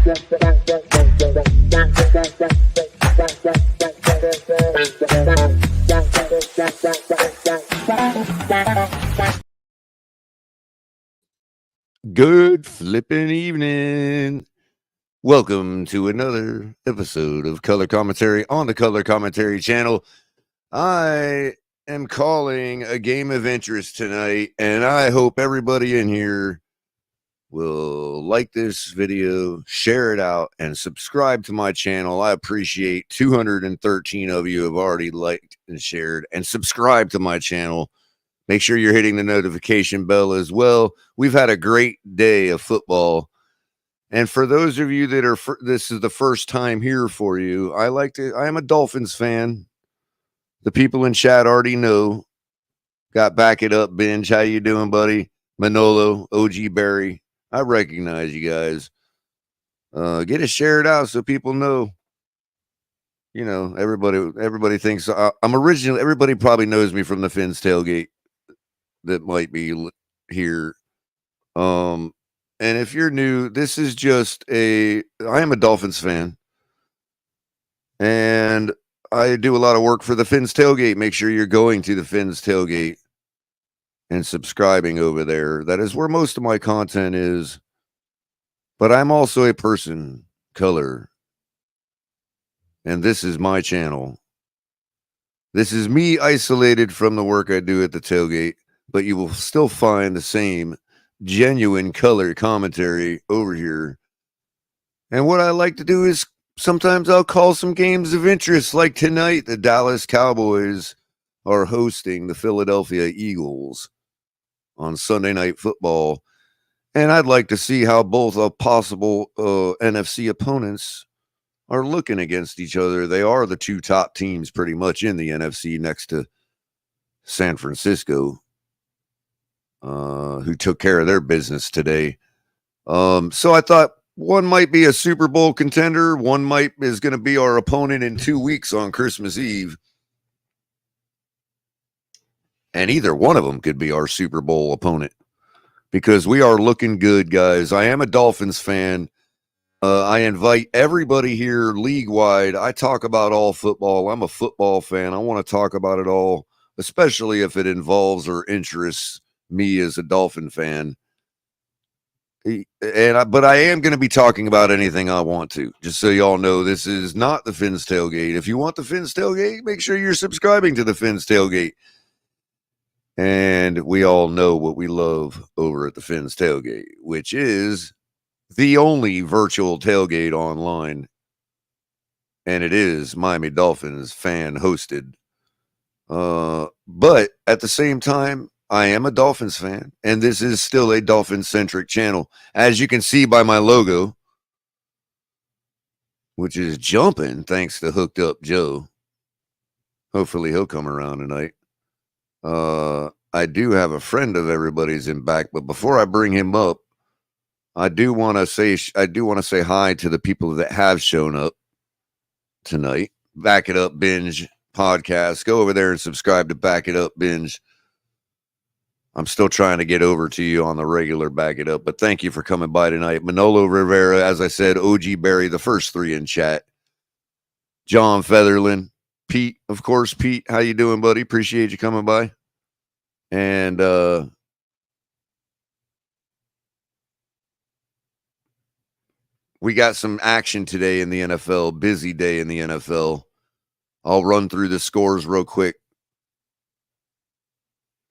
Good flipping evening. Welcome to another episode of Color Commentary on the Color Commentary channel. I am calling a game of interest tonight, and I hope everybody in here will like this video, share it out, and subscribe to my channel. I appreciate 213 of you have already liked and shared and subscribed to my channel. Make sure you're hitting the notification bell as well. We've had a great day of football. And for those of you that are, this is the first time here for you, I am a Dolphins fan. The people in chat already know. Got Back It Up, Binge. How you doing, buddy? Manolo, OG Barry. I recognize you guys. Get it shared out so people know. You know, everybody thinks I'm original. Everybody probably knows me from the Fins tailgate that might be here. And if you're new, this is just I am a Dolphins fan, and I do a lot of work for the Fins tailgate. Make sure you're going to the Fins tailgate and subscribing over there. That is where most of my content is. But I'm also a person, Culler, and this is my channel. This is me isolated from the work I do at the tailgate, but you will still find the same genuine color commentary over here. And what I like to do is sometimes I'll call some games of interest, like tonight the Dallas Cowboys are hosting the Philadelphia Eagles on Sunday Night Football. And I'd like to see how both of possible NFC opponents are looking against each other. They are the two top teams pretty much in the NFC next to San Francisco, who took care of their business today. So I thought one might be a Super Bowl contender. One is going to be our opponent in 2 weeks on Christmas Eve. And either one of them could be our Super Bowl opponent, because we are looking good, guys. I am a Dolphins fan. I invite everybody here league-wide. I talk about all football. I'm a football fan. I want to talk about it all, especially if it involves or interests me as a Dolphin fan. But I am going to be talking about anything I want to, just so y'all know. This is not the Fins tailgate. If you want the Fins tailgate, make sure you're subscribing to the Fins tailgate. And we all know what we love over at the Fins tailgate, which is the only virtual tailgate online. And it is Miami Dolphins fan hosted. But at the same time, I am a Dolphins fan, and this is still a Dolphin-centric channel. As you can see by my logo, which is jumping thanks to Hooked Up Joe. Hopefully he'll come around tonight. I do have a friend of everybody's in back, but before I bring him up, I do want to say hi to the people that have shown up tonight. Back It Up Binge podcast. Go over there and subscribe to Back It Up Binge. I'm still trying to get over to you on the regular Back It Up, but thank you for coming by tonight. Manolo Rivera, as I said, OG Barry, the first three in chat. John Featherland, Pete, of course. Pete, how you doing, buddy? Appreciate you coming by. And we got some action today in the NFL. Busy day in the NFL. I'll run through the scores real quick.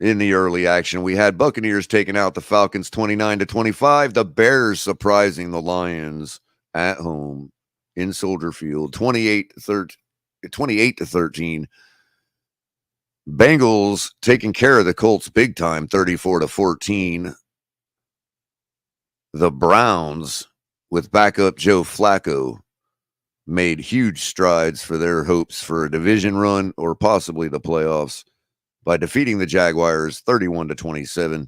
In the early action, we had Buccaneers taking out the Falcons 29-25. The Bears surprising the Lions at home in Soldier Field 28-13. Bengals taking care of the Colts big time 34-14. The Browns, with backup Joe Flacco, made huge strides for their hopes for a division run or possibly the playoffs by defeating the Jaguars 31-27.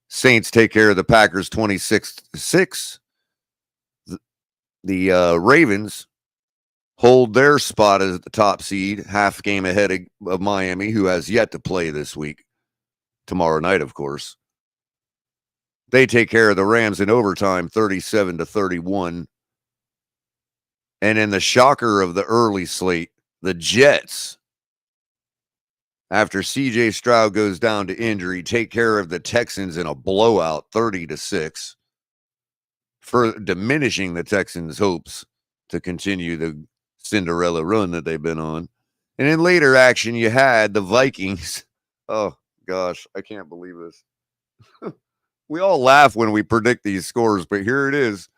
Saints take care of the Packers 26-6. The Ravens hold their spot as the top seed, half game ahead of Miami, who has yet to play this week. Tomorrow night, of course. They take care of the Rams in overtime, 37-31. And in the shocker of the early slate, the Jets, after CJ Stroud goes down to injury, take care of the Texans in a blowout, 30-6, for diminishing the Texans' hopes to continue the Cinderella run that they've been on. And in later action, you had the Vikings. Oh, gosh, I can't believe this. We all laugh when we predict these scores, but here it is.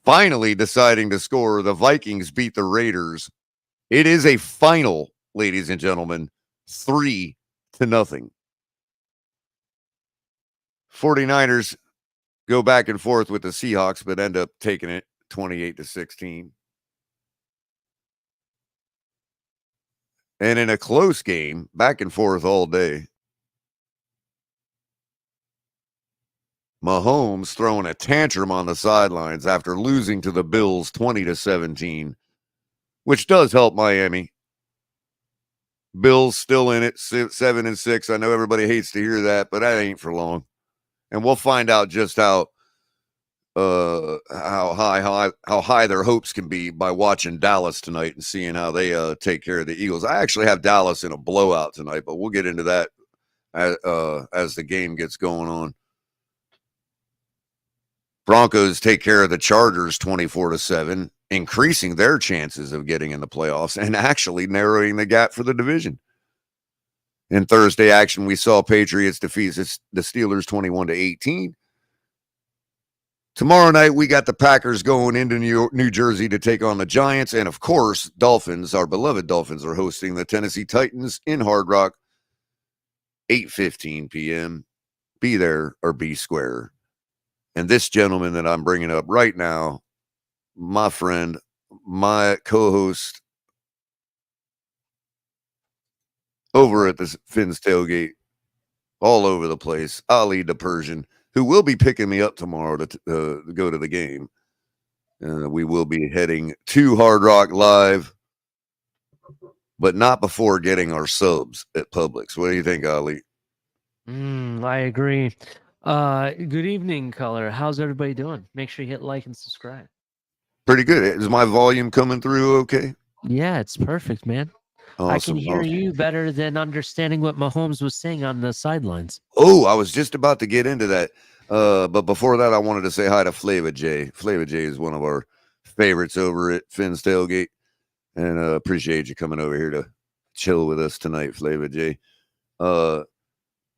Finally deciding to score, the Vikings beat the Raiders. It is a final, ladies and gentlemen, 3-0. 49ers go back and forth with the Seahawks, but end up taking it 28-16. And in a close game, back and forth all day, Mahomes throwing a tantrum on the sidelines after losing to the Bills 20-17, which does help Miami. Bills still in it, 7-6. I know everybody hates to hear that, but that ain't for long. And we'll find out just how high their hopes can be by watching Dallas tonight and seeing how they take care of the Eagles. I actually have Dallas in a blowout tonight, but we'll get into that as the game gets going on. Broncos take care of the Chargers 24-7, increasing their chances of getting in the playoffs and actually narrowing the gap for the division. In Thursday action, we saw Patriots defeat the Steelers 21-18. Tomorrow night, we got the Packers going into New Jersey to take on the Giants. And, of course, Dolphins, our beloved Dolphins, are hosting the Tennessee Titans in Hard Rock, 8:15 p.m. Be there or be square. And this gentleman that I'm bringing up right now, my friend, my co-host over at the Finn's Tailgate, all over the place, Ali the Persian, who will be picking me up tomorrow to go to the game. We will be heading to Hard Rock Live, but not before getting our subs at Publix. What do you think, Ali? I agree. Good evening, Culler. How's everybody doing? Make sure you hit like and subscribe. Pretty good. Is my volume coming through okay? Yeah, it's perfect, man. Awesome, I can hear you better than understanding what Mahomes was saying on the sidelines. Oh, I was just about to get into that. But before that, I wanted to say hi to Flava J. Flava J is one of our favorites over at Finn's Tailgate. And appreciate you coming over here to chill with us tonight, Flava J.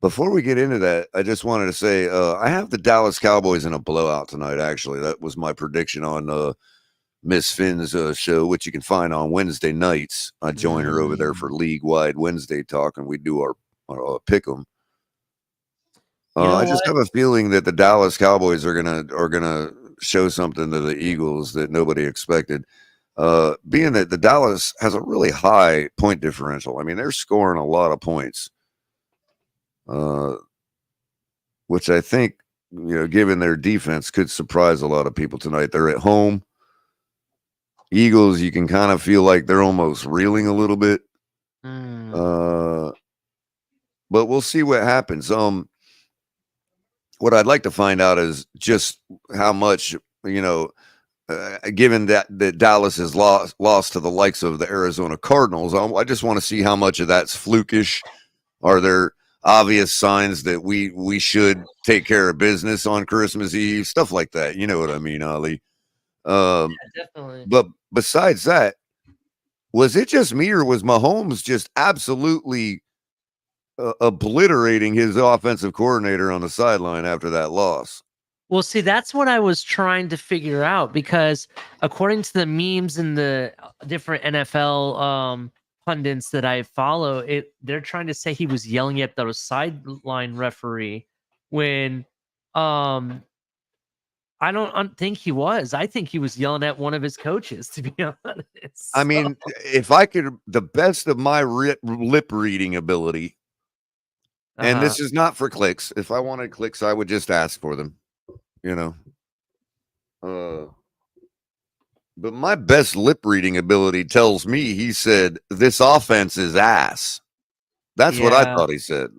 Before we get into that, I just wanted to say I have the Dallas Cowboys in a blowout tonight, actually. That was my prediction on Miss Finn's show, which you can find on Wednesday nights. I join her over there for league-wide Wednesday talk, and we do our pick 'em. I just have a feeling that the Dallas Cowboys are gonna show something to the Eagles that nobody expected. Being that the Dallas has a really high point differential. I mean, they're scoring a lot of points. Which I think, given their defense, could surprise a lot of people tonight. They're at home. Eagles, you can kind of feel like they're almost reeling a little bit. But we'll see what happens. What I'd like to find out is just how much, given that Dallas has lost to the likes of the Arizona Cardinals, I just want to see how much of that's flukish. Are there obvious signs that we should take care of business on Christmas Eve? Stuff like that. You know what I mean, Ali? Yeah, definitely. But besides that, was it just me or was Mahomes just absolutely obliterating his offensive coordinator on the sideline after that loss? Well, see, that's what I was trying to figure out, because according to the memes and the different NFL pundits that I follow, they're trying to say he was yelling at the sideline referee when I don't think he was. I think he was yelling at one of his coaches, to be honest. I mean, if I could, the best of my lip reading ability, and this is not for clicks. If I wanted clicks, I would just ask for them, But my best lip reading ability tells me he said, "This offense is ass." That's what I thought he said.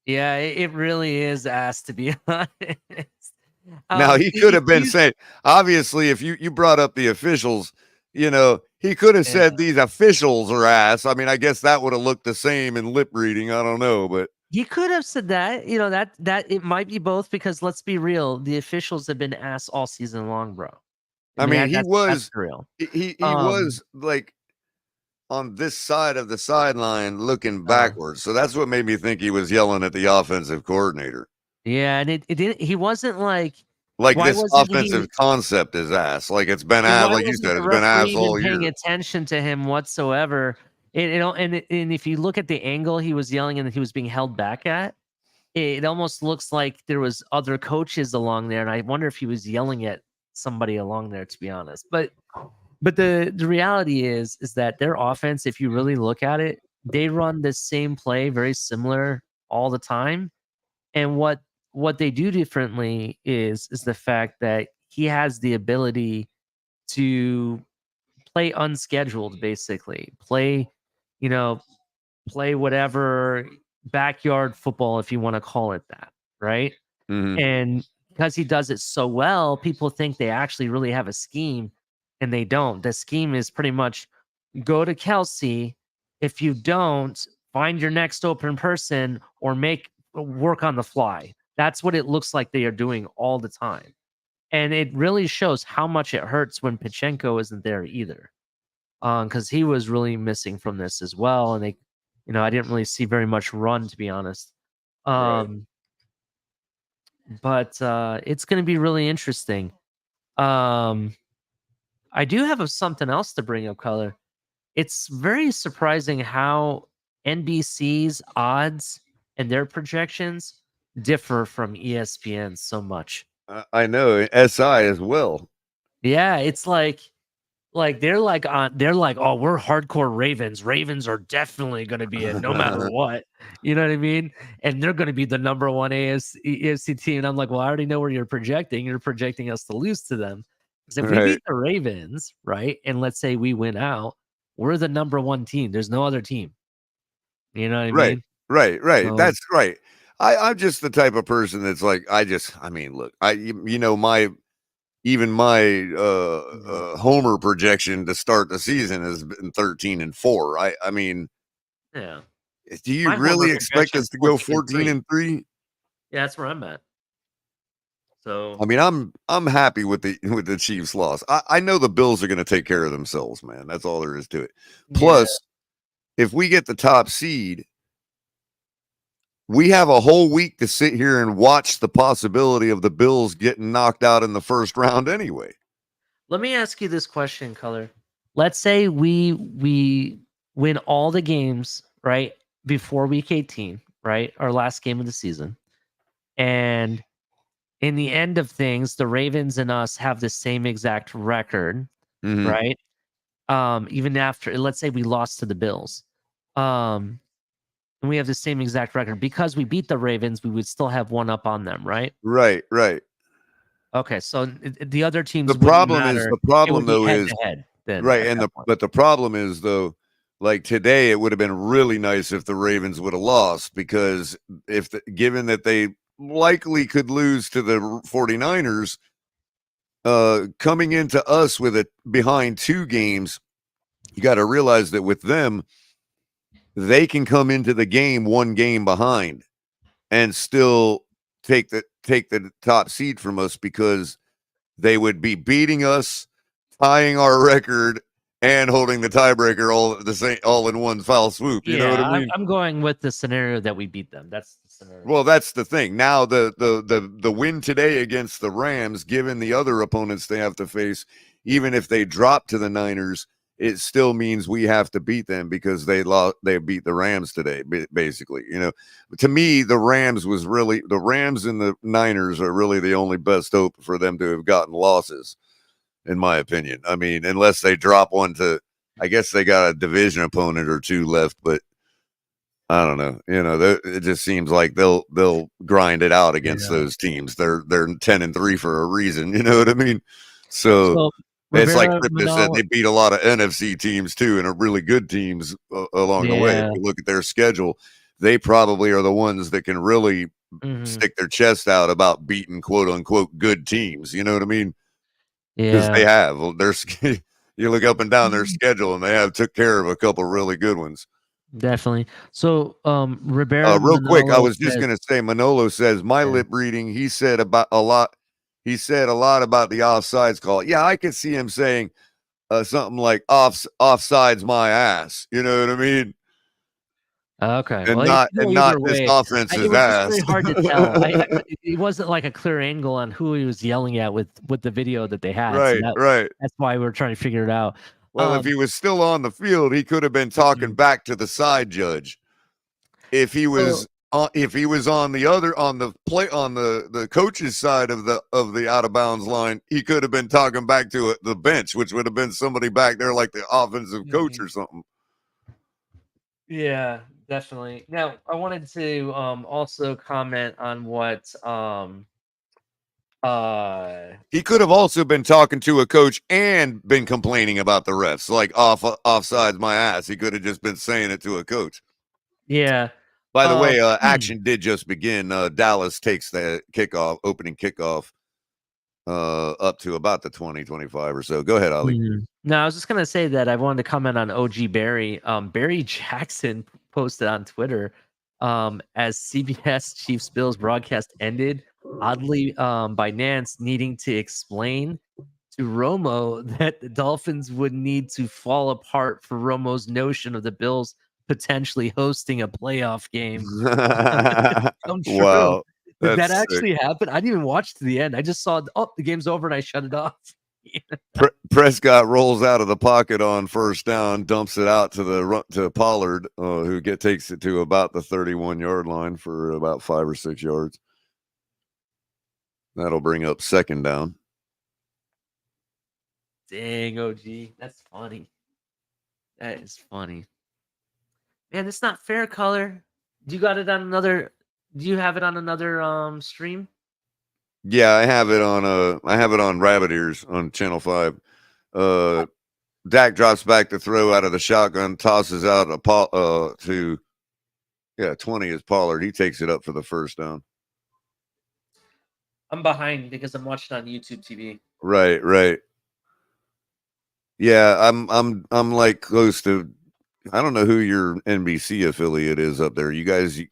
Yeah, it really is ass, to be honest. Now he could If have been you saying, obviously, if you brought up the officials, he could have yeah. said these officials are ass. I mean, I guess that would have looked the same in lip reading. I don't know, but He could have said that, that it might be both because let's be real, the officials have been ass all season long, bro. I I mean, mean, that's real. he Um, was like on this side of the sideline looking uh, backwards. So that's what made me think he was yelling at the offensive coordinator. yeah, and it didn't. He wasn't like, Like why this wasn't offensive he? concept is ass. Like it's been And ass, why like you wasn't said, the it's been referee ass even all paying year. attention to him whatsoever? And if you look at the angle he was yelling and he was being held back at, it almost looks like there was other coaches along there, and I wonder if he was yelling at somebody along there, to be honest. But the reality is that their offense, if you really look at it, they run the same play very similar all the time. And what they do differently is the fact that he has the ability to play unscheduled, basically. You know, play whatever backyard football, if you want to call it that, right? Hmm. And because he does it so well, people think they actually really have a scheme, and they don't. The scheme is pretty much go to Kelsey. If you don't, find your next open person or make work on the fly. That's what it looks like they are doing all the time. And it really shows how much it hurts when Pachenko isn't there either. Because he was really missing from this as well. And I didn't really see very much run, to be honest. Right. Um, but it's going to be really interesting. Um, I do have something else to bring up, Color. It's very surprising how NBC's odds and their projections differ from ESPN so much. I know SI as well. Yeah, it's like they're like, oh, we're hardcore Ravens. Ravens are definitely going to be in no matter what. You know what I mean? And they're going to be the number one AFC team. And I'm like, well, I already know where you're projecting. You're projecting us to lose to them. Because if we Right. beat the Ravens, right, and let's say we win out, we're the number one team. There's no other team. You know what I Right. mean? Right. So That's right. I'm just the type of person that's like, I mean, look, my even my mhm. homer projection to start the season has been 13-4. I mean, Yeah, do you my homer really expect projection us is to go 14 and 14 3. and 3? Yeah, that's where I'm at. I So mean, I'm happy with the Chiefs loss. I know the Bills are going to take care of themselves, man. That's all there is to it. yeah. Plus, if we get the top seed, we have a whole week to sit here and watch the possibility of the Bills getting knocked out in the first round anyway. Let me ask you this question, Color. Let's say we win all the games, right, before week 18, right? Our last game of the season. And in the end of things, the Ravens and us have the same exact record, Hmm. right? Even after, let's say we lost to the Bills. Um, and we have the same exact record. Because we beat the Ravens, we would still have one up on them, right? Right, right. Okay, so the other The teams wouldn't problem is matter. the It would problem be though head is to head then right, at and that point. but the problem is though, like today, it would have been really nice if the Ravens would have lost because given that they likely could lose to the 49ers, coming into us with it behind 2 games, you got to realize that with them, they can come into the game 1 game behind and still take the top seed from us because they would be beating us, tying our record, and holding the tiebreaker all at the same all in one foul swoop. You know what I Yeah, mean? I'm going with the scenario that we beat them. That's the scenario. Well, that's the thing. Now the win today against the Rams, given the other opponents they have to face, even if they drop to the Niners, it still means we have to beat them because they beat the Rams today, basically. To me, the Rams and the Niners are really the only best hope for them to have gotten losses, in my opinion. I mean, unless they drop one to, I guess they got a division opponent or two left, but I don't know. It just seems like they'll grind it out against Yeah. those teams. They're 10-3 for a reason. You know what I mean? So So it's like Rivera, Crypto said, Manal, they beat a lot of NFC teams too, and are really good teams along the way. If yeah. you look at their schedule, they probably are the ones that can really Mhm. stick their chest out about beating quote unquote good teams. You know what I mean? Because Yeah. they have. Well, you look up and down their schedule, and they have took care of a couple really good ones. Definitely. So, Roberto Real quick, I Manolo was just says, gonna say, Manolo says my yeah. lip reading. He said about a lot. He said a lot about the offsides call. Yeah, I could see him saying something like offsides my ass. You know what I mean? Okay. And Well, it not could go either this way. It offense's was just ass. very hard to tell. It wasn't like a clear angle on who he was yelling at with the video that they had. So Right, right. that's why we're trying to figure it out. Well, if he was still on the field, he could have been talking Mhm. back to the side judge. If he So, was on the coach's side of the out of bounds line, he could have been talking back to the bench, which would have been somebody back there like the offensive coach mhm. or something. Yeah, definitely. Now, I wanted to also comment on what uh He could have also been talking to a coach and been complaining about the refs, like offsides my ass. He could have just been saying it to a coach. yeah. By the Um way, action did just begin. Dallas takes the opening kickoff, up to about the 20-25 or so. Go ahead, Ali. No, I was just gonna say that I wanted to comment on OG Barry. Barry Jackson posted on Twitter, as CBS Chiefs Bills broadcast ended, oddly, by Nance needing to explain to Romo that the Dolphins would need to fall apart for Romo's notion of the Bills potentially hosting a playoff game come true. Wow, Did that that's sick. actually happen? I didn't even watch to the end. I just saw, oh, the game's over, and I shut it off. Prescott rolls out of the pocket on first down, dumps it out to Pollard, who takes it to about the 31-yard line for about 5 or 6 yards. That'll bring up second down. Dang, OG. That's funny. That is funny. Man, it's not fair, Color. Do you got it on another do you have it on another stream? Yeah, I have it on Rabbit Ears on Channel 5. Dak drops back to throw out of the shotgun, tosses out to 20 is Pollard. He takes it up for the first down. I'm behind because I'm watching on YouTube TV. Right, right. Yeah, I'm like close to. I don't know who your NBC affiliate is up there. You guys use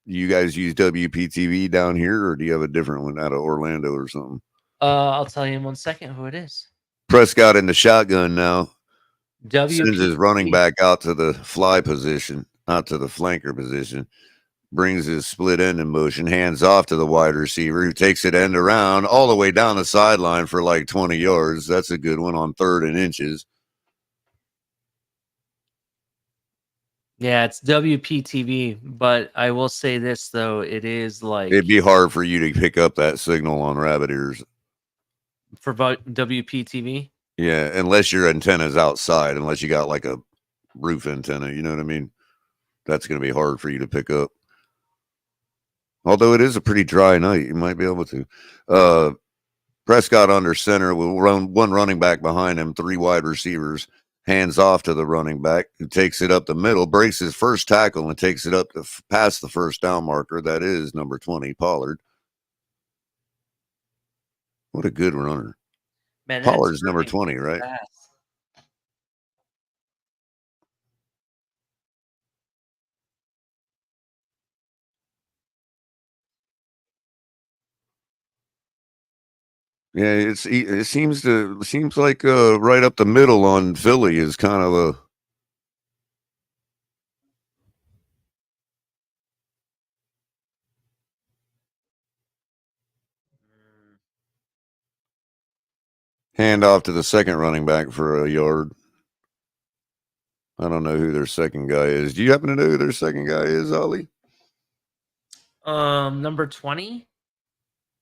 WPTV down here, or do you have a different one out of Orlando or something? I'll tell you in 1 second who it is. Prescott in the shotgun now. Sends his running WPTV. back out to the fly position, out to the flanker position. Brings his split end in motion, hands off to the wide receiver, who takes it end around all the way down the sideline for like 20 yards. That's a good one on 3rd and inches. Yeah, it's WPTV, but I will say this though, it is like It'd be hard for you to pick up that signal on Rabbit Ears. for WPTV. Yeah, unless your antenna's outside, unless you got like a roof antenna, you know what I mean? That's going to be hard for you to pick up. Although it is a pretty dry night, you might be able to. Prescott under center with one running back behind him, 3 wide receivers. Hands off to the running back, who takes it up the middle, breaks his first tackle, and takes it up to past the first down marker. That is number 20, Pollard. What a good runner. Man, Pollard's number 20, right? fast. Yeah, it seems like right up the middle on Philly is kind of a handoff to the second running back for a yard. I don't know who their second guy is. Do you happen to know who their second guy is, Ollie? Number 20?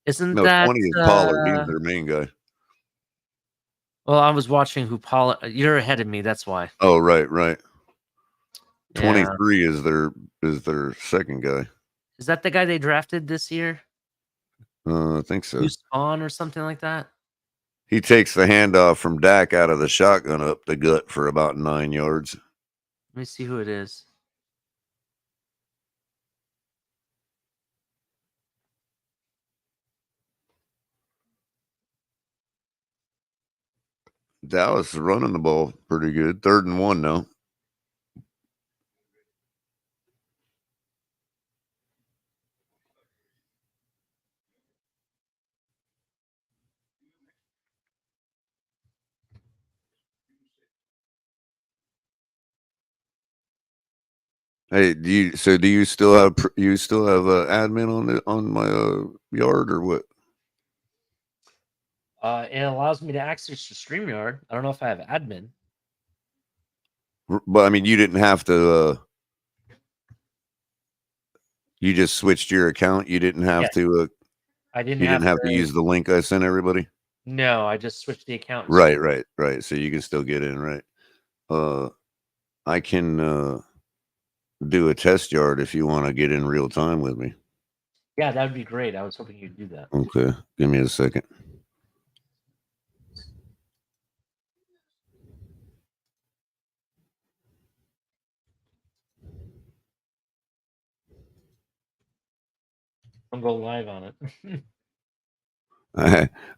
Isn't No, that 20 is Pollard. He's their main guy. well, I was watching who Paul you're ahead of me, that's why. Oh, right, right. Yeah. 23 is their second guy. Is that the guy they drafted this year? I think so. Who's on or something like that? He takes the handoff from Dak out of the shotgun up the gut for about 9 yards. Let me see who it is. Dallas is running the ball pretty good. 3rd and 1 now. Hey, do you still have admin on my yard or what? It allows me to access the StreamYard. I don't know if I have admin. But I mean, you didn't have to. You just switched your account. You didn't have to. I didn't You have didn't have to use the link I sent everybody. No, I just switched the account. Right. So you can still get in, right? I can do a test yard if you want to get in real time with me. Yeah, that would be great. I was hoping you'd do that. Okay, give me a second. Don't go live on it.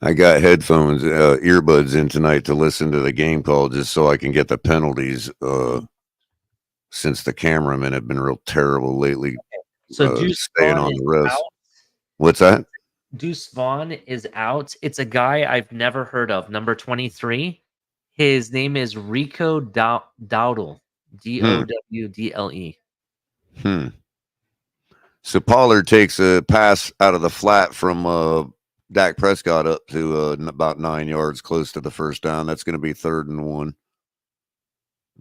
I got headphones, earbuds in tonight to listen to the game call just so I can get the penalties. Since the cameramen have been real terrible lately. So Deuce staying Vaughn on is the rest. out. What's that? Deuce Vaughn is out. It's a guy I've never heard of. Number 23. His name is Rico Dowdle. Dowdle. So Pollard takes a pass out of the flat from Dak Prescott up to about 9 yards, close to the first down. That's going to be 3rd and 1.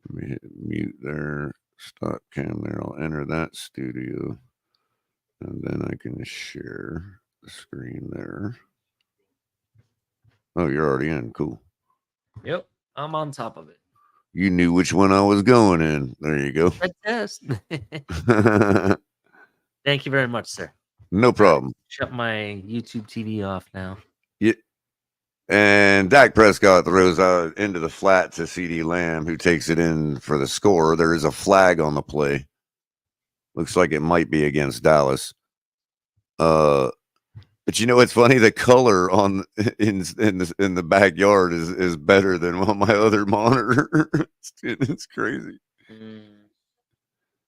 Let me hit mute there. Stop cam there. I'll enter that studio. And then I can share the screen there. Oh, you're already in. Cool. Yep. I'm on top of it. You knew which one I was going in. There you go. Test. Thank you very much, sir. No problem. Shut my YouTube TV off now. Yeah. And Dak Prescott throws out into the flat to CeeDee Lamb, who takes it in for the score. There is a flag on the play. Looks like it might be against Dallas. But you know what's funny? The color on in the backyard is better than on my other monitor. It's crazy.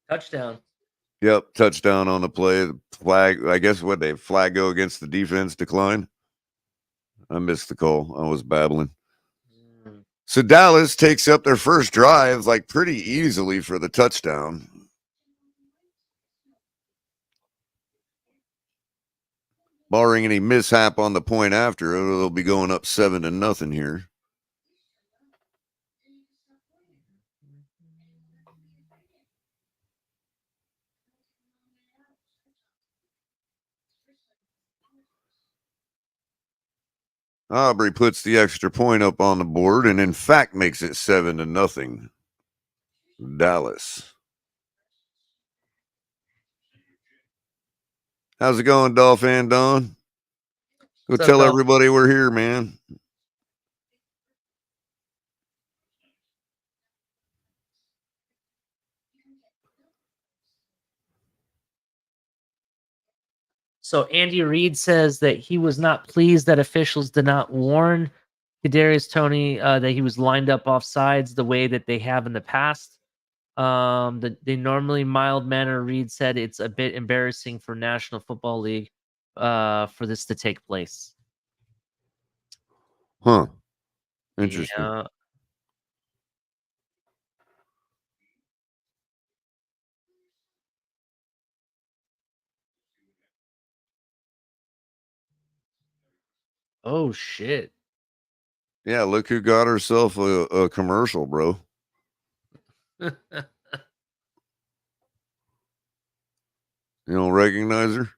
Touchdown. Yep, touchdown on the play. The flag. I guess what they flag go against the defense decline. I missed the call. I was babbling. So Dallas takes up their first drive like pretty easily for the touchdown. Barring any mishap on the point after, they'll be going up 7-0 here. Aubrey puts the extra point up on the board and in fact makes it 7-0. Dallas. How's it going, Dolphin Don? Go tell everybody we're here, man. So Andy Reid says that he was not pleased that officials did not warn Kadarius Toney that he was lined up off sides the way that they have in the past. The normally mild manner, Reid said it's a bit embarrassing for National Football League for this to take place. Huh. Interesting. Yeah. Oh, shit. Yeah, look who got herself a commercial, bro. You don't recognize her?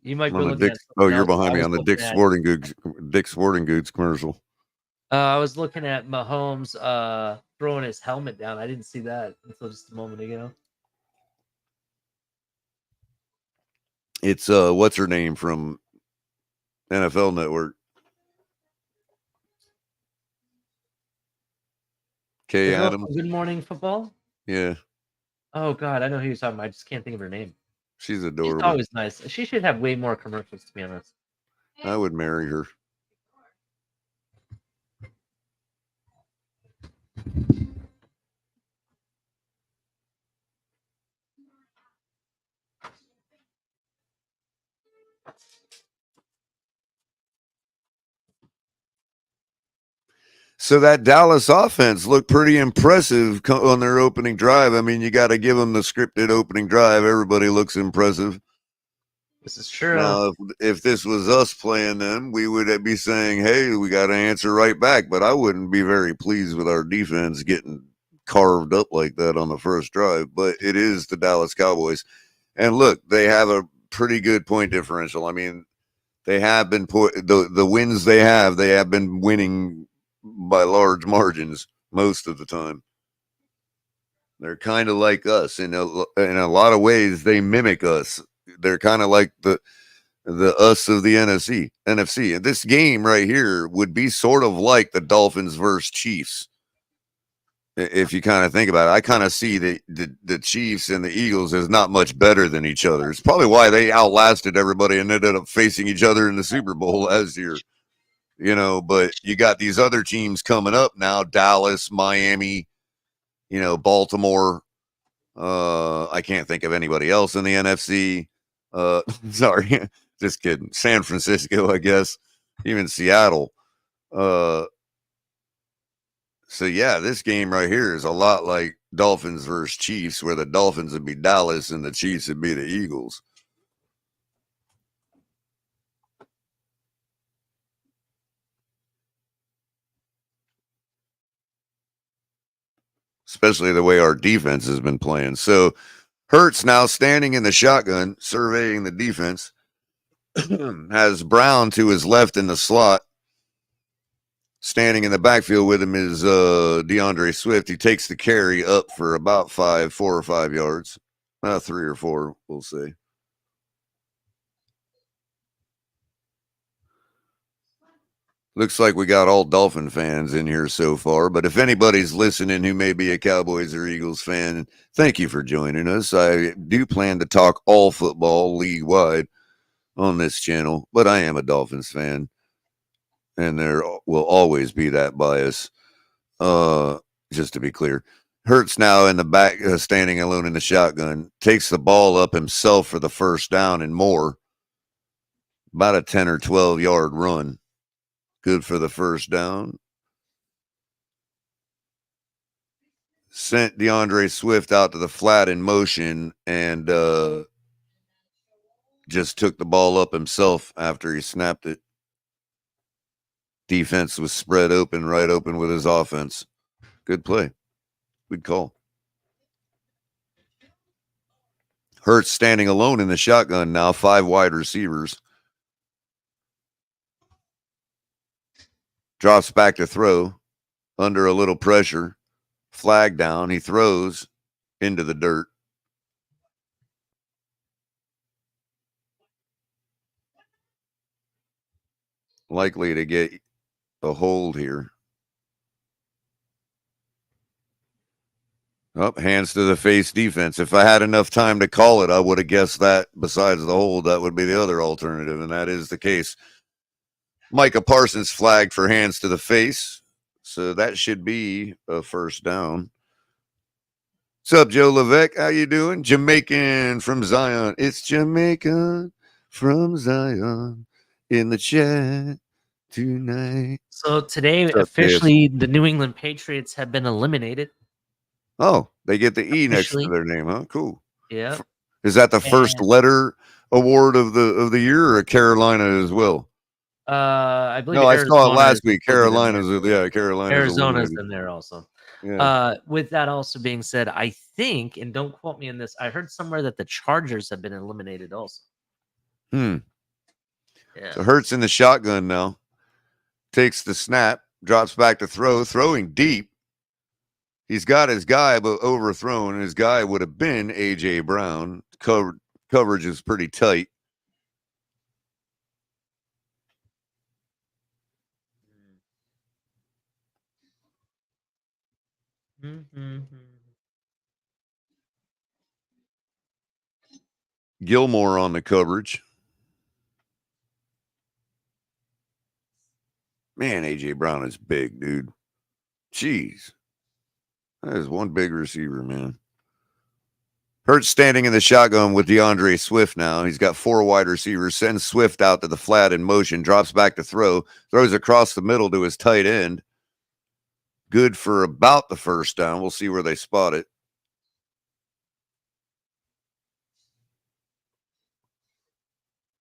You might be looking at you're behind me on the Dick's Sporting Goods commercial. I was looking at Mahomes throwing his helmet down. I didn't see that until just a moment ago. It's what's her name from NFL Network? Kay Adams. Good Morning Football? Yeah. Oh, God. I know who you're talking about. I just can't think of her name. She's adorable. She's always nice. She should have way more commercials, to be honest. I would marry her. So that Dallas offense looked pretty impressive on their opening drive. I mean, you got to give them the scripted opening drive. Everybody looks impressive. This is true. Now, if this was us playing them, we would be saying, hey, we got to answer right back. But I wouldn't be very pleased with our defense getting carved up like that on the first drive. But it is the Dallas Cowboys. And look, they have a pretty good point differential. I mean, they have been the wins they have been winning by large margins most of the time. They're kind of like us in a lot of ways. They mimic us. They're kind of like the us of the NFC. And this game right here would be sort of like the Dolphins versus Chiefs. If you kind of think about it, I kind of see the Chiefs and the Eagles as not much better than each other. It's probably why they outlasted everybody and ended up facing each other in the Super Bowl last year. You know, but you got these other teams coming up now: Dallas, Miami, Baltimore. I can't think of anybody else in the NFC. Sorry, just kidding. San Francisco, I guess, even Seattle. So yeah, this game right here is a lot like Dolphins versus Chiefs, where the Dolphins would be Dallas and the Chiefs would be the Eagles. Especially the way our defense has been playing. So Hurts now standing in the shotgun, surveying the defense, has Brown to his left in the slot. Standing in the backfield with him is DeAndre Swift. He takes the carry up for about 4 or 5 yards. 3 or 4, we'll say. Looks like we got all Dolphin fans in here so far, but if anybody's listening who may be a Cowboys or Eagles fan, thank you for joining us. I do plan to talk all football league-wide on this channel, but I am a Dolphins fan, and there will always be that bias, just to be clear. Hurts now in the back, standing alone in the shotgun, takes the ball up himself for the first down and more. About a 10 or 12-yard run. Good for the first down. Sent DeAndre Swift out to the flat in motion and just took the ball up himself after he snapped it. Defense was spread open, right open with his offense. Good play. Good call. Hurts standing alone in the shotgun now, 5 wide receivers. Drops back to throw under a little pressure. Flag down. He throws into the dirt. Likely to get a hold here. Up, hands to the face defense. If I had enough time to call it, I would have guessed that. Besides the hold, that would be the other alternative, and that is the case. Micah Parsons flagged for hands to the face, so that should be a first down. What's up, Joe Levesque? How you doing? Jamaican from Zion. It's Jamaican from Zion in the chat tonight. So today, officially, the New England Patriots have been eliminated. Oh, they get the E next to their name, huh? Cool. Yeah. Is that the first letter award of the year, or Carolina as well? I believe. No, I saw it last week. Carolina's Arizona's in there also. Yeah. With that also being said, I think, and don't quote me on this, I heard somewhere that the Chargers have been eliminated also. Yeah. So Hurts in the shotgun now. Takes the snap, drops back to throw, throwing deep. He's got his guy, but overthrown. And his guy would have been A.J. Brown. Coverage is pretty tight. Gilmore on the coverage. Man, A.J. Brown is big, dude. Jeez. That is one big receiver, man. Hurts standing in the shotgun with DeAndre Swift now. He's got 4 wide receivers. Sends Swift out to the flat in motion. Drops back to throw. Throws across the middle to his tight end. Good for about the first down. We'll see where they spot it.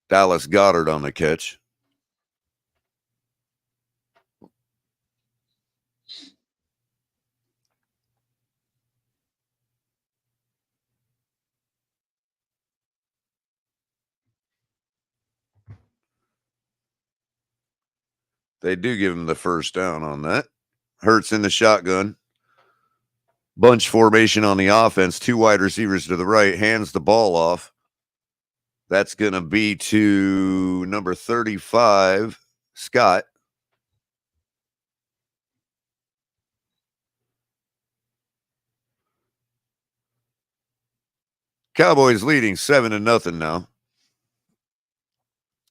Dallas Goedert on the catch. They do give him the first down on that. Hurts in the shotgun. Bunch formation on the offense. 2 wide receivers to the right. Hands the ball off. That's going to be to number 35, Scott. Cowboys leading 7-0 now.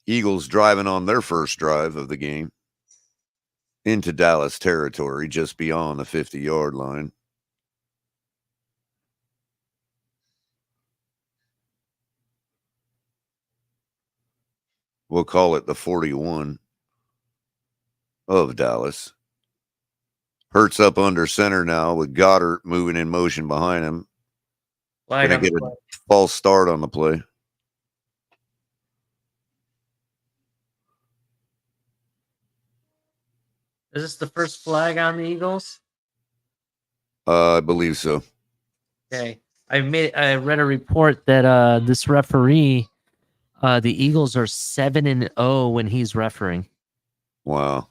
Eagles driving on their first drive of the game into Dallas territory, just beyond the 50-yard line. We'll call it the 41 of Dallas. Hurts up under center now with Goddard moving in motion behind him. Going to get a false start on the play. Is this the first flag on the Eagles? I believe so. Okay. I read a report that this referee, the Eagles are 7-0 when he's refereeing. Wow.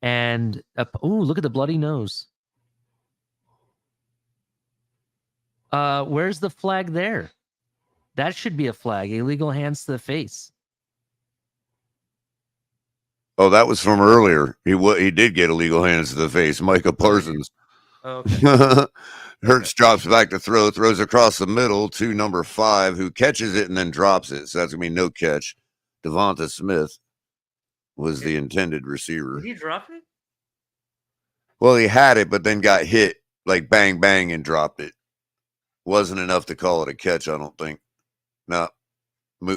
And look at the bloody nose. Where's the flag there? That should be a flag. Illegal hands to the face. Oh, that was from earlier. He did get illegal hands to the face. Micah Parsons. Okay. Hurts drops back to throw, throws across the middle to number 5, who catches it and then drops it. So that's going to be no catch. Devonta Smith was the intended receiver. Did he drop it? Well, he had it, but then got hit like bang, bang, and dropped it. Wasn't enough to call it a catch, I don't think. No,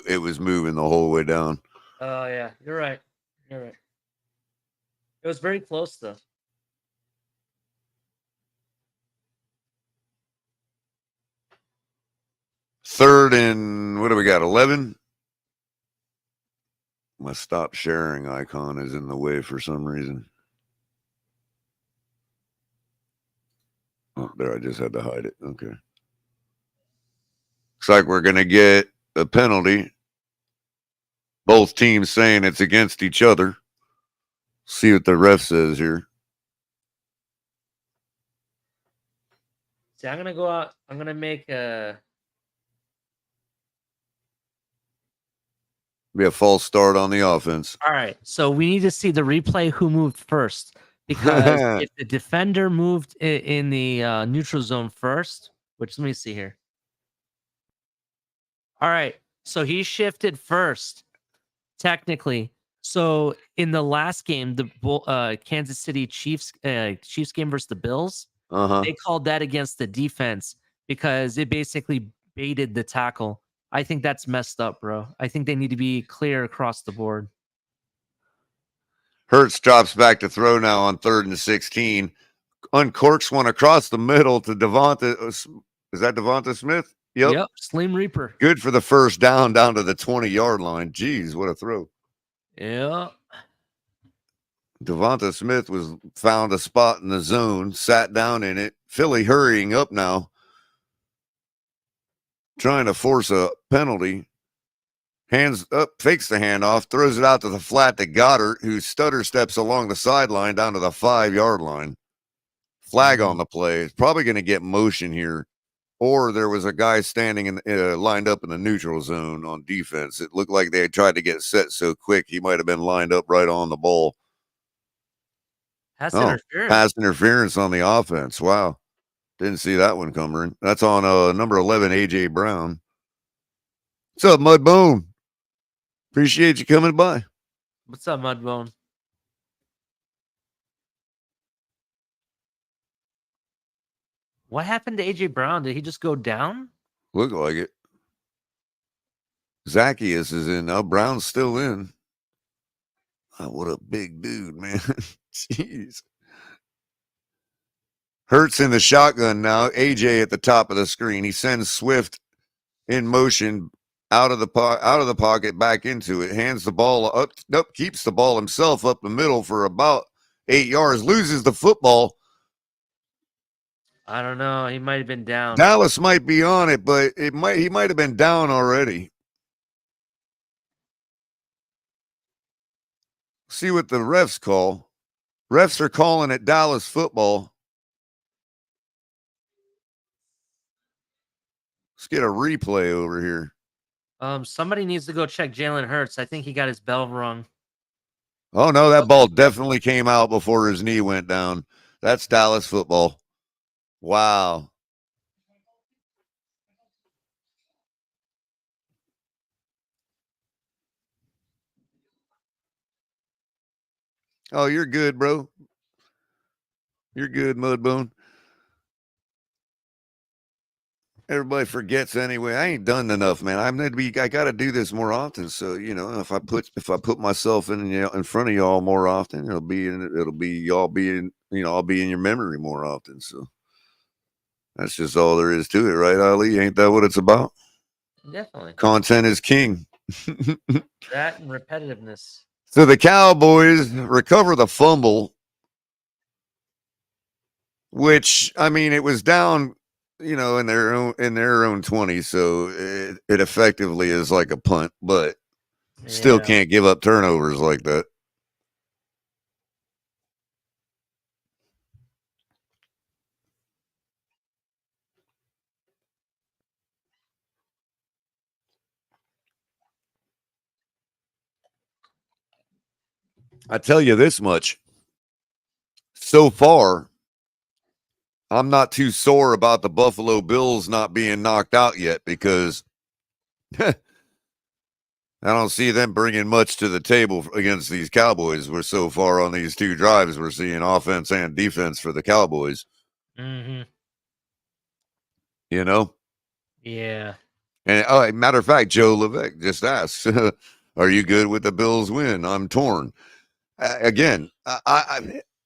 it was moving the whole way down. Oh, yeah. You're right. You're right. It was very close, though. Third and what do we got? 11? My stop sharing icon is in the way for some reason. Oh, there, I just had to hide it. Okay. Looks like we're going to get a penalty. Both teams saying it's against each other. See what the ref says here. See, I'm going to go out. I'm going to make a... Be a false start on the offense. All right. So we need to see the replay who moved first. Because if the defender moved in the neutral zone first, which let me see here. All right. So he shifted first, technically. So in the last game, the Kansas City Chiefs game versus the Bills, they called that against the defense because it basically baited the tackle. I think that's messed up, bro. I think they need to be clear across the board. Hurts drops back to throw now on 3rd and 16. Uncorks one across the middle to Devonta. Is that Devonta Smith? Yep. Slim Reaper. Good for the first down to the 20-yard line. Jeez, what a throw. Yeah. Devonta Smith found a spot in the zone, sat down in it. Philly hurrying up now, trying to force a penalty. Hands up, fakes the handoff, throws it out to the flat to Goddard, who stutter steps along the sideline down to the 5-yard line. Flag on the play. It's probably going to get motion here. Or there was a guy standing lined up in the neutral zone on defense. It looked like they had tried to get set so quick he might have been lined up right on the ball. Pass interference on the offense. Wow. Didn't see that one coming. That's on number 11, A.J. Brown. What's up, Mudbone? Appreciate you coming by. What's up, Mudbone? What happened to A.J. Brown? Did he just go down? Look like it. Zacchaeus is in. Now Brown's still in. Oh, what a big dude, man. Jeez. Hurts in the shotgun now. AJ at the top of the screen. He sends Swift in motion out of the pocket back into it. Hands the ball up. Nope, keeps the ball himself up the middle for about 8 yards. Loses the football. I don't know. He might have been down. Dallas might be on it, but he might have been down already. See what the refs call. Refs are calling it Dallas football. Let's get a replay over here. Somebody needs to go check Jalen Hurts. I think he got his bell rung. Oh, no, that ball definitely came out before his knee went down. That's Dallas football. Wow. Oh, you're good, bro. You're good, Mudbone. Everybody forgets anyway. I ain't done enough, man. I got to do this more often. So, if I put myself in front of y'all more often, it'll be y'all being, I'll be in your memory more often. So that's just all there is to it, right, Ali? Ain't that what it's about? Definitely. Content is king. That and repetitiveness. So the Cowboys recover the fumble, which, I mean, it was down, in their own 20, so it effectively is like a punt, but still can't give up turnovers like that. I tell you this much. So far, I'm not too sore about the Buffalo Bills not being knocked out yet because I don't see them bringing much to the table against these Cowboys. We're so far on these 2 drives, we're seeing offense and defense for the Cowboys. Mm-hmm. Yeah. And matter of fact, Joe Levesque just asked, "Are you good with the Bills win?" I'm torn. Again,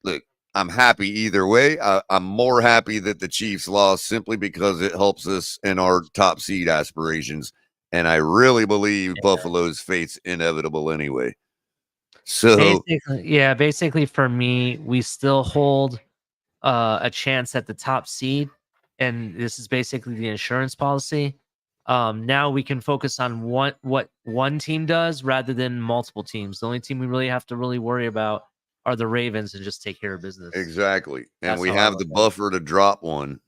look. I'm happy either way. I'm more happy that the Chiefs lost simply because it helps us in our top seed aspirations. And I really believe Buffalo's fate's inevitable anyway. So basically for me, we still hold a chance at the top seed, and this is basically the insurance policy. Now we can focus on what one team does rather than multiple teams. The only team we really have to worry about are the Ravens and just take care of business. Exactly. And That's we how I have look the at it. buffer to drop one.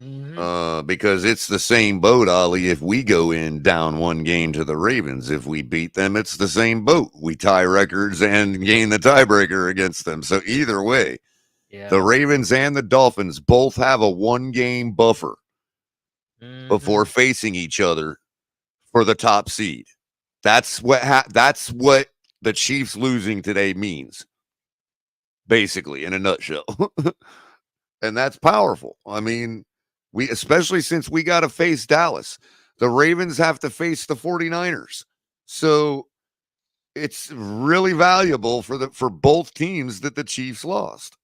Mhm. Because it's the same boat, Ali. If we go in down 1 game to the Ravens, if we beat them, it's the same boat. We tie records and gain the tiebreaker against them. So either way, the Ravens and the Dolphins both have a 1-game buffer before facing each other for the top seed. That's what the Chiefs losing today means, basically, in a nutshell. And that's powerful. I mean, especially since we got to face Dallas. The Ravens have to face the 49ers. So it's really valuable for both teams that the Chiefs lost.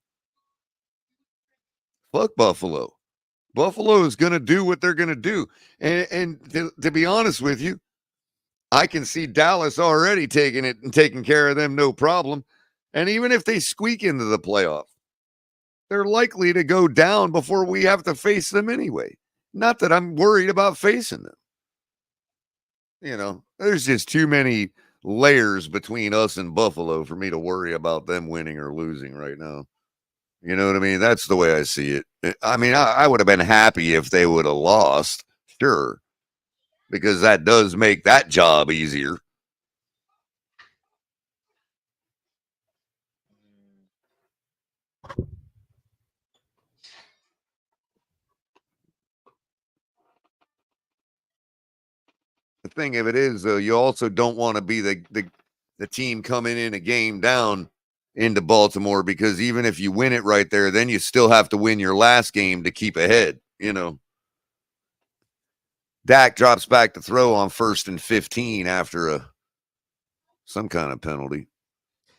Fuck Buffalo. Buffalo is going to do what they're going to do. And to be honest with you, I can see Dallas already taking it and taking care of them no problem. And even if they squeak into the playoff, they're likely to go down before we have to face them anyway. Not that I'm worried about facing them. There's just too many layers between us and Buffalo for me to worry about them winning or losing right now. You know what I mean? That's the way I see it. I mean, I would have been happy if they would have lost, sure, because that does make that job easier. The thing of it is, though, you also don't want to be the team coming in a game down into Baltimore, because even if you win it right there, then you still have to win your last game to keep ahead. Dak drops back to throw on 1st and 15 after some kind of penalty.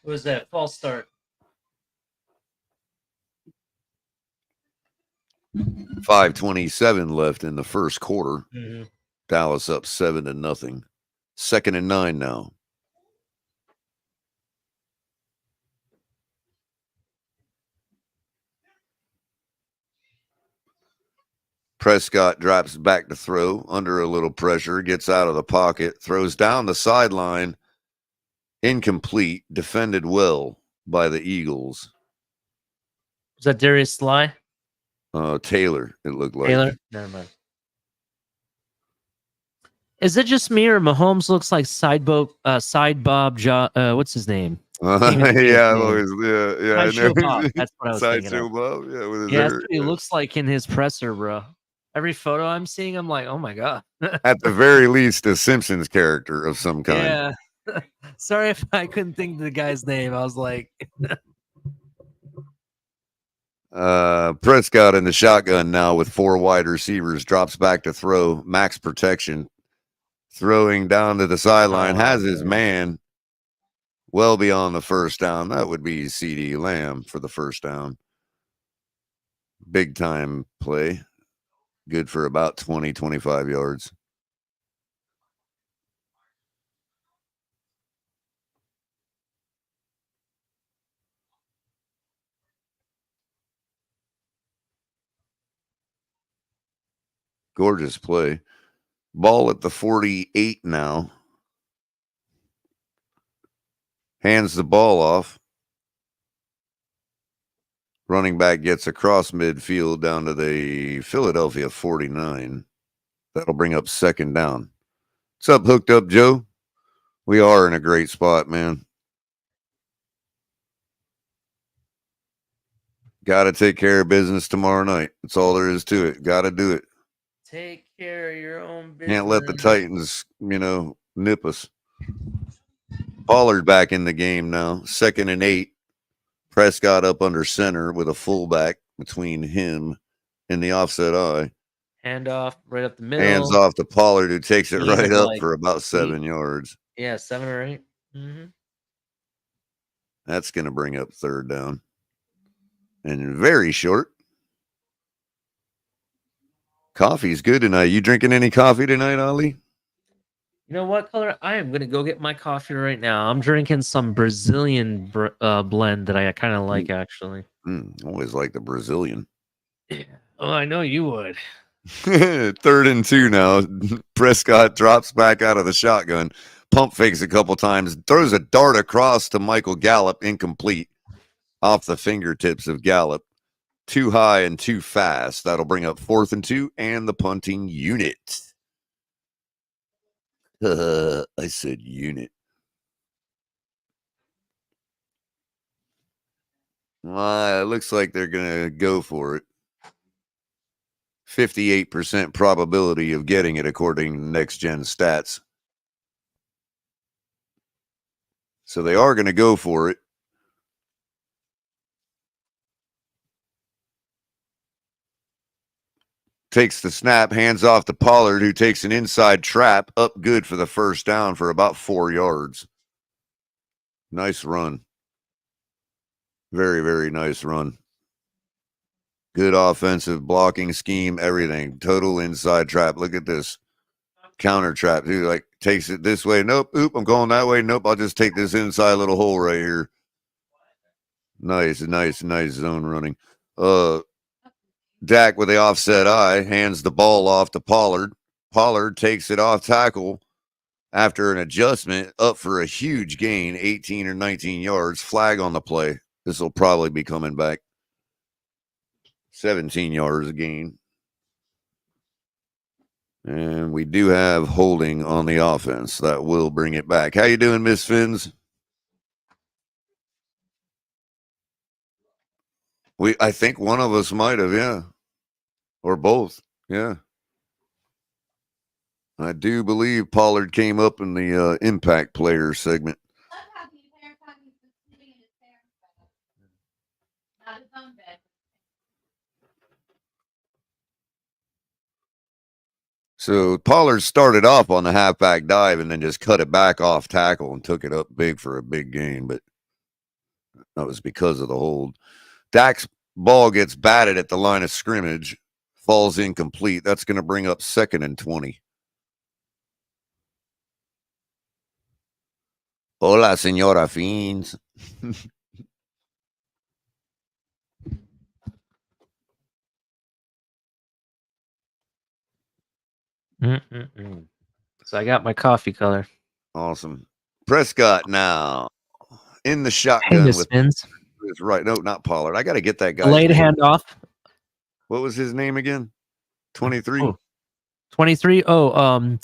What was that? False start. 5:27 left in the first quarter. Mm-hmm. Dallas up 7-0. 2nd and 9 now. Prescott drops back to throw under a little pressure, gets out of the pocket, throws down the sideline. Incomplete, defended well by the Eagles. Was that Darius Sly? Taylor, it looked like. Taylor? Never mind. Is it just me or Mahomes looks like Side Bob? What's his name? Yeah, Sideshow Bob. That's what I was thinking Sideshow of. Bob, yeah, with his Yeah, hair. that's what he looks like in his presser, bro. Every photo I'm seeing, I'm like, oh my god. At the very least, a Simpsons character of some kind. Yeah. Sorry if I couldn't think of the guy's name. I was like, Prescott in the shotgun now with 4 wide receivers, drops back to throw, max protection, throwing down to the sideline, has his man well beyond the first down. That would be CeeDee Lamb for the first down. Big time play. Good for about 20, 25 yards. Gorgeous play. Ball at the 48 now. Hands the ball off. Running back gets across midfield down to the Philadelphia 49. That'll bring up 2nd down. What's up, Hooked Up Joe? We are in a great spot, man. Got to take care of business tomorrow night. That's all there is to it. Got to do it. take care of your own business. Can't let the Titans, nip us. Pollard back in the game now. 2nd and 8. Prescott up under center with a fullback between him and the offset eye. Hand off right up the middle. Hands off to Pollard, who takes it He's right up like- for about 7 yards. Yeah, 7 or 8. Mm-hmm. That's going to bring up 3rd down. And very short. Coffee's good tonight. You drinking any coffee tonight, Ali? You know what, Culler? I am gonna go get my coffee right now. I'm drinking some Brazilian blend that I kind of like, actually. Always like the Brazilian. Yeah. Oh, I know you would. 3rd and 2 now. Prescott drops back out of the shotgun. Pump fakes a couple times. Throws a dart across to Michael Gallup. Incomplete. Off the fingertips of Gallup. Too high and too fast. That'll bring up 4th and 2 and the punting unit. I said unit. It looks like they're going to go for it. 58% probability of getting it according to Next Gen Stats. So they are going to go for it. Takes the snap, hands off to Pollard, who takes an inside trap, up good for the first down for about 4 yards. Nice run. Very, very nice run. Good offensive blocking scheme, everything. Total inside trap. Look at this. Counter trap. Dude, like, takes it this way. Nope. Oop, I'm going that way. Nope, I'll just take this inside little hole right here. Nice zone running. Dak with the offset eye hands the ball off to Pollard. Pollard takes it off tackle after an adjustment, up for a huge gain, 18 or 19 yards. Flag on the play. This will probably be coming back. 17 yards gain. And we do have holding on the offense. That will bring it back. How you doing, Miss Fins? I think one of us might have, yeah. Or both, yeah. I do believe Pollard came up in the impact player segment. So Pollard started off on the halfback dive and then just cut it back off tackle and took it up big for a big gain, but that was because of the hold. Dak's ball gets batted at the line of scrimmage. falls incomplete. That's going to bring up 2nd and 20. Hola, Senora Fiends. So I got my coffee color. Awesome. Prescott now in the Hey, shotgun Miss with Spins. his right. No, not Pollard. I got to get that guy's Delayed name. handoff. What was his name again? 23. Oh, 23. Oh,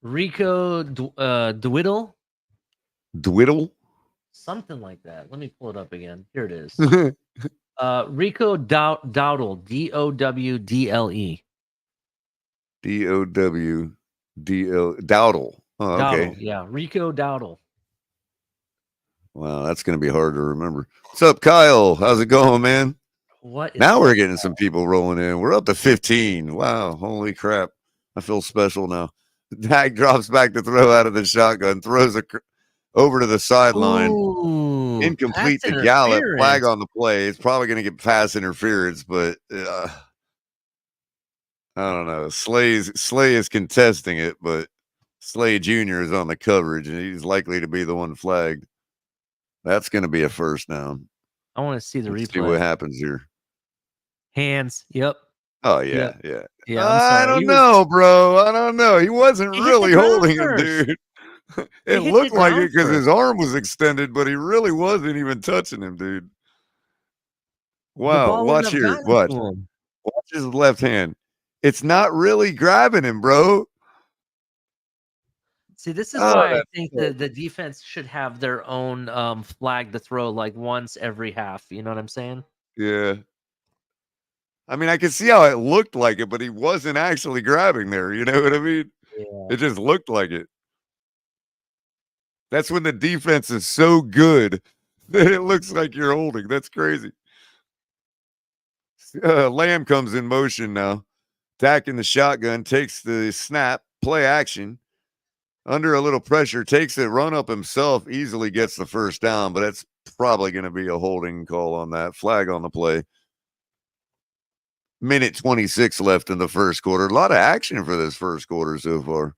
Rico Dwiddle. Dwiddle. Something like that. Let me pull it up again. Here it is. Rico Dowdle. Dowdle. Dowdle. Dowdle. Oh, okay. Dowdle. Yeah, Rico Dowdle. Wow, that's going to be hard to remember. What's up, Kyle? How's it going, man? What is Now we're getting some people rolling in. We're up to 15. Wow, holy crap. I feel special now. Dak drops back to throw out of the shotgun, throws over to the sideline. Ooh, Incomplete pass to Gallup. Flag interference. on the play. It's probably going to get pass interference, but I don't know. Slay is contesting it, but Slay Jr. is on the coverage, and he's likely to be the one flagged. That's going to be a first down. I want to see the Let's replay. see what happens here. Hands. Yep. Oh, yeah, yeah. Yeah, I'm sorry. I don't know, bro. I don't know. He wasn't He hit the really ground holding him, first. dude. He It hit looked the like ground it because his first. arm was extended, but he really wasn't even touching him, dude. The Wow. ball Watch wouldn't have here. gotten Watch. to him. Watch his left hand. It's not really grabbing him, bro. See, this is Oh, why I that's think cool. the defense should have their own flag to throw like once every half. You know what I'm saying? Yeah. I mean, I can see how it looked like it, but he wasn't actually grabbing there. You know what I mean? Yeah. It just looked like it. That's when the defense is so good that it looks like you're holding. That's crazy. Lamb comes in motion now. Dak in the shotgun, takes the snap, play action. Under a little pressure, takes it, run up himself, easily gets the first down, but that's probably going to be a holding call on that. Flag on the play. Minute 26 left in the first quarter. A lot of action for this first quarter so far.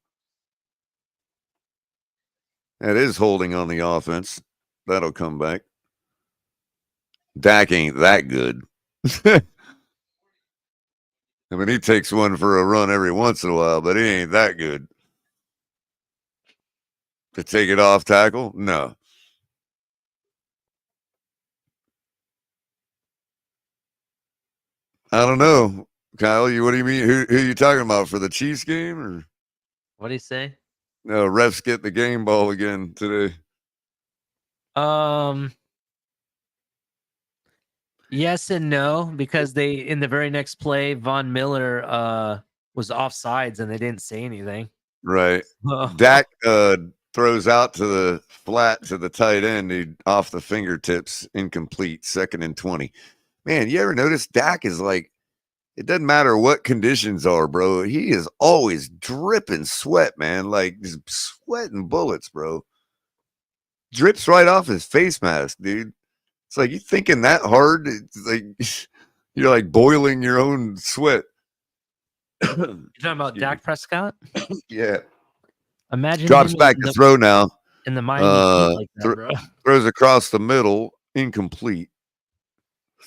That is holding on the offense. That'll come back. Dak ain't that good. I mean, he takes one for a run every once in a while, but he ain't that good. To take it off tackle? No. I don't know. Kyle, what do you mean? Who you talking about for the Chiefs game? Or What do you say? no, refs get the game ball again today. Yes and no, because they in the very next play, Von Miller was offsides and they didn't say anything. Right. Dak throws out to the flat to the tight end, off the fingertips, incomplete, 2nd and 20. Man, you ever notice Dak is like, it doesn't matter what conditions are, bro. He is always dripping sweat, man. Like just sweating bullets, bro. Drips right off his face mask, dude. It's like you thinking that hard. It's like you're like boiling your own sweat. You're talking about Dak Prescott? Yeah. Imagine Drops him back to throw now. in the Miami Heat like that, bro. Throws across the middle, incomplete.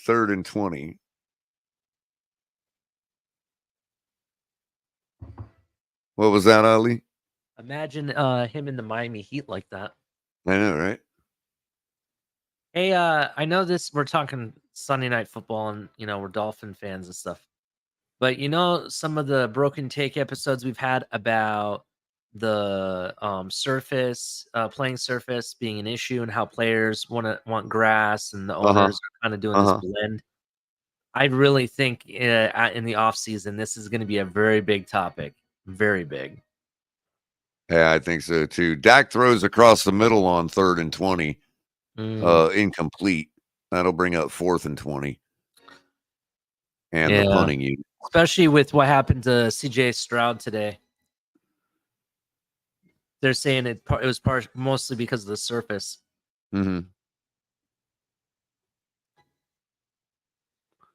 3rd and 20. What was that, Ali? Imagine him in the Miami Heat like that. I know, right? Hey, I know this. We're talking Sunday Night Football, and we're Dolphin fans and stuff. But some of the broken take episodes we've had about the playing surface being an issue, and how players want grass, and the owners are kind of doing this blend. I really think in the off season, this is going to be a very big topic, very big. Yeah, I think so too. Dak throws across the middle on 3rd and 20. Incomplete. That'll bring up 4th and 20. And the punting unit. Especially with what happened to CJ Stroud today. They're saying it was mostly because of the surface. Mm-hmm.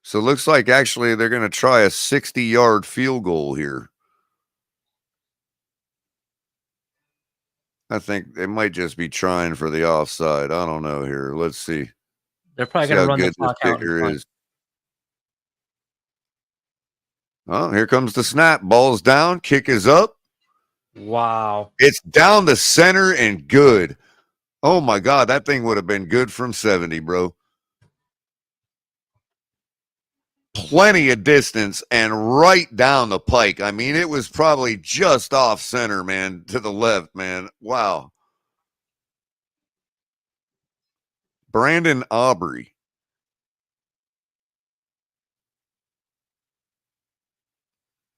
So it looks like actually they're going to try a 60-yard field goal here. I think they might just be trying for the offside. I don't know here. Let's see. They're probably See going to how run the good this clock out in kicker front. is. Oh, here comes the snap. Ball's down. Kick is up. Wow. It's down the center and good. Oh, my God. That thing would have been good from 70, bro. Plenty of distance and right down the pike. I mean, it was probably just off center, man, to the left, man. Wow. Brandon Aubrey.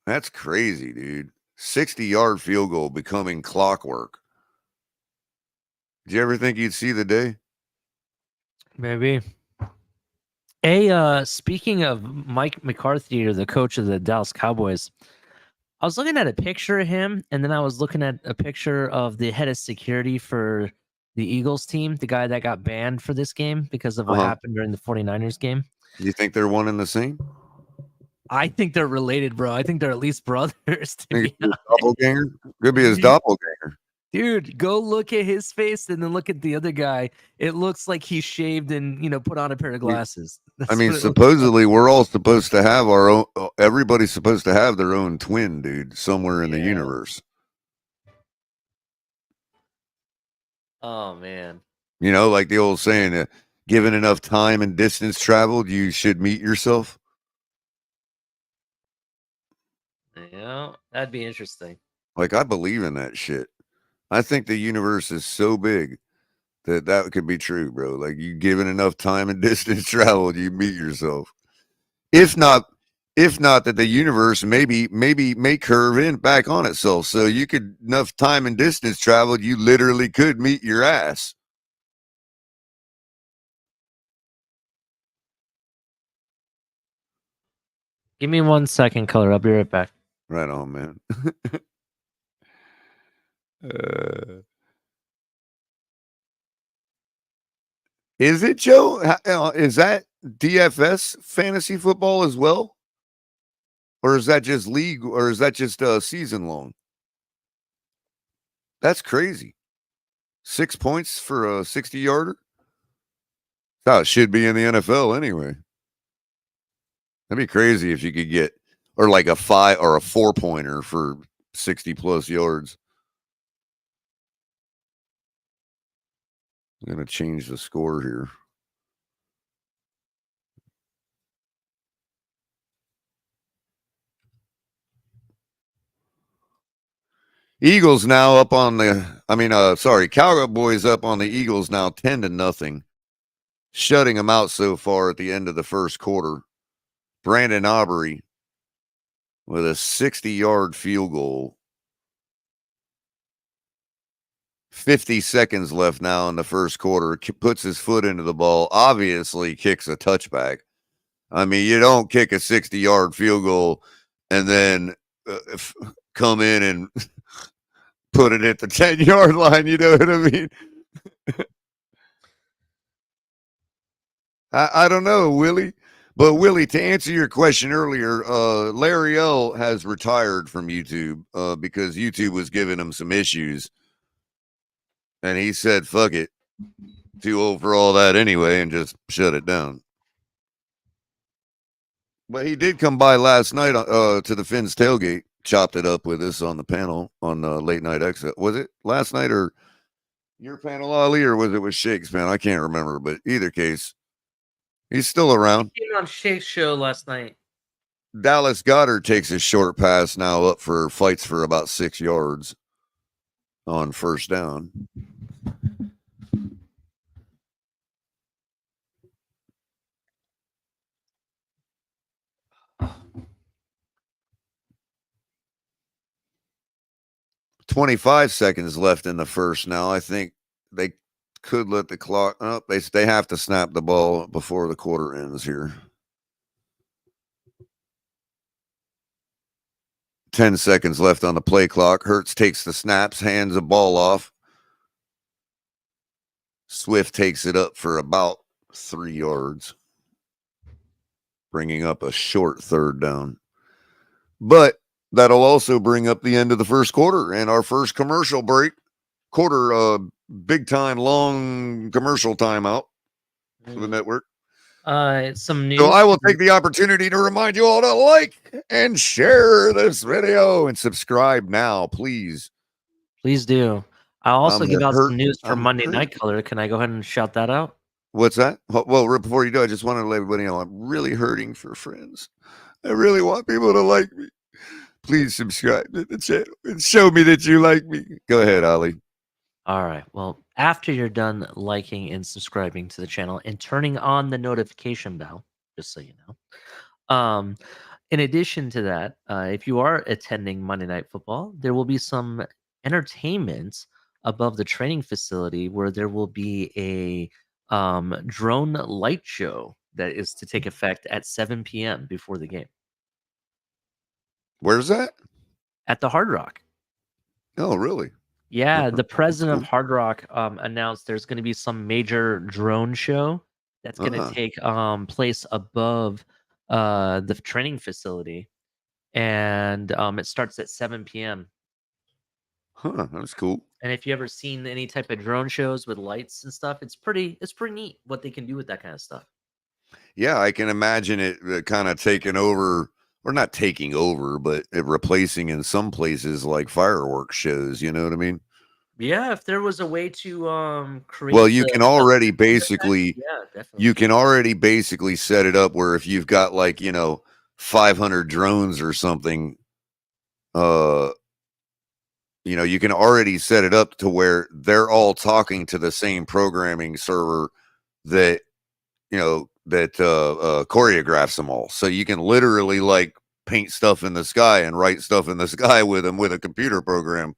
That's crazy, dude. 60-yard field goal becoming clockwork. Did you ever think you'd see the day? Maybe. Speaking of Mike McCarthy, the coach of the Dallas Cowboys, I was looking at a picture of him, and then I was looking at a picture of the head of security for the Eagles team, the guy that got banned for this game because of what happened during the 49ers game. You think they're one and the same? I think they're related, bro. I think they're at least brothers, to Think be honest. doppelganger? Could be his doppelganger. Dude, go look at his face and then look at the other guy. It looks like he shaved and, put on a pair of glasses. I mean, supposedly we're all supposed to have our own. Everybody's supposed to have their own twin, dude, somewhere in the universe. Oh, man. Like the old saying, given enough time and distance traveled, you should meet yourself. Yeah, that'd be interesting. Like, I believe in that shit. I think the universe is so big that could be true, bro. Like, you given enough time and distance traveled, you meet yourself. If not that the universe maybe may curve in back on itself. So you could, enough time and distance traveled, you literally could meet your ass. Give me 1 second, Culler. I'll be right back. Right on, man. Is it, Joe? Is that DFS fantasy football as well? Or is that just league, or is that just season long? That's crazy. 6 points for a 60-yarder? That's how it should be in the NFL anyway. That'd be crazy if you could get, or like a 5 or a 4-pointer for 60 plus yards. I'm going to change the score here. Eagles now up on Cowboys up on the Eagles now 10-0, shutting them out so far at the end of the first quarter. Brandon Aubrey with a 60-yard field goal. 50 seconds left now in the first quarter. Puts his foot into the ball. Obviously kicks a touchback. I mean, you don't kick a 60-yard field goal and then come in and put it at the 10-yard line. You know what I mean? I don't know, Willie. But, Willie, to answer your question earlier, Larry L. has retired from YouTube because YouTube was giving him some issues. And he said, fuck it. Too old for all that anyway, and just shut it down. But he did come by last night to the Finn's tailgate, chopped it up with us on the panel on Late Night Exit. Was it last night or your panel, Ali, or was it with Shake's panel? I can't remember, but either case, he's still around. He came on Shake's show last night. Dallas Goedert takes a short pass now up for fights for about 6 yards on first down. $25 seconds left in the first now. I think they could let the clock up. They have to snap the ball before the quarter ends here. 10 seconds left on the play clock. Hurts takes the snaps, hands the ball off. Swift takes it up for about 3 yards. bringing up a short third down. But that'll also bring up the end of the first quarter and our first commercial break. Big time, long commercial timeout for the network. Some news. So I will take the opportunity to remind you all to like and share this video and subscribe now, please. Please do. I'll also give out some news for I'm Monday hurt. Night Color. Can I go ahead and shout that out? What's that? Well, before you do, I just want to let everybody know I'm really hurting for friends. I really want people to like me. Please subscribe to the channel and show me that you like me. Go ahead, Ollie. All right. Well, after you're done liking and subscribing to the channel and turning on the notification bell, just so you know. In addition to that, if you are attending Monday Night Football, there will be some entertainment above the training facility where there will be a drone light show that is to take effect at 7 p.m. before the game. Where's that? At the Hard Rock. Oh, really? Yeah, the president of Hard Rock announced there's going to be some major drone show that's going to take place above the training facility, and it starts at 7 p.m. Huh, that's cool. And if you ever seen any type of drone shows with lights and stuff, it's pretty neat what they can do with that kind of stuff. Yeah, I can imagine it kind of taking over, or not taking over, but it replacing in some places like fireworks shows. You know what I mean? Yeah, if there was a way to create. Well, you can already basically, yeah, definitely. you can already basically set it up where if you've got like 500 drones or something, you can already set it up to where they're all talking to the same programming server that choreographs them all. So you can literally like paint stuff in the sky and write stuff in the sky with them with a computer program.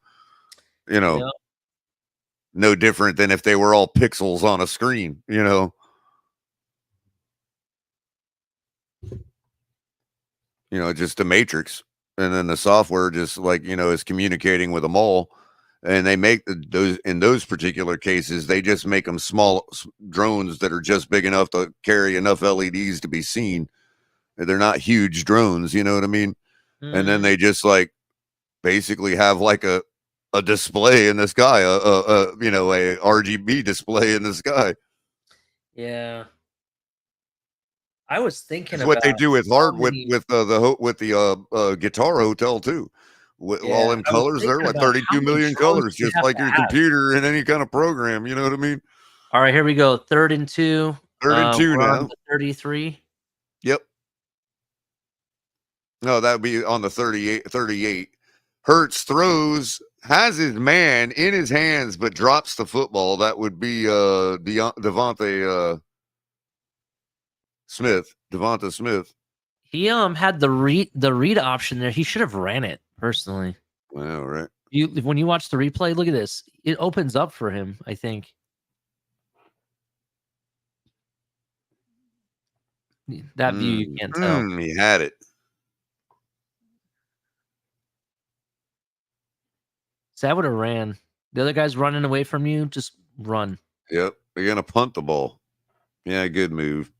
No different than if they were all pixels on a screen. Just a matrix, and then the software just is communicating with them all. And they make those particular cases, they just make them small drones that are just big enough to carry enough LEDs to be seen. They're not huge drones, you know what I mean? And then they just basically have like a display in the sky, a RGB display in the sky. Yeah. I was thinking about what they do with the Guitar Hotel too. All them colors, they're like 32 million colors, just like your computer in any kind of program. You know what I mean? All right, here we go. 3rd and 2. 3rd and 2 now. On the 33. Yep. No, that would be on the 38. Hurts throws, has his man in his hands, but drops the football. That would be Devonta Smith. He had the read option there. He should have ran it personally. Well, right. When you watch the replay, look at this. It opens up for him, I think. That view you can't tell. He had it. So I would have ran. The other guy's running away from you. Just run. Yep. You're gonna punt the ball. Yeah, good move.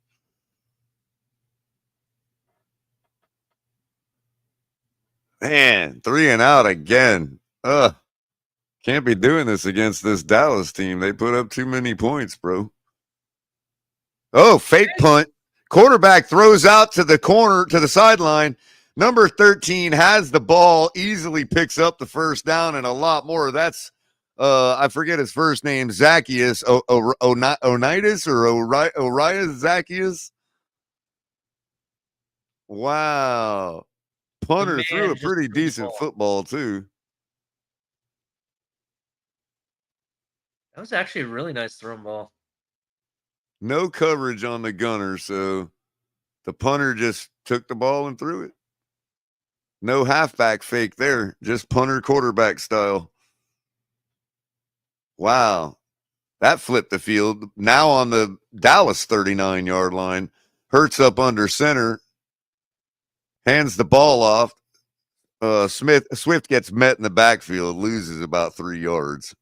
Man, 3 and out again. Can't be doing this against this Dallas team. They put up too many points, bro. Oh, fake punt. Quarterback throws out to the corner, to the sideline. Number 13 has the ball, easily picks up the first down and a lot more. That's, I forget his first name, Zacchaeus Onitis or Orias Zacchaeus. Wow. Punter threw a pretty decent football, too. That was actually a really nice thrown ball. No coverage on the gunner, so the punter just took the ball and threw it. No halfback fake there, just punter quarterback style. Wow. That flipped the field. Now on the Dallas 39-yard line. Hurts up under center. Hands the ball off. Swift gets met in the backfield, loses about 3 yards.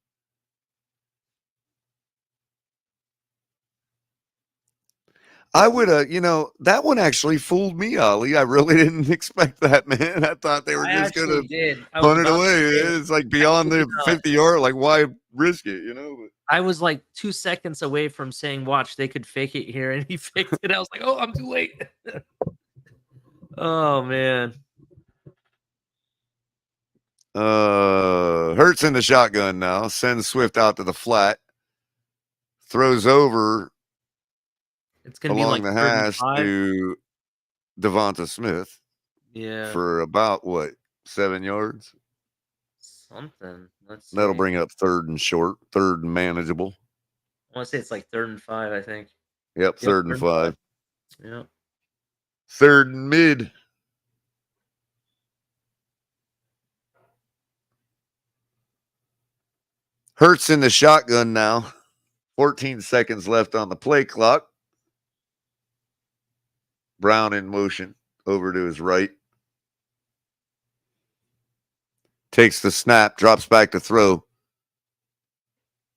I would, that one actually fooled me, Ollie. I really didn't expect that, man. I thought they were I just gonna actually did. I was punt it about to away. say, It's like I beyond kid you the not. 50-yard. Like, why risk it? You know. I was like 2 seconds away from saying, "Watch, they could fake it here," and he faked it. I was like, "Oh, I'm too late." Oh man. Hurts in the shotgun now. Sends Swift out to the flat. Throws over It's gonna be along like the 3rd and hash 5. to Devonta Smith Yeah, for about what 7 yards. something. Let's That'll see. bring up 3rd and short, 3rd and manageable. I wanna say it's like 3rd and 5, I think. Yep, Yep, 3rd and 3rd and 5. 5. Yep. 3rd and mid. Hurts in the shotgun now. 14 seconds left on the play clock. Brown in motion over to his right. Takes the snap, drops back to throw.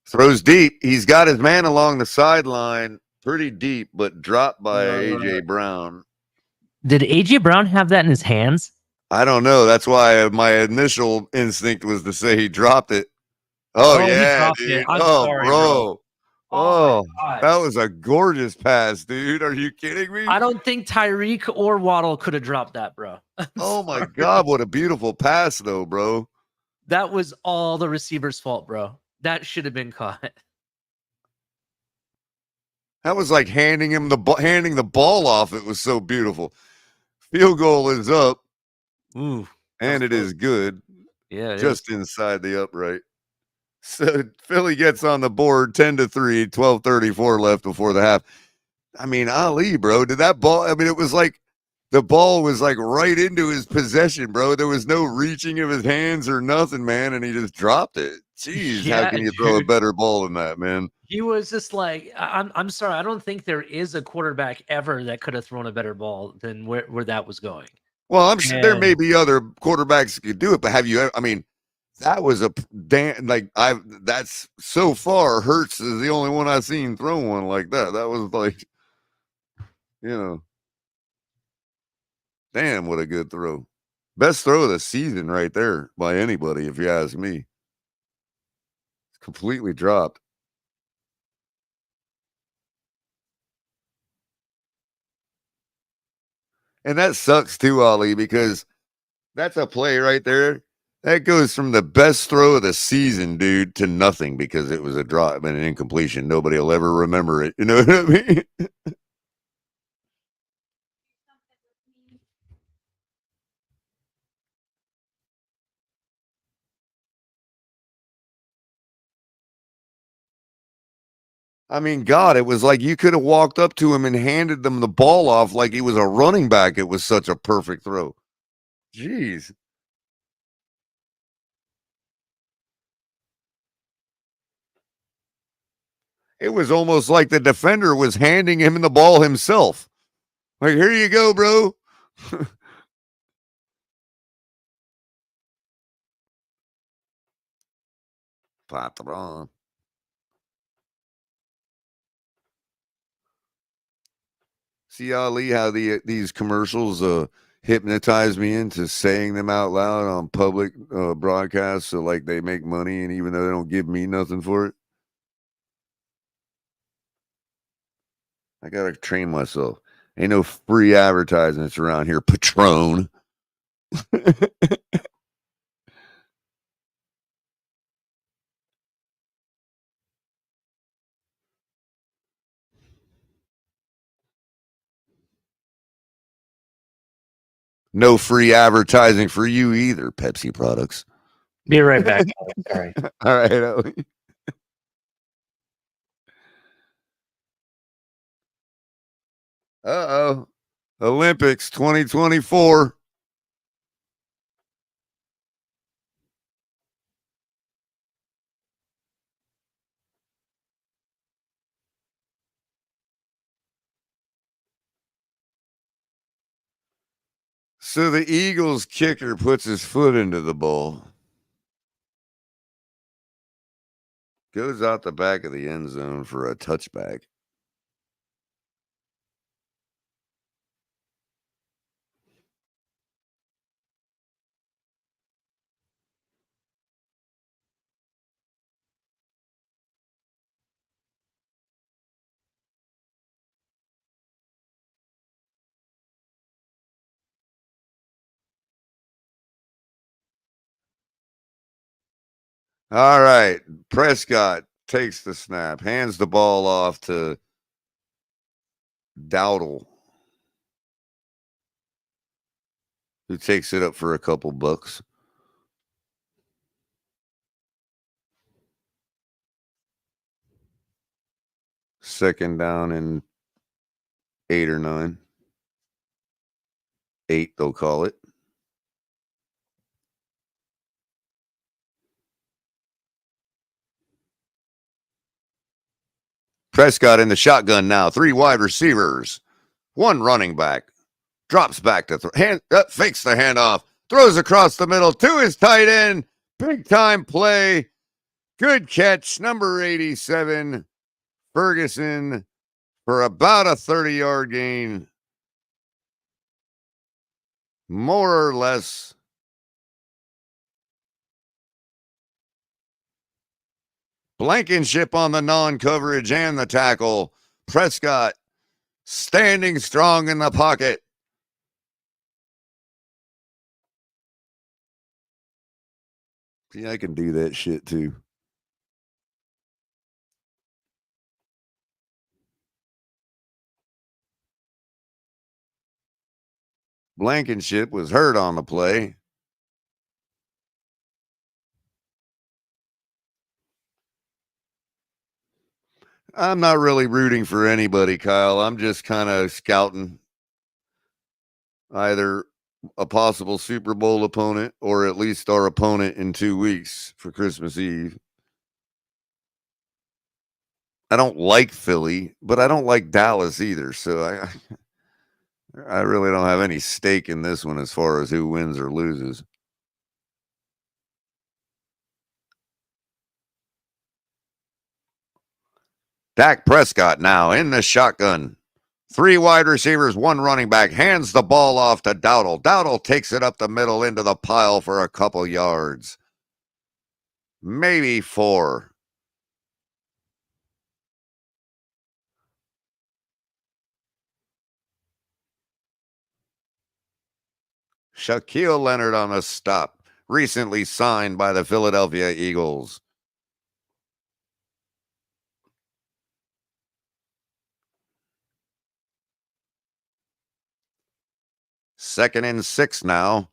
Throws deep. He's got his man along the sideline pretty deep, but dropped by A.J. Brown. Did AJ Brown have that in his hands? I don't know. That's why my initial instinct was to say he dropped it. Oh, Oh, he yeah, dropped it. dude. I'm Oh, sorry, bro. bro. Oh my Oh, gosh. that was a gorgeous pass, dude. Are you kidding me? I don't think Tyreek or Waddle could have dropped that, bro. I'm Oh, my sorry. God. What a beautiful pass, though, bro. That was all the receiver's fault, bro. That should have been caught. That was like handing the ball off. It was so beautiful. Field goal is up, Ooh, and it is good, yeah, it is. just inside the upright. So Philly gets on the board 10-3, 12:34 left before the half. I mean, Ali, bro, did that ball? I mean, it was like the ball was like right into his possession, bro. There was no reaching of his hands or nothing, man, and he just dropped it. Jeez, how Yeah, can you throw a dude. better ball than that, man? He was just like, I'm sorry. I don't think there is a quarterback ever that could have thrown a better ball than where that was going. Well, I'm sure there may And be other quarterbacks that could do it, but have you ever? I mean, that was a damn like that's so far. Hurts is the only one I've seen throw one like that. That was like, you know, damn, what a good throw. Best throw of the season right there by anybody, if you ask me. Completely dropped. And that sucks too, Ali, because that's a play right there. That goes from the best throw of the season, dude, to nothing because it was a drop and an incompletion. Nobody will ever remember it. You know what I mean? I mean, God, it was like you could have walked up to him and handed them the ball off like he was a running back. It was such a perfect throw. Jeez. It was almost like the defender was handing him the ball himself. Like, here you go, bro. Patron. See, Ali, how these commercials hypnotize me into saying them out loud on public broadcasts, so like they make money, and even though they don't give me nothing for it, I gotta train myself. Ain't no free advertisements around here, Patron. No free advertising for you either, Pepsi products. be right back. Sorry. All right, Ali. Uh-oh. Olympics 2024. So the Eagles kicker puts his foot into the ball. Goes out the back of the end zone for a touchback. All right. Prescott takes the snap, hands the ball off to Dowdle, who takes it up for a couple bucks. Second down and 8 or 9. 8, they'll call it. Prescott in the shotgun now. 3 wide receivers, 1 running back. Drops back to fakes the handoff. Throws across the middle to his tight end. Big time play. Good catch. Number 87, Ferguson, for about a 30-yard gain. More or less. Blankenship on the non-coverage and the tackle. Prescott standing strong in the pocket. See, I can do that shit too. Blankenship was hurt on the play. I'm not really rooting for anybody, Kyle. I'm just kind of scouting either a possible Super Bowl opponent or at least our opponent in 2 weeks for Christmas Eve. I don't like Philly, but I don't like Dallas either. So I really don't have any stake in this one as far as who wins or loses. Dak Prescott now in the shotgun. 3 wide receivers, 1 running back, hands the ball off to Dowdle. Dowdle takes it up the middle into the pile for a couple yards. Maybe 4. Shaquille Leonard on a stop, recently signed by the Philadelphia Eagles. Second and 6 now.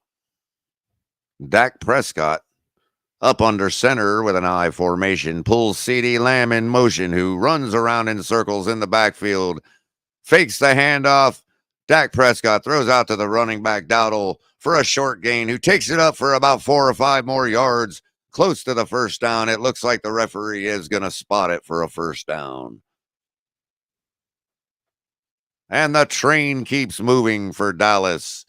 Dak Prescott up under center with an I formation, pulls CeeDee Lamb in motion, who runs around in circles in the backfield, fakes the handoff. Dak Prescott throws out to the running back Dowdle for a short gain, who takes it up for about 4 or 5 more yards, close to the first down. It looks like the referee is going to spot it for a first down. And the train keeps moving for Dallas.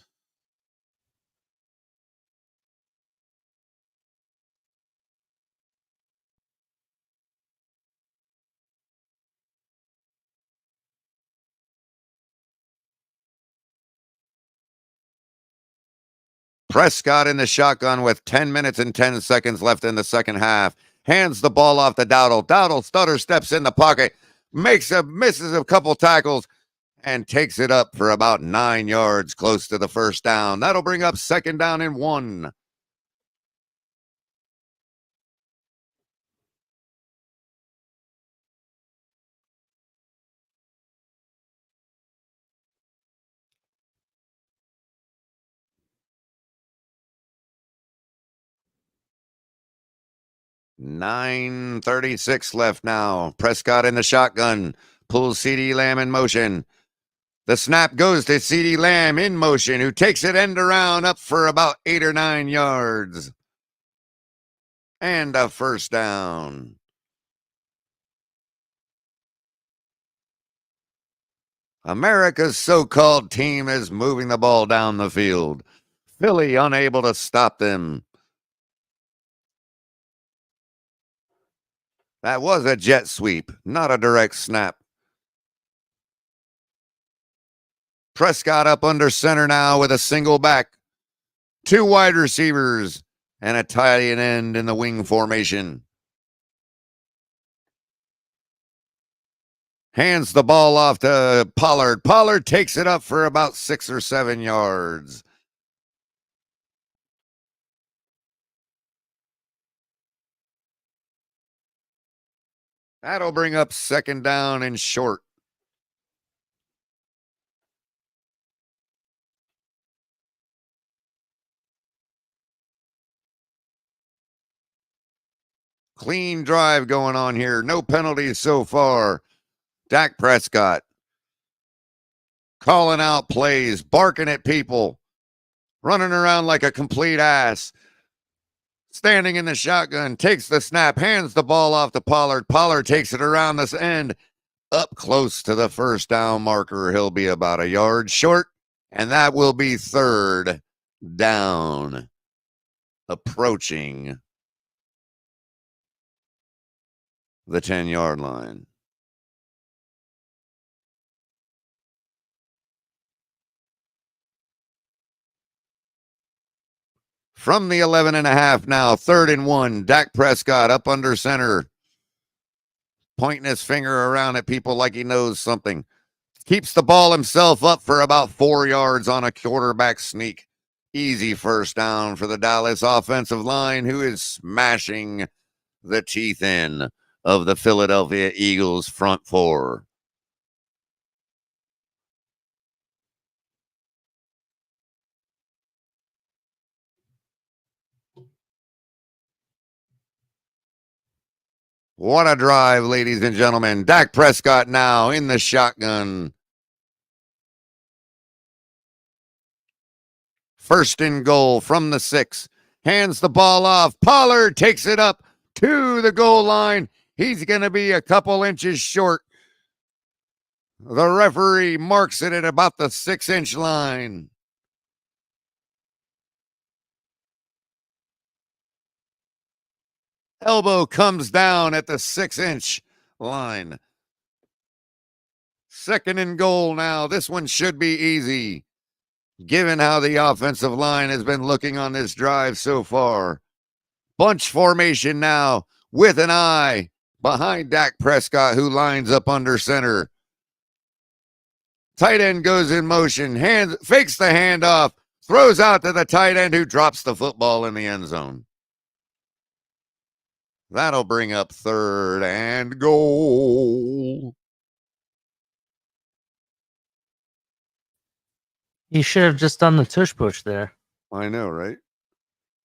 Prescott in the shotgun with 10 minutes and 10 seconds left in the second half. Hands the ball off to Dowdle. Dowdle stutter steps in the pocket, misses a couple tackles, and takes it up for about 9 yards, close to the first down. That'll bring up second down and 1. .36 left now. Prescott in the shotgun, pulls CeeDee Lamb in motion. The snap goes to CeeDee Lamb in motion, who takes it end around up for about 8 or 9 yards. And a first down. America's so-called team is moving the ball down the field. Philly unable to stop them. That was a jet sweep, not a direct snap. Prescott up under center now with a single back. 2 wide receivers and a tight end in the wing formation. Hands the ball off to Pollard. Pollard takes it up for about 6 or 7 yards. That'll bring up second down and short. Clean drive going on here. No penalties so far. Dak Prescott calling out plays, barking at people, running around like a complete ass. Standing in the shotgun, takes the snap, hands the ball off to Pollard. Pollard takes it around this end, up close to the first down marker. He'll be about a yard short, and that will be third down. Approaching the 10-yard line. From the 11.5 now, 3rd and 1. Dak Prescott up under center, pointing his finger around at people like he knows something. Keeps the ball himself up for about 4 yards on a quarterback sneak. Easy first down for the Dallas offensive line, who is smashing the teeth in of the Philadelphia Eagles front four. What a drive, ladies and gentlemen. Dak Prescott now in the shotgun. First and goal from the 6. Hands the ball off. Pollard takes it up to the goal line. He's going to be a couple inches short. The referee marks it at about the 6-inch line. Elbow comes down at the 6-inch line. Second and goal now. This one should be easy, given how the offensive line has been looking on this drive so far. Bunch formation now with an eye behind Dak Prescott, who lines up under center. Tight end goes in motion, fakes the handoff, throws out to the tight end, who drops the football in the end zone. That'll bring up 3rd and goal. He should have just done the tush push there. I know, right?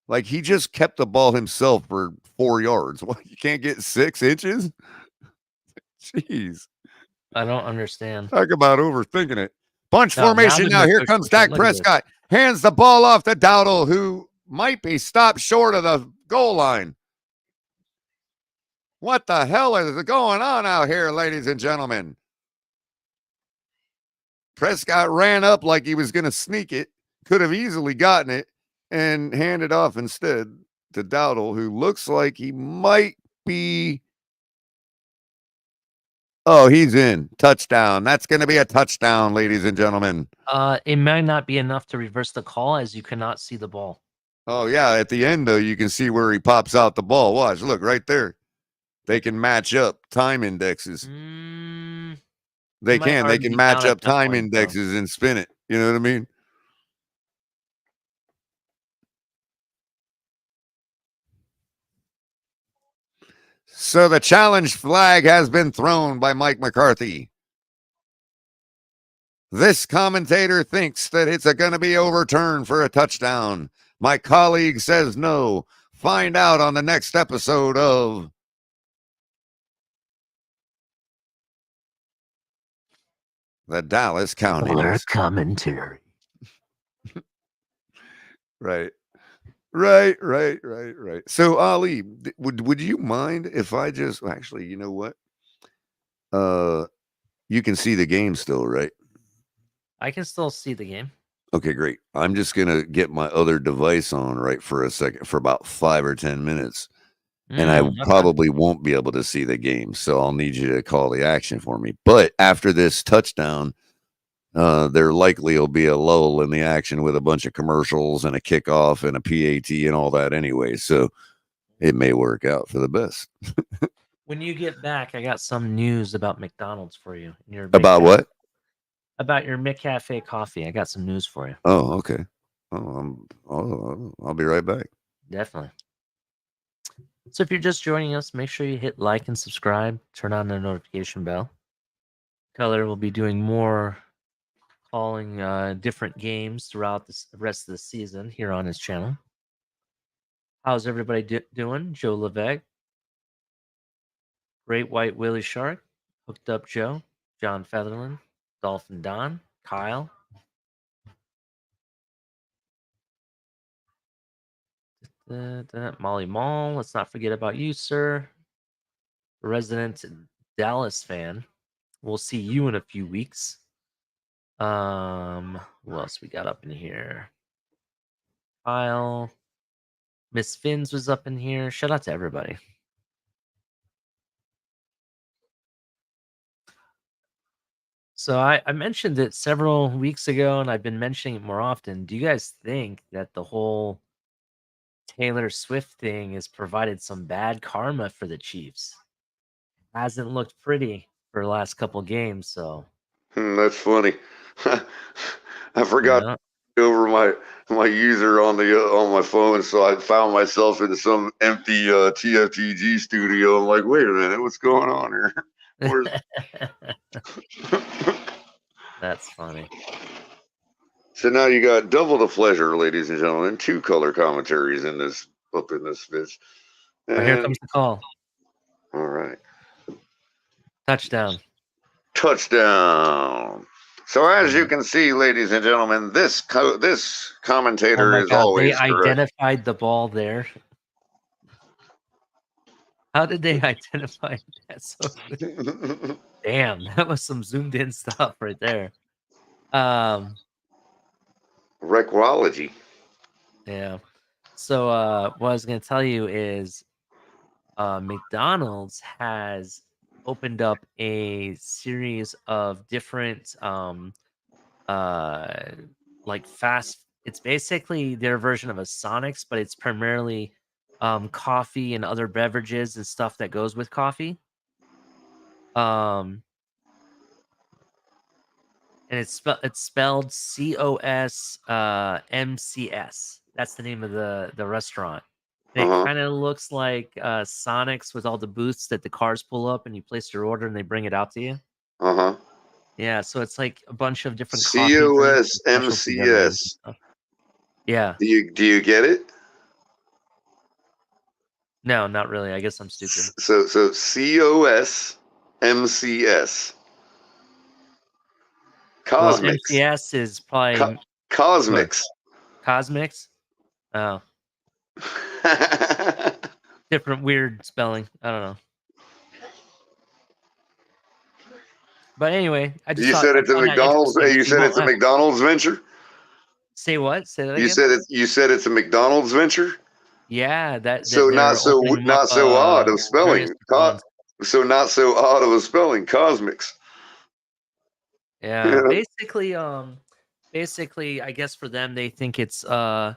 Like, he just kept the ball himself for 4 yards. What, you can't get 6 inches? Jeez. I don't understand. Talk about overthinking it. Bunch formation now. Here comes Dak Prescott. Hands the ball off to Dowdle, who might be stopped short of the goal line. What the hell is going on out here, ladies and gentlemen? Prescott ran up like he was going to sneak it. Could have easily gotten it and handed off instead to Dowdle, who looks like he might be. Oh, he's in. Touchdown. That's going to be a touchdown, ladies and gentlemen. It might not be enough to reverse the call, as you cannot see the ball. Oh, yeah. At the end, though, you can see where he pops out the ball. Watch. Look, right there. They can match up time indexes. They can match up time indexes and spin it. You know what I mean? So the challenge flag has been thrown by Mike McCarthy. This commentator thinks that it's going to be overturned for a touchdown. My colleague says no. Find out on the next episode of the Dallas County Color commentary. Right. So, Ali, would you mind if I just actually, you know what? You can see the game still, right? I can still see the game. Okay, great. I'm just gonna get my other device on right for a second for about 5 or 10 minutes. And I probably won't be able to see the game, so I'll need you to call the action for me. But after this touchdown, there likely will be a lull in the action with a bunch of commercials and a kickoff and a PAT and all that anyway. So it may work out for the best. When you get back, I got some news about McDonald's for you. About what? About your McCafe coffee. I got some news for you. Oh, okay. I'll be right back. Definitely. So if you're just joining us, make sure you hit like and subscribe. Turn on the notification bell. Culler will be doing more calling different games throughout the rest of the season here on his channel. How's everybody doing? Joe Levesque, Great White Willie Shark, Hooked Up Joe, John Featherland, Dolphin Don, Kyle. Molly Mall. Let's not forget about you, sir. Resident Dallas fan. We'll see you in a few weeks. Who else we got up in here? Kyle. Miss Finns was up in here. Shout out to everybody. So I mentioned it several weeks ago, and I've been mentioning it more often. Do you guys think that the whole Taylor Swift thing has provided some bad karma for the Chiefs? Hasn't looked pretty for the last couple games, so That's funny. I forgot yeah. to over my user on the on my phone, so I found myself in some empty TFTG studio. I'm like, wait a minute, what's going on here? Where's That's funny. So now you got double the pleasure, ladies and gentlemen. 2 color commentaries in this up in this bitch. Oh, here And comes the call. all right, Touchdown. touchdown. So as you Yeah. can see, ladies and gentlemen, this Oh commentator my is God, they always correct. identified the ball there. How did they identify that so good? Damn, that was some zoomed in stuff right there. Recology. Yeah. So what I was gonna tell you is McDonald's has opened up a series of different like fast, it's basically their version of a Sonics, but it's primarily coffee and other beverages and stuff that goes with coffee. Um and it's spelled COS MCS. That's the name of the restaurant. And it Uh-huh. kind of looks like Sonics with all the booths that the cars pull up and you place your order and they bring it out to you. Uh-huh. Yeah, so it's like a bunch of different coffee drinks and specialty beverages and COSMCS. stuff. Yeah. Do you get it? No, not really. I guess I'm stupid. So COSMCS. Well, Cosmics. MCS is probably what? Cosmics. Cosmics? Oh, different weird spelling. I don't know. But anyway, I just You said I it's a found that McDonald's. interesting. You See said how it's a McDonald's venture. say what? Say that You again? said it's a McDonald's venture. Yeah, that So they're opening them up not so odd of various spelling. different ones. So not so odd of a spelling. Cosmics. Yeah, basically I guess for them they think it's a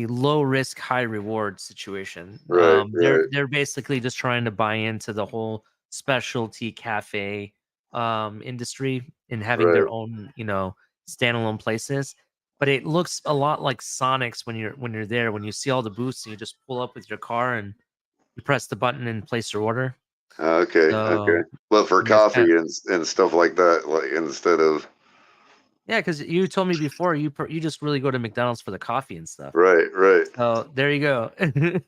low risk high reward situation. Right. They're basically just trying to buy into the whole specialty cafe industry and having Right. their own, standalone places. But it looks a lot like Sonic's when you're there, when you see all the booths and you just pull up with your car and you press the button and place your order. Okay. So But for and there's kind coffee and stuff like that, like instead of yeah, because you told me before you just really go to McDonald's for the coffee and stuff. right. So there you go.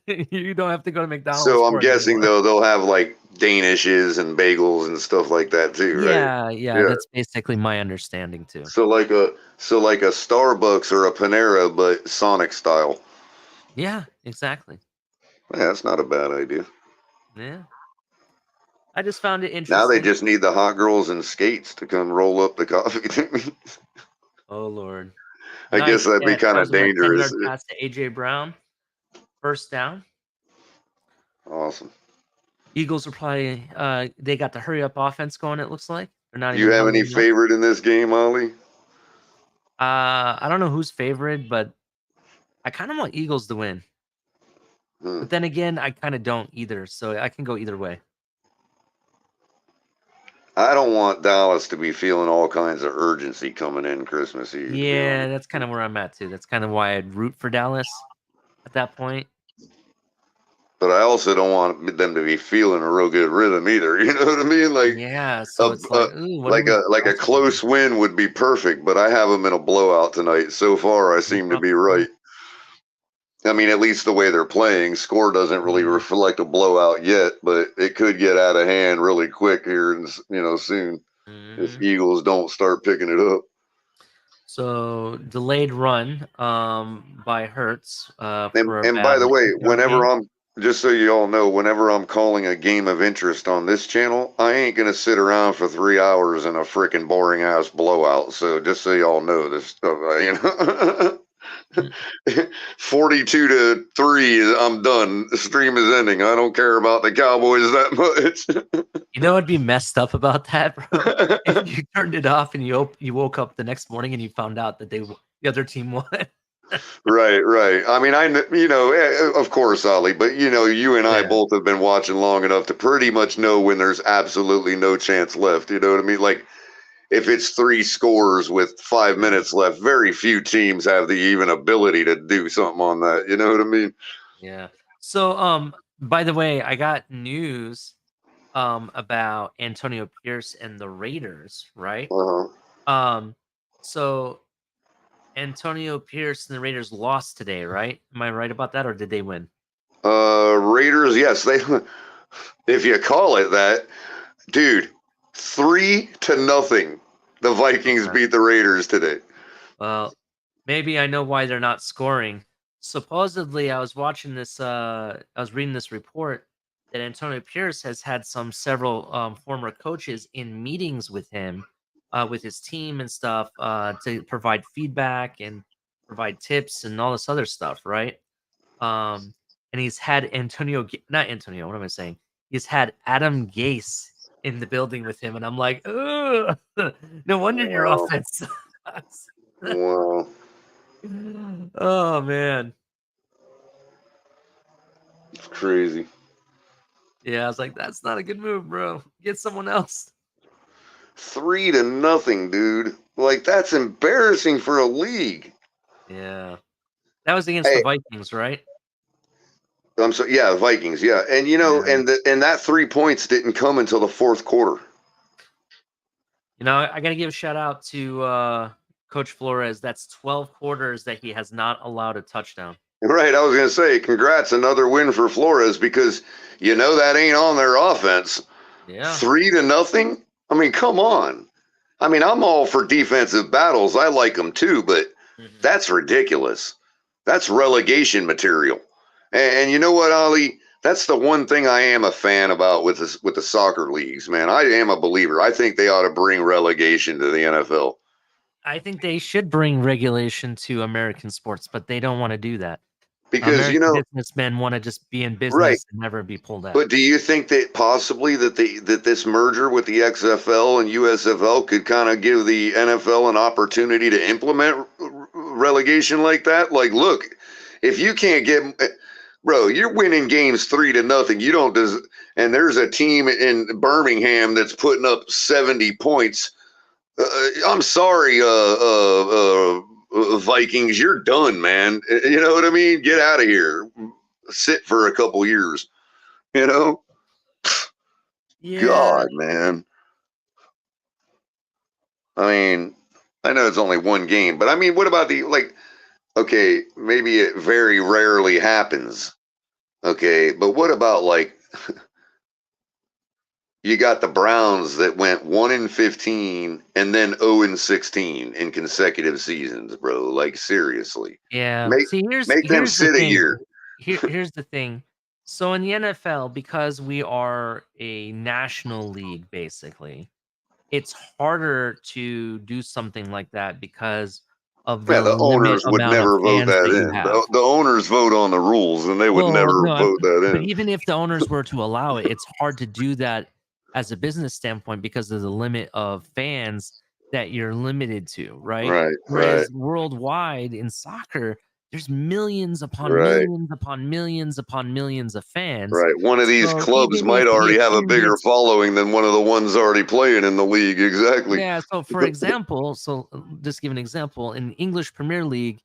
You don't have to go to McDonald's So I'm for it guessing anymore. though they'll have like Danishes and bagels and stuff like that too, right? Yeah, Yeah. that's basically my understanding too. So like a Starbucks or a Panera, but Sonic style. Yeah, exactly. Yeah, that's not a bad idea. Yeah. I just found it Now they interesting. just need the hot girls in skates to come roll up the coffee. Oh Lord. I guess Nice that'd be catch. kind That of was a 10 dangerous. yard pass to AJ Brown. First down. Awesome. Eagles are probably they got the hurry up offense going, it looks like. They're not Do you even have any hurrying up. favorite in this game, Ollie? I don't know who's favored, but I kind of want Eagles to win. But then again, I kind of don't either, so I can go either way. I don't want Dallas to be feeling all kinds of urgency coming in Christmas Eve. Yeah, that's kind of where I'm at too. That's kind of why I'd root for Dallas at that point. but I also don't want them to be feeling a real good rhythm either. You know what I mean? Like Yeah, so it's like, ooh, what are like we a possibly close doing? win would be perfect, but I have them in a blowout tonight. So far, I No seem to be problem. right. I mean, at least the way they're playing, score doesn't really Mhm. reflect a blowout yet, but it could get out of hand really quick here, and soon if Mhm. Eagles don't start picking it up. So delayed run by Hertz for And by about the an way, 8-yard whenever gain. I'm just so you all know, whenever I'm calling a game of interest on this channel, I ain't gonna sit around for 3 hours in a freaking boring ass blowout. So just so y'all know this stuff, 42-3, I'm done. The stream is ending. I don't care about the Cowboys that much. You know what'd be messed up about that, bro? If you turned it off and you woke up the next morning and you found out that the other team won. Right. I mean, of course, Ollie, but you and I Yeah. both have been watching long enough to pretty much know when there's absolutely no chance left. You know what I mean? Like, if it's 3 scores with 5 minutes left, very few teams have the even ability to do something on that. You know what I mean? Yeah. So by the way, I got news about Antonio Pierce and the Raiders, right? Uh-huh. Um so Antonio Pierce and the Raiders lost today, right? Am I right about that, or did they win? Raiders, yes, they. If you call it that, dude, 3-0. The Vikings Okay. beat the Raiders today. Well, maybe I know why they're not scoring. Supposedly, I was watching this. I was reading this report that Antonio Pierce has had several former coaches in meetings with him, with his team and stuff, to provide feedback and provide tips and all this other stuff, right? And he's had not Antonio. What am I saying? He's had Adam Gase in the building with him, and I'm like, ugh, no wonder your Wow. offense sucks. Wow. Oh man. It's crazy. Yeah, I was like, that's not a good move, bro. Get someone else. 3-0, dude. Like, that's embarrassing for a league. Yeah. That was against the Hey, Vikings, right? yeah, Vikings, yeah. And Yeah. and that 3 points didn't come until the fourth quarter. You know, I gotta give a shout out to Coach Flores. That's 12 quarters that he has not allowed a touchdown. Right, I was gonna say, congrats, another win for Flores, because that ain't on their offense. Yeah. 3-0. I mean, come on. I mean, I'm all for defensive battles. I like them too, but Mhm. that's ridiculous. That's relegation material. And you know what, Ollie? That's the one thing I am a fan about with the soccer leagues, man. I am a believer. I think they ought to bring relegation to the NFL. I think they should bring regulation to American sports, but they don't want to do that. Because, American businessmen want to just be in right. business and never be pulled out. But do you think that possibly that this merger with the XFL and USFL could kind of give the NFL an opportunity to implement relegation like that? Like, look, if you can't get, bro, you're winning games 3-0. You don't and there's a team in Birmingham that's putting up 70 points. I'm sorry, Vikings, you're done, man. You know what I mean? Get out of here. Sit for a couple years. You know. Yeah. God, man. I mean, I know it's only one game, but I mean, what about okay, maybe it very rarely happens. Okay, but what about you got the Browns that went 1-15 and then 0-16 in consecutive seasons, bro? Like, seriously. Yeah. Make See, make them here's the sit a thing. year. Here's the thing. So in the NFL, because we are a national league, basically, it's harder to do something like that because of Yeah, the the limit owners would amount of never vote fans that that you in. have. The owners vote on the rules, and they would Well, never no, vote that but in. even if the owners were to allow it, it's hard to do that as a business standpoint because of the limit of fans that you're limited to, right? Right, Whereas worldwide in soccer, there's millions upon right. millions upon millions upon millions of fans. Right. One of these So clubs even if might a already have a team bigger gets following than one of the ones already playing in the league. Exactly. yeah, so for example, just give an example in English Premier League,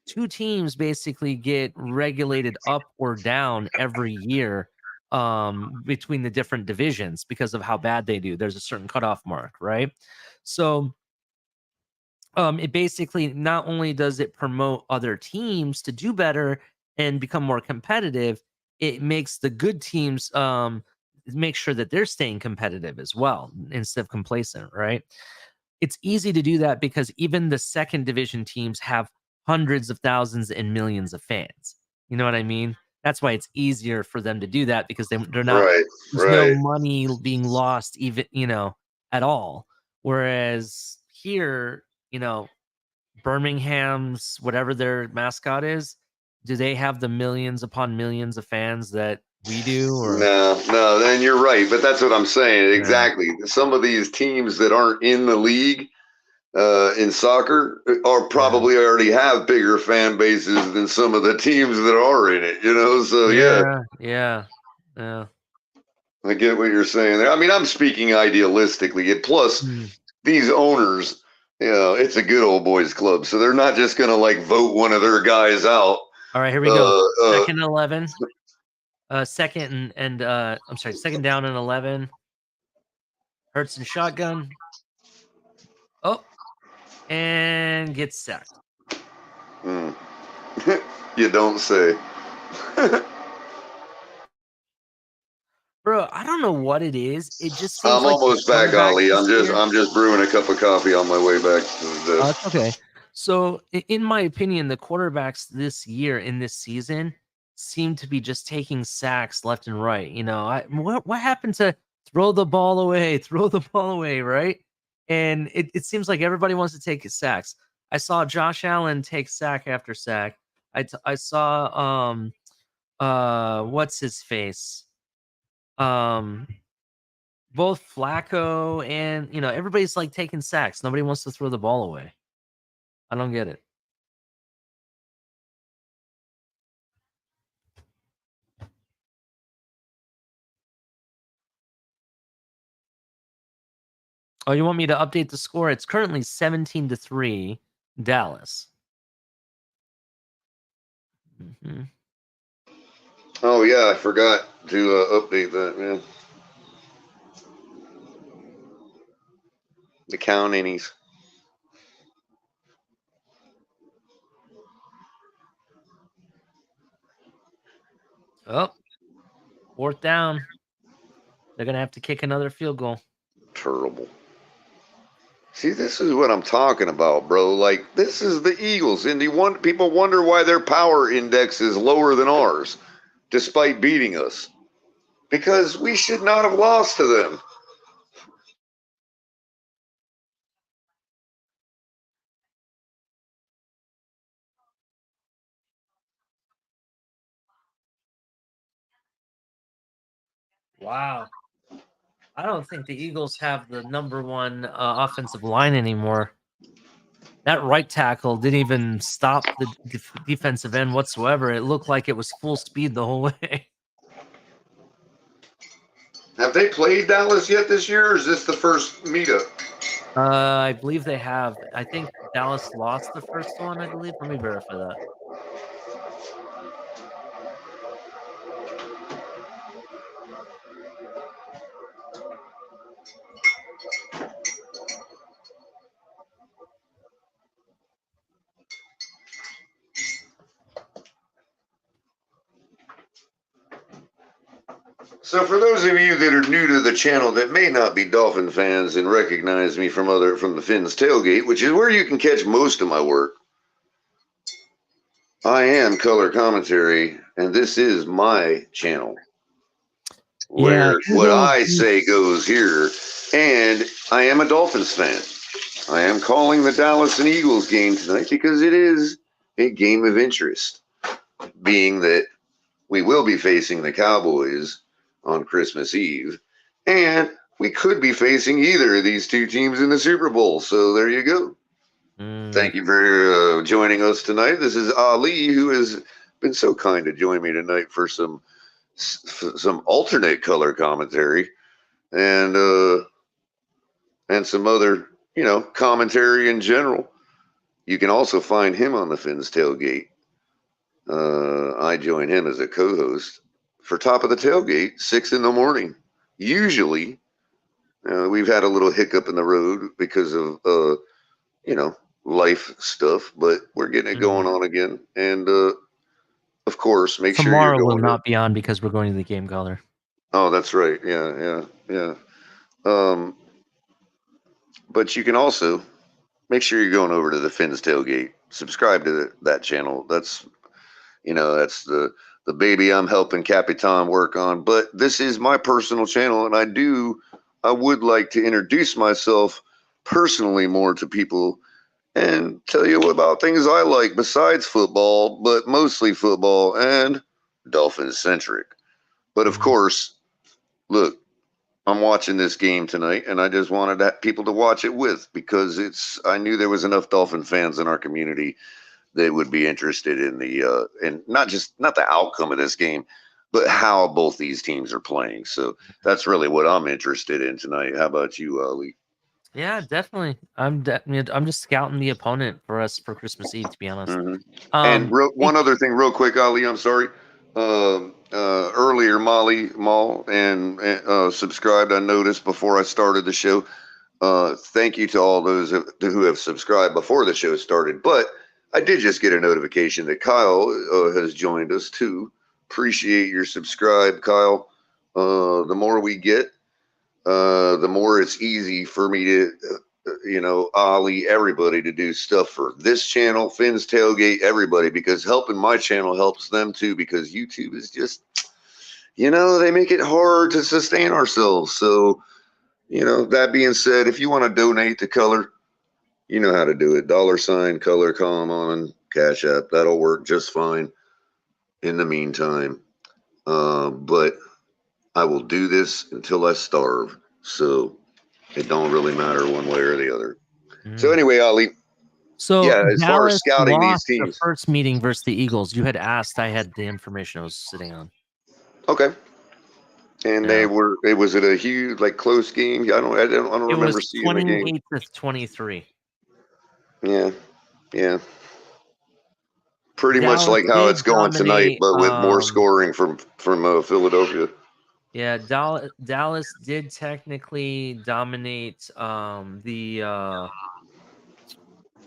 two teams basically get regulated up or down every year between the different divisions because of how bad they do. There's a certain cutoff mark, right? So it basically not only does it promote other teams to do better and become more competitive, it makes the good teams make sure that they're staying competitive as well instead of complacent, right? It's easy to do that because even the second division teams have hundreds of thousands and millions of fans. You know what I mean? That's why it's easier for them to do that because they're not, Right, there's no right. money being lost even, at all. Whereas here, Birmingham's, whatever their mascot is, do they have the millions upon millions of fans that we do? Or No, then you're right. But that's what I'm saying. yeah, Exactly. Some of these teams that aren't in the league in soccer are yeah, probably already have bigger fan bases than some of the teams that are in it, So yeah, yeah. I get what you're saying there. I mean, I'm speaking idealistically. And plus, Hmm. these owners, it's a good old boys club, so they're not just going to like vote one of their guys out. All right, here we go. Second 11. Second and I'm sorry, second down and 11. Hurts and shotgun. Oh, and gets sacked. You don't say. Bro, I don't know what it is. It just seems I'm like the almost back, quarterbacks Ollie. this year. I'm just brewing a cup of coffee on my way back to the Oh, desk. it's okay. So, in my opinion, the quarterbacks this year in this season seem to be just taking sacks left and right. What happened to throw the ball away, throw the ball away, right? And it seems like everybody wants to take sacks. I saw Josh Allen take sack after sack. I saw what's his face? Um both Flacco and everybody's like taking sacks. Nobody wants to throw the ball away. I don't get it. Oh, you want me to update the score? It's currently 17-3, Dallas. Hmm. Oh yeah, I forgot to update that, man. The count innings. Oh, fourth down. They're gonna have to kick another field goal. Terrible. See, this is what I'm talking about, bro. Like, this is the Eagles, and people wonder why their power index is lower than ours, despite beating us. Because we should not have lost to them. Wow. I don't think the Eagles have the number one offensive line anymore. That right tackle didn't even stop the defensive end whatsoever. It looked like it was full speed the whole way. Have they played Dallas yet this year, or is this the first meetup? I believe they have. I think Dallas lost the first one, I believe. Let me verify that. So, for those of you that are new to the channel that may not be Dolphin fans and recognize me from the Finn's Tailgate, which is where you can catch most of my work, I am Color Commentary, and this is my channel, Yeah, where what I say goes here. And I am a Dolphins fan. I am calling the Dallas and Eagles game tonight because it is a game of interest, being that we will be facing the Cowboys on Christmas Eve, and we could be facing either of these two teams in the Super Bowl. So there you go. Thank you for joining us tonight. This is Ali, who has been so kind to join me tonight for some alternate color commentary and some other commentary in general. You can also find him on the Fins Tailgate. I join him as a co-host for Top of the Tailgate, 6 in the morning. Usually, we've had a little hiccup in the road because of, life stuff, but we're getting it going on again. And, of course, make sure you're Tomorrow will going not be on because we're going to the game, Color. Oh, that's right. Yeah. But you can also make sure you're going over to the Fins Tailgate. Subscribe to that channel. That's the baby I'm helping Capitan work on. But this is my personal channel, and I would like to introduce myself personally more to people and tell you about things I like besides football, but mostly football and Dolphins centric. But of course, look, I'm watching this game tonight, and I just wanted people to watch it with, because I knew there was enough Dolphin fans in our community that would be interested in and not the outcome of this game, but how both these teams are playing. So that's really what I'm interested in tonight. How about you, Ali? Yeah, definitely. I'm just scouting the opponent for us for Christmas Eve, to be honest. And one other thing, real quick, Ali. I'm sorry. Earlier, Molly Mall and subscribed. I noticed before I started the show. Thank you to all those who have subscribed before the show started. But I did just get a notification that Kyle has joined us too. Appreciate your subscribe, Kyle. The more we get, the more it's easy for me to, Ali, everybody to do stuff for this channel, Finn's Tailgate, everybody, because helping my channel helps them too, because YouTube is just, they make it hard to sustain ourselves. So, that being said, if you want to donate to Culler, you know how to do it. $ Culler, call them on Cash App. That'll work just fine in the meantime. But I will do this until I starve. So it don't really matter one way or the other. So anyway, Ali. So yeah, as far as Dallas scouting these lost the teams. first meeting versus the Eagles. You had asked. I had the information I was sitting on. Okay. And was it a huge, close game? I don't remember seeing the game. It was 28-23. Yeah. Pretty Dallas much like how it's going tonight, dominate, but with more scoring from Philadelphia. Yeah, Dallas did technically dominate the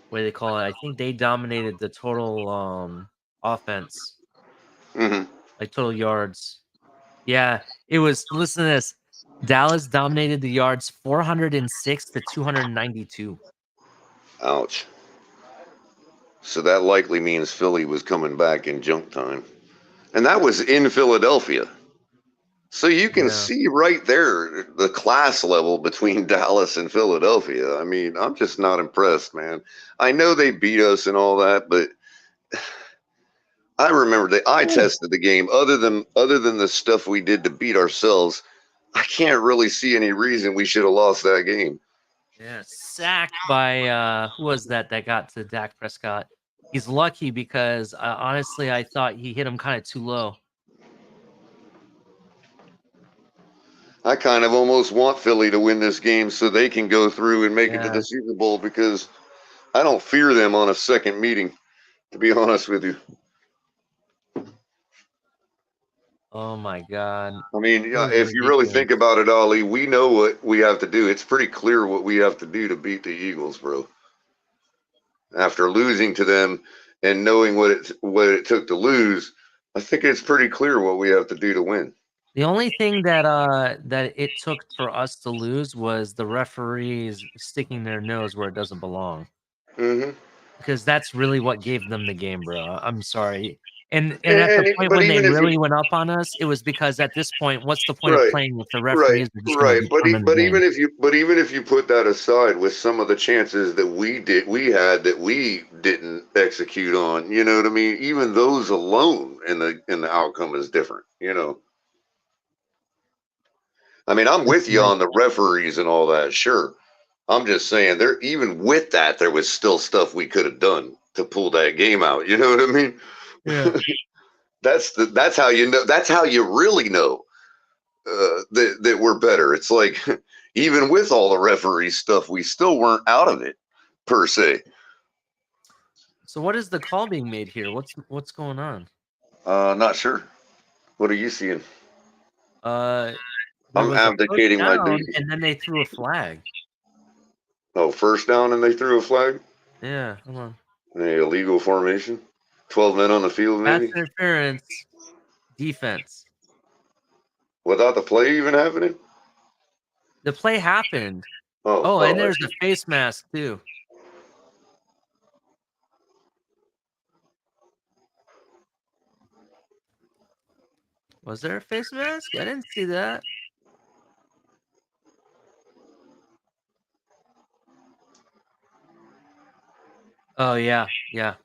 what do they call it? I think they dominated the total offense. Like total yards. Yeah, it was, listen to this. Dallas dominated the yards 406 to 292. Ouch. So that likely means Philly was coming back in junk time. And that was in Philadelphia. So you can see right there the class level between Dallas and Philadelphia. I mean, I'm just not impressed, man. I know they beat us and all that, but I remember that I tested the game. Other than the stuff we did to beat ourselves, I can't really see any reason we should have lost that game. Yeah, sacked by who was that got to Dak Prescott? He's lucky because honestly, I thought he hit him kind of too low. I kind of almost want Philly to win this game so they can go through and make it to the Super Bowl, because I don't fear them on a second meeting, to be honest with you. Oh my God. I mean, if you really think about it, Ali, we know what we have to do. It's pretty clear what we have to do to beat the Eagles, bro. After losing to them and knowing what it took to lose, I think it's pretty clear what we have to do to win. The only thing that it took for us to lose was the referees sticking their nose where it doesn't belong. Because that's really what gave them the game, bro. I'm sorry. And at the point when they really went up on us, it was because at this point, what's the point of playing if the referees are just going to determine the game? Even if you put that aside, with some of the chances that we had that we didn't execute on, you know what I mean? Even those alone, and the outcome is different, I mean, I'm with you on the referees and all that, sure. I'm just saying, even with that, there was still stuff we could have done to pull that game out. You know what I mean? Yeah. That's how you know. That's how you really know that we're better. It's like, even with all the referee stuff, we still weren't out of it per se. So what is the call being made here? What's going on? Not sure. What are you seeing? There I'm was a first abdicating my down, duty. and then they threw a flag. Oh, first down and they threw a flag? Yeah, hold on. Illegal formation? 12 men on the field, Pass maybe? interference, defense. Without the play even happening? The play happened. Oh, Oh, and oh, I there's see. the face mask too. Was there a face mask? I didn't see that. Oh yeah, yeah.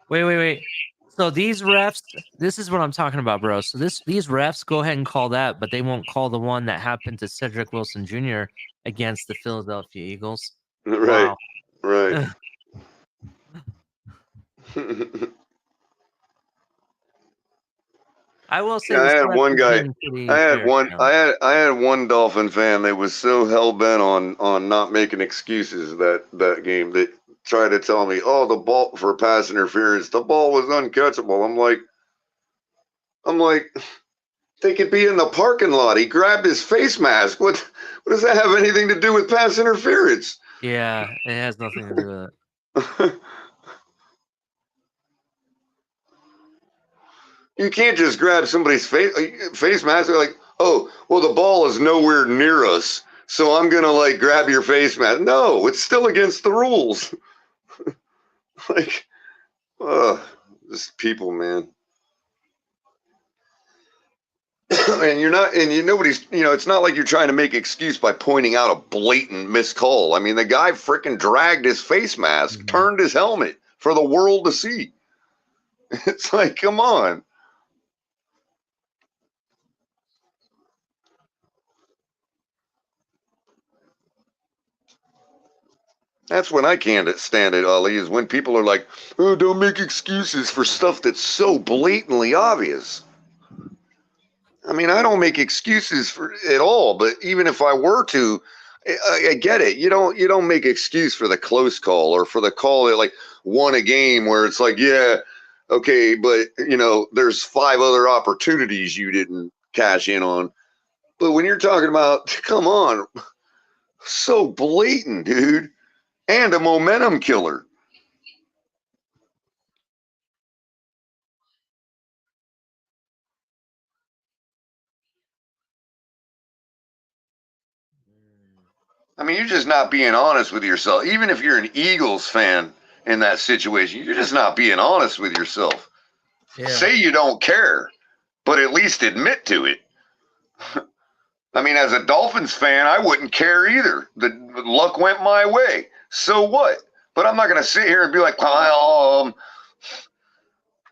Wait. So these refs, this is what I'm talking about, bro. So these refs go ahead and call that, but they won't call the one that happened to Cedric Wilson Jr. against the Philadelphia Eagles. Right, Wow. right. I will say Yeah, I this had ref one is guy. being pretty I had fair. one. I had one Dolphin fan that was so hell bent on not making excuses that game that tried to tell me, oh, the ball for pass interference, the ball was uncatchable. I'm like, they could be in the parking lot. He grabbed his face mask. What does that have anything to do with pass interference? Yeah, it has nothing to do with it. You can't just grab somebody's face mask. They're like, oh, well, the ball is nowhere near us, so I'm gonna like grab your face mask. No, it's still against the rules. Like, this people, man. And you're not, and nobody's, it's not like you're trying to make excuse by pointing out a blatant missed call. I mean, the guy freaking dragged his face mask, turned his helmet for the world to see. It's like, come on. That's when I can't stand it, Ali, is when people are like, oh, don't make excuses for stuff that's so blatantly obvious. I mean, I don't make excuses for at all, but even if I were to, I get it. You don't make excuse for the close call or for the call that like won a game where it's like, yeah, okay, but there's 5 other opportunities you didn't cash in on. But when you're talking about, come on, so blatant, dude, and a momentum killer. I mean, you're just not being honest with yourself. Even if you're an Eagles fan in that situation, you're just not being honest with yourself. Yeah. Say you don't care, but at least admit to it. I mean, as a Dolphins fan, I wouldn't care either. The luck went my way. So what? But I'm not going to sit here and be like, well,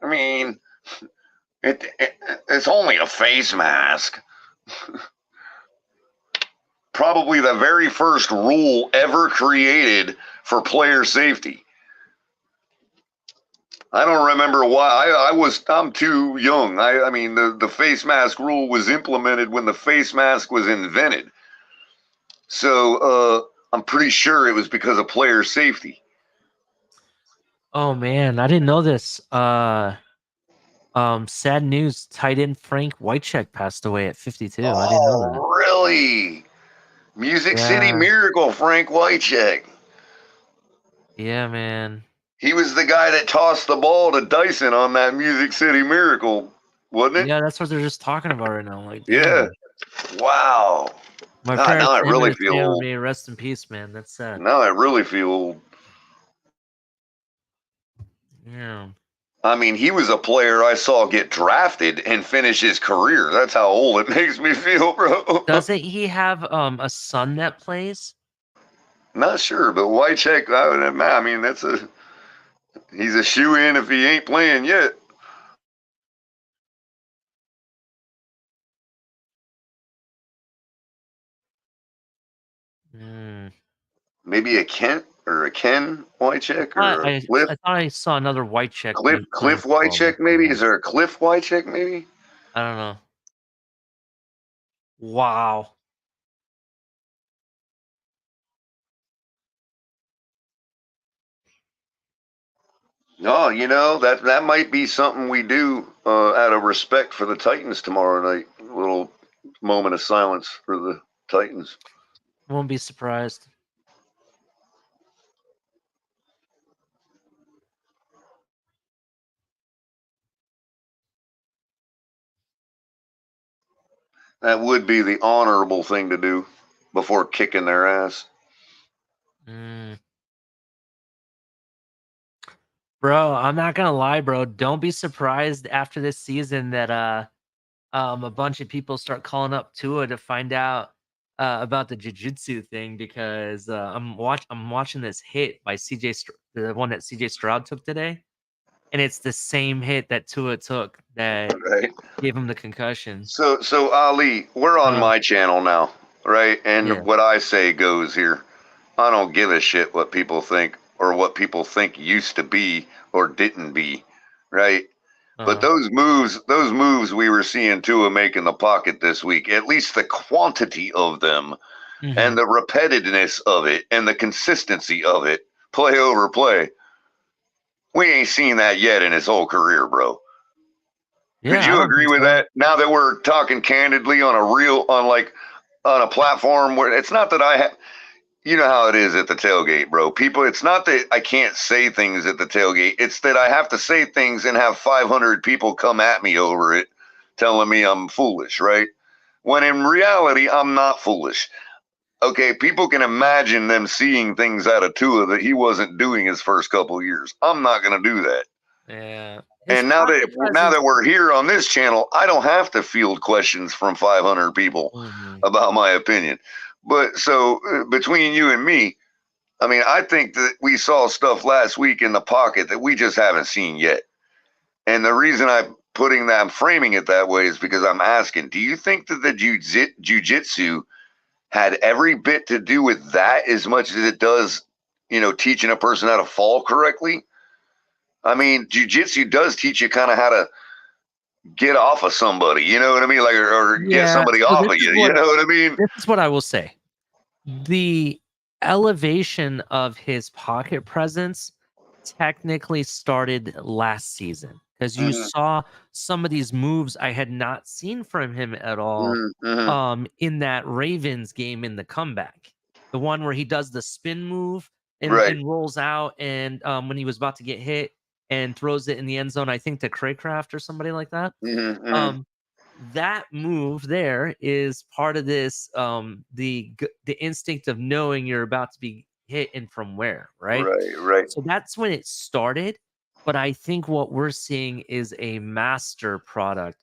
I mean, it's only a face mask. Probably the very first rule ever created for player safety. I don't remember why. I'm too young. I mean, the face mask rule was implemented when the face mask was invented. So I'm pretty sure it was because of player safety. Oh man, I didn't know this. Sad news. Tight end Frank Wycheck passed away at 52. I didn't know that. Oh, really? Music City Yeah, Miracle, Frank Wycheck. yeah, man. He was the guy that tossed the ball to Dyson on that Music City Miracle, wasn't it? Yeah, that's what they're just talking about right now. Like, Yeah. damn. Wow. My God, prayers now I to him and really his feel old. family. Rest in peace, man. That's sad. Now I really feel old. Yeah. I mean, he was a player I saw get drafted and finish his career. That's how old it makes me feel, bro. Doesn't he have a son that plays? Not sure, but Wycheck, I mean, he's a shoe-in if he ain't playing yet. Mm. Maybe a Ken Wycheck or a I thought I saw another Wycheck when he was playing Cliff football. Wycheck, maybe. Is there a Cliff Wycheck, maybe? I don't know. Wow. No, that might be something we do out of respect for the Titans tomorrow night. A little moment of silence for the Titans. Won't be surprised. That would be the honorable thing to do before kicking their ass. Mm. Bro, I'm not gonna lie, bro. Don't be surprised after this season that a bunch of people start calling up Tua to find out about the jiu-jitsu thing because I'm watching this hit by the one that CJ Stroud took today, and it's the same hit that Tua took that Right. gave him the concussion. So Ali, we're on Uh, my channel now, right? yeah. And what I say goes here. I don't give a shit what people think or what people think used to be or didn't be, right? But Uh, those moves we were seeing Tua make in the pocket this week, at least the quantity of them hmm. and the repetitiveness of it and the consistency of it, play over play, we ain't seen that yet in his whole career, bro. Could Yeah, I you don't agree think with so. that? Now that we're talking candidly on a platform where it's not that I have, you know how it is at the tailgate, bro. People, it's not that I can't say things at the tailgate. It's that I have to say things and have 500 people come at me over it, telling me I'm foolish, right? When in reality, I'm not foolish. Okay, people can imagine them seeing things out of Tua that he wasn't doing his first couple of years. I'm not going to do that. Yeah, his And now pocket that presence. we're here on this channel, I don't have to field questions from 500 people Mhm. about my opinion. But so between you and me, I mean, I think that we saw stuff last week in the pocket that we just haven't seen yet. And the reason I'm framing it that way is because I'm asking, do you think that the jujitsu had every bit to do with that as much as it does, teaching a person how to fall correctly? I mean, jujitsu does teach you kind of how to get off of somebody, you know what I mean? Like, or get Yeah, somebody so off of you, you know what I mean? this is what I will say. The elevation of his pocket presence technically started last season because you Mm-hmm, saw some of these moves I had not seen from him at all mm-hmm, in that Ravens game in the comeback. The one where he does the spin move right. and rolls out and when he was about to get hit and throws it in the end zone, I think to Craycraft or somebody like that. Mm-hmm, mm-hmm. Um, that move there is part of this the instinct of knowing you're about to be hit and from where, right? Right, right. So that's when it started, but I think what we're seeing is a master product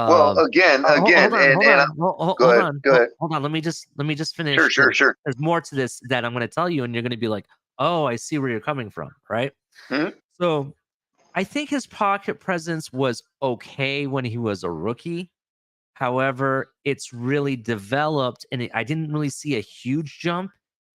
Well, of hold again, on, hold and on, go ahead, go ahead. hold on. Let me just Sure, finish sure, because sure. there's more to this that I'm going to tell you, and you're going to be like, "Oh, I see where you're coming from," right? Mm-hmm, So I think his pocket presence was okay when he was a rookie. However, it's really developed, and I didn't really see a huge jump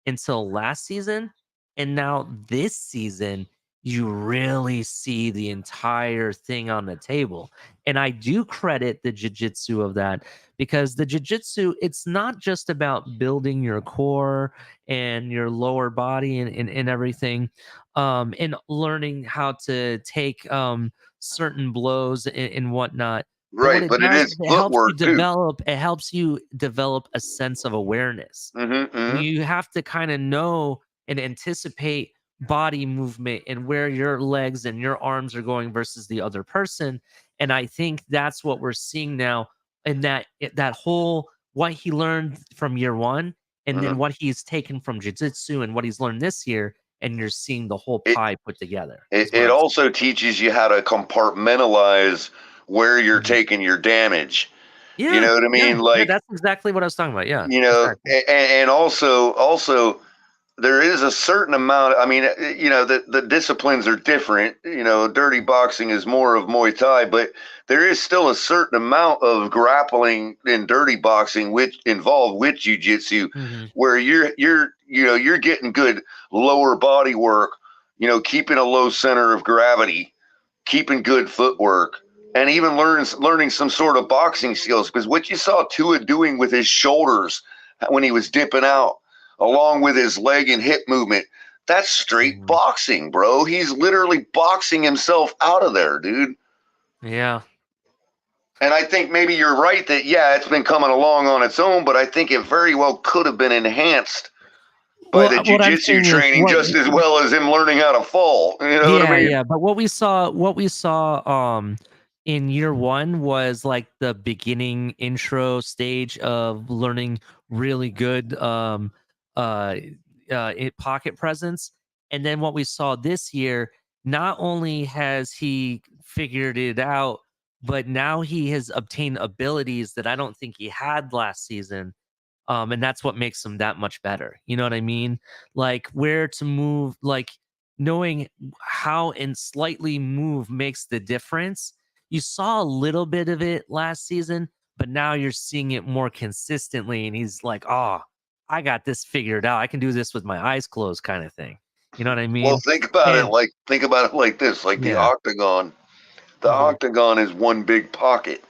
until last season. And now this season, you really see the entire thing on the table. And I do credit the jujitsu of that because the jujitsu, it's not just about building your core and your lower body and everything, and learning how to take certain blows and whatnot, but what right, it but it does is is footwork too. it helps you develop a sense of awareness. Mm-hmm, And mm-hmm. you have to kind of know and anticipate body movement and where your legs and your arms are going versus the other person. And I think that's what we're seeing now in that whole what he learned from year one and Mm-hmm. then what he's taken from jiu-jitsu and what he's learned this year, and you're seeing the whole It, pie put together is it what it I'm also teaches you how to compartmentalize where you're saying. Mhm. taking your damage. You Yeah, know what I yeah, mean? yeah, Like, that's exactly what I was talking about, yeah, exactly. and also there is a certain amount. I mean, the disciplines are different. Dirty boxing is more of Muay Thai, but there is still a certain amount of grappling in dirty boxing which involved with jujitsu, Mhm. where you're getting good lower body work. Keeping a low center of gravity, keeping good footwork, and even learning some sort of boxing skills. Because what you saw Tua doing with his shoulders when he was dipping out, along with his leg and hip movement, That's straight boxing, bro. He's literally boxing himself out of there, dude. Yeah. And I think maybe you're right that, yeah, it's been coming along on its own, but I think it very well could have been enhanced by the What I'm jiu-jitsu saying is training just as well as him learning how to fall. You know what I mean? yeah, but what we saw in year one was like the beginning intro stage of learning really good pocket presence. And then what we saw this year, not only has he figured it out, but now he has obtained abilities that I don't think he had last season. And that's what makes him that much better. You know what I mean? Like where to move, like knowing how and slightly move makes the difference. You saw a little bit of it last season, but now you're seeing it more consistently. And he's like, oh, I got this figured out. I can do this with my eyes closed, kind of thing. You know what I Well, mean? think about And it like this, like the yeah, octagon. The mhm, octagon is one big pocket.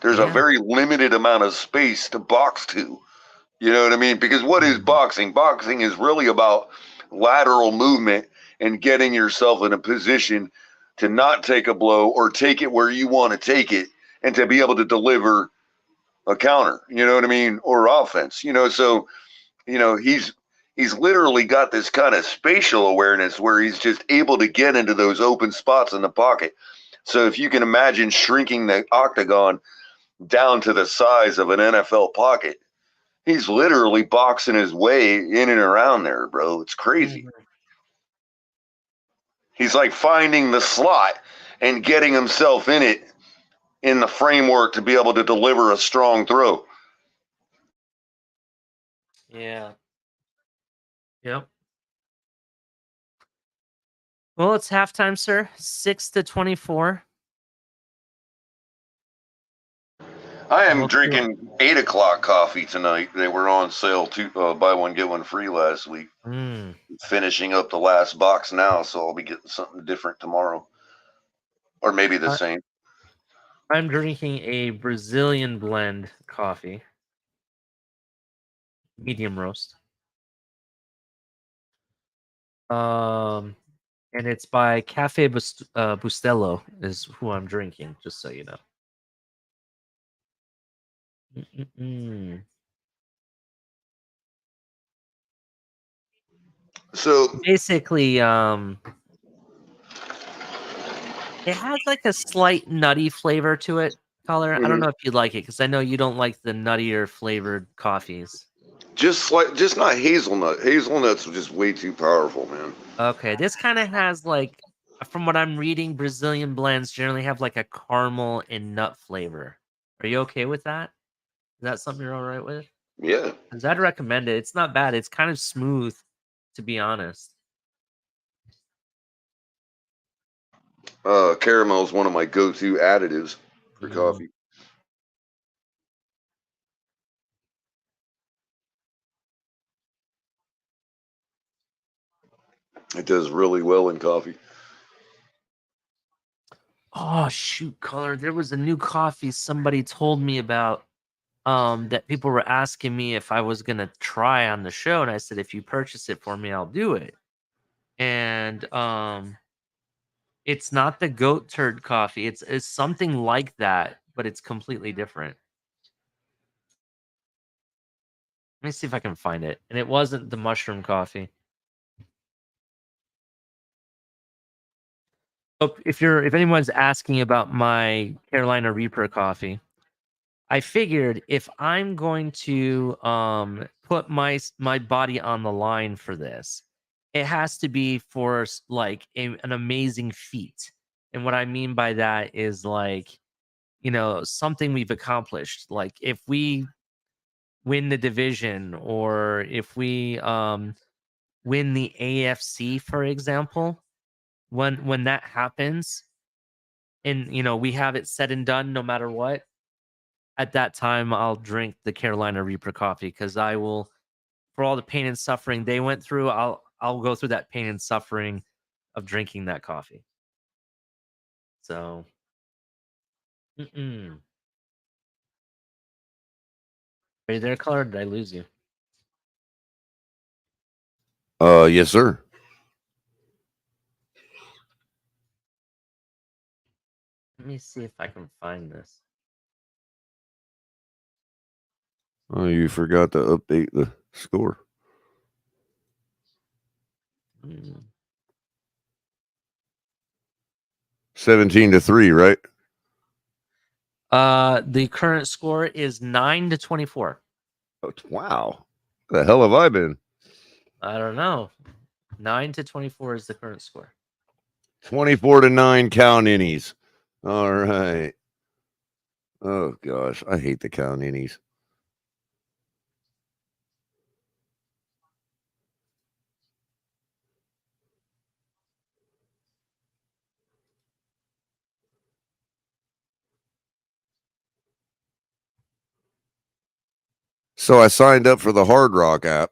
There's a yeah, very limited amount of space to box to. You know what I mean? Because what is mhm, boxing? Boxing is really about lateral movement and getting yourself in a position to not take a blow or take it where you want to take it and to be able to deliver a counter, you know what I mean? Or offense, so, he's literally got this kind of spatial awareness where he's just able to get into those open spots in the pocket. So if you can imagine shrinking the octagon down to the size of an NFL pocket, he's literally boxing his way in and around there, bro. It's crazy. mhm. He's like finding the slot and getting himself in it in the framework to be able to deliver a strong throw. Yeah, yep. Well, it's halftime, sir. 6-24. I am We'll see what. drinking 8 o'clock coffee tonight. They were on sale too, buy one get one free last week. Mm. Finishing up the last box now, so I'll be getting something different tomorrow, or maybe the I, same. I'm drinking a Brazilian blend coffee, medium roast. Um, and it's by Cafe Bustelo is who I'm drinking. Just so you know. Mm-mm-mm. So Basically, it has like a slight nutty flavor to it. Color. I don't mhm. know if you like it because I know you don't like the nuttier flavored coffees. just not hazelnut. Hazelnut's just way too powerful, man. Okay, this kind of has like, from what I'm reading, Brazilian blends generally have like a caramel and nut flavor. Are you okay with that? Is that something you're all right with? Yeah. 'Cause I'd recommend it. It's not bad. It's kind of smooth, to be honest. Caramel is one of my go-to additives for Mm. coffee. It does really well in coffee. Oh shoot, Color. There was a new coffee somebody told me about. That people were asking me if I was gonna try on the show, and I said if you purchase it for me, I'll do it. And it's not the goat turd coffee. It's something like that, but it's completely different. Let me see if I can find it. And it wasn't the mushroom coffee. So if anyone's asking about my Carolina Reaper coffee, I figured if I'm going to put my body on the line for this, it has to be for like an amazing feat. And what I mean by that is like, something we've accomplished. Like if we win the division or if we win the AFC, for example, when that happens and we have it said and done no matter what, at that time I'll drink the Carolina Reaper coffee because I will, for all the pain and suffering they went through, I'll go through that pain and suffering of drinking that coffee. So mm-mm. Are you there, Color? Did I lose you? Yes, sir. me see if I can find this. Oh, you forgot to update the score. Mm. 17-3, right? The current score is 9-24. Oh, wow. Where the hell have I been? I don't know. 9-24 is the current score. 24-9 count innies. All right. Oh gosh, I hate the count innies. So I signed up for the Hard Rock app.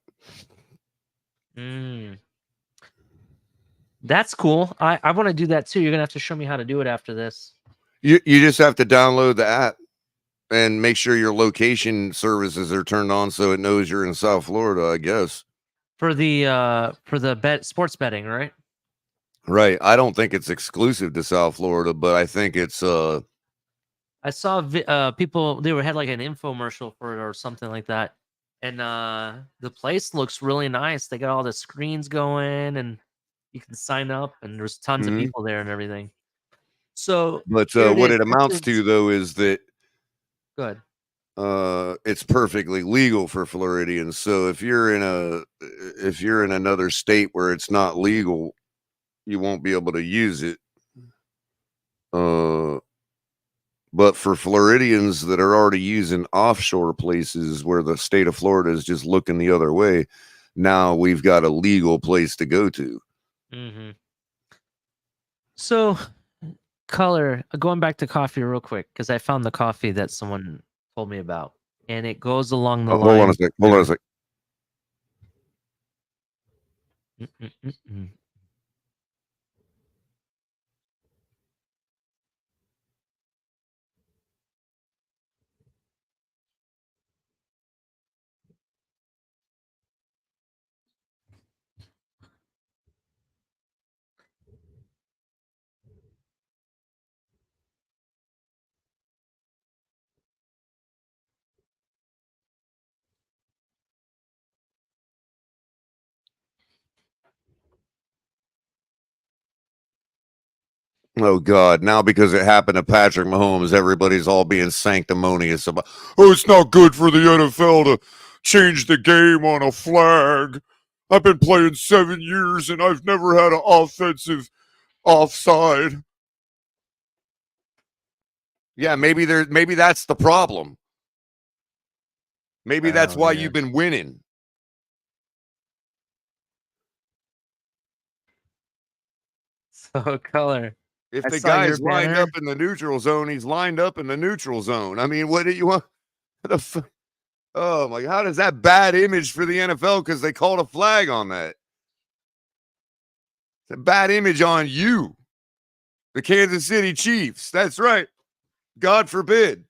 That's cool. I want to do that too. You're gonna have to show me how to do it after this. You just have to download the app and make sure your location services are turned on so it knows you're in South Florida, I guess. For the sports betting, right? Right. I don't think it's exclusive to South Florida, but I think it's I saw people had like an infomercial for it or something like that, and the place looks really nice. They got all the screens going, and you can sign up, and there's tons of people there and everything. So, but here it what is. it amounts to though is that Good. it's perfectly legal for Floridians. So if you're in another state where it's not legal, you won't be able to use it. But for Floridians that are already using offshore places where the state of Florida is just looking the other way, now we've got a legal place to go to. Mm-hmm. So, Culler, going back to coffee real quick, because I found the coffee that someone told me about, and it goes along the Hold on a lines. sec. Hold on a sec. Oh God! Now because it happened to Patrick Mahomes, everybody's all being sanctimonious about. Oh, it's not good for the NFL to change the game on a flag. I've been playing 7 years and I've never had an offensive offside. Yeah, maybe that's the problem. Maybe that's why you've been winning. So, Culler, If I the saw your guy's lined banner. up in the neutral zone, he's lined up in the neutral zone. I mean, what do you want? Oh my! How does that bad image for the NFL because they called a flag on that? It's a bad image on you, the Kansas City Chiefs. That's right. God forbid.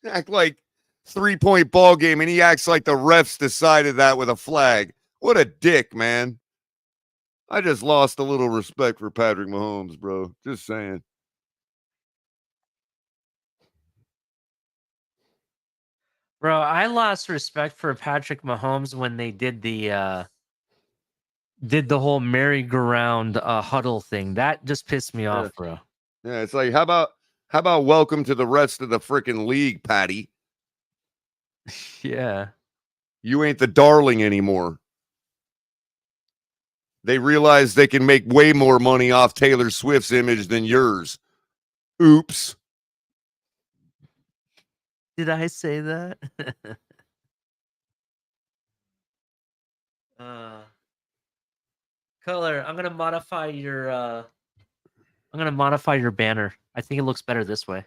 Act like 3-point ball game, and he acts like the refs decided that with a flag. What a dick, man. I just lost a little respect for Patrick Mahomes, bro. Just saying. Bro, I lost respect for Patrick Mahomes when they did the whole merry-go-round huddle thing. That just pissed me off, bro. Yeah, it's like how about welcome to the rest of the freaking league, Patty? Yeah. You ain't the darling anymore. They realize they can make way more money off Taylor Swift's image than yours. Oops. Did I say that? Culler, I'm gonna modify your banner. I think it looks better this way.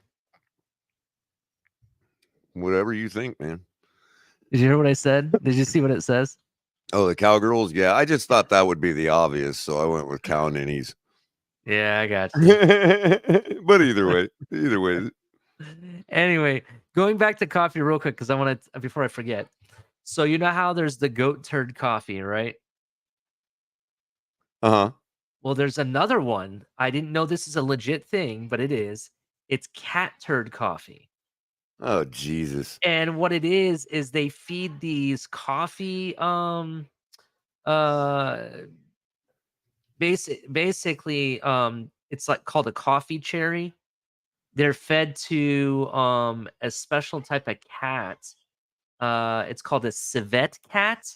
Whatever you think, man. Did you hear what I said? Did you see what it says? Oh, the Cowgirls? Yeah, I just thought that would be the obvious, so I went with cow ninnies. Yeah, I got you. But either way. Anyway, going back to coffee real quick because I want to before I forget. So you know how there's the goat turd coffee, right? Uh-huh. Well, there's another one. I didn't know this is a legit thing, but it is. It's cat turd coffee. Oh, Jesus. And what it is they feed these coffee uh basically it's like called a coffee cherry. They're fed to a special type of cat. It's called a civet cat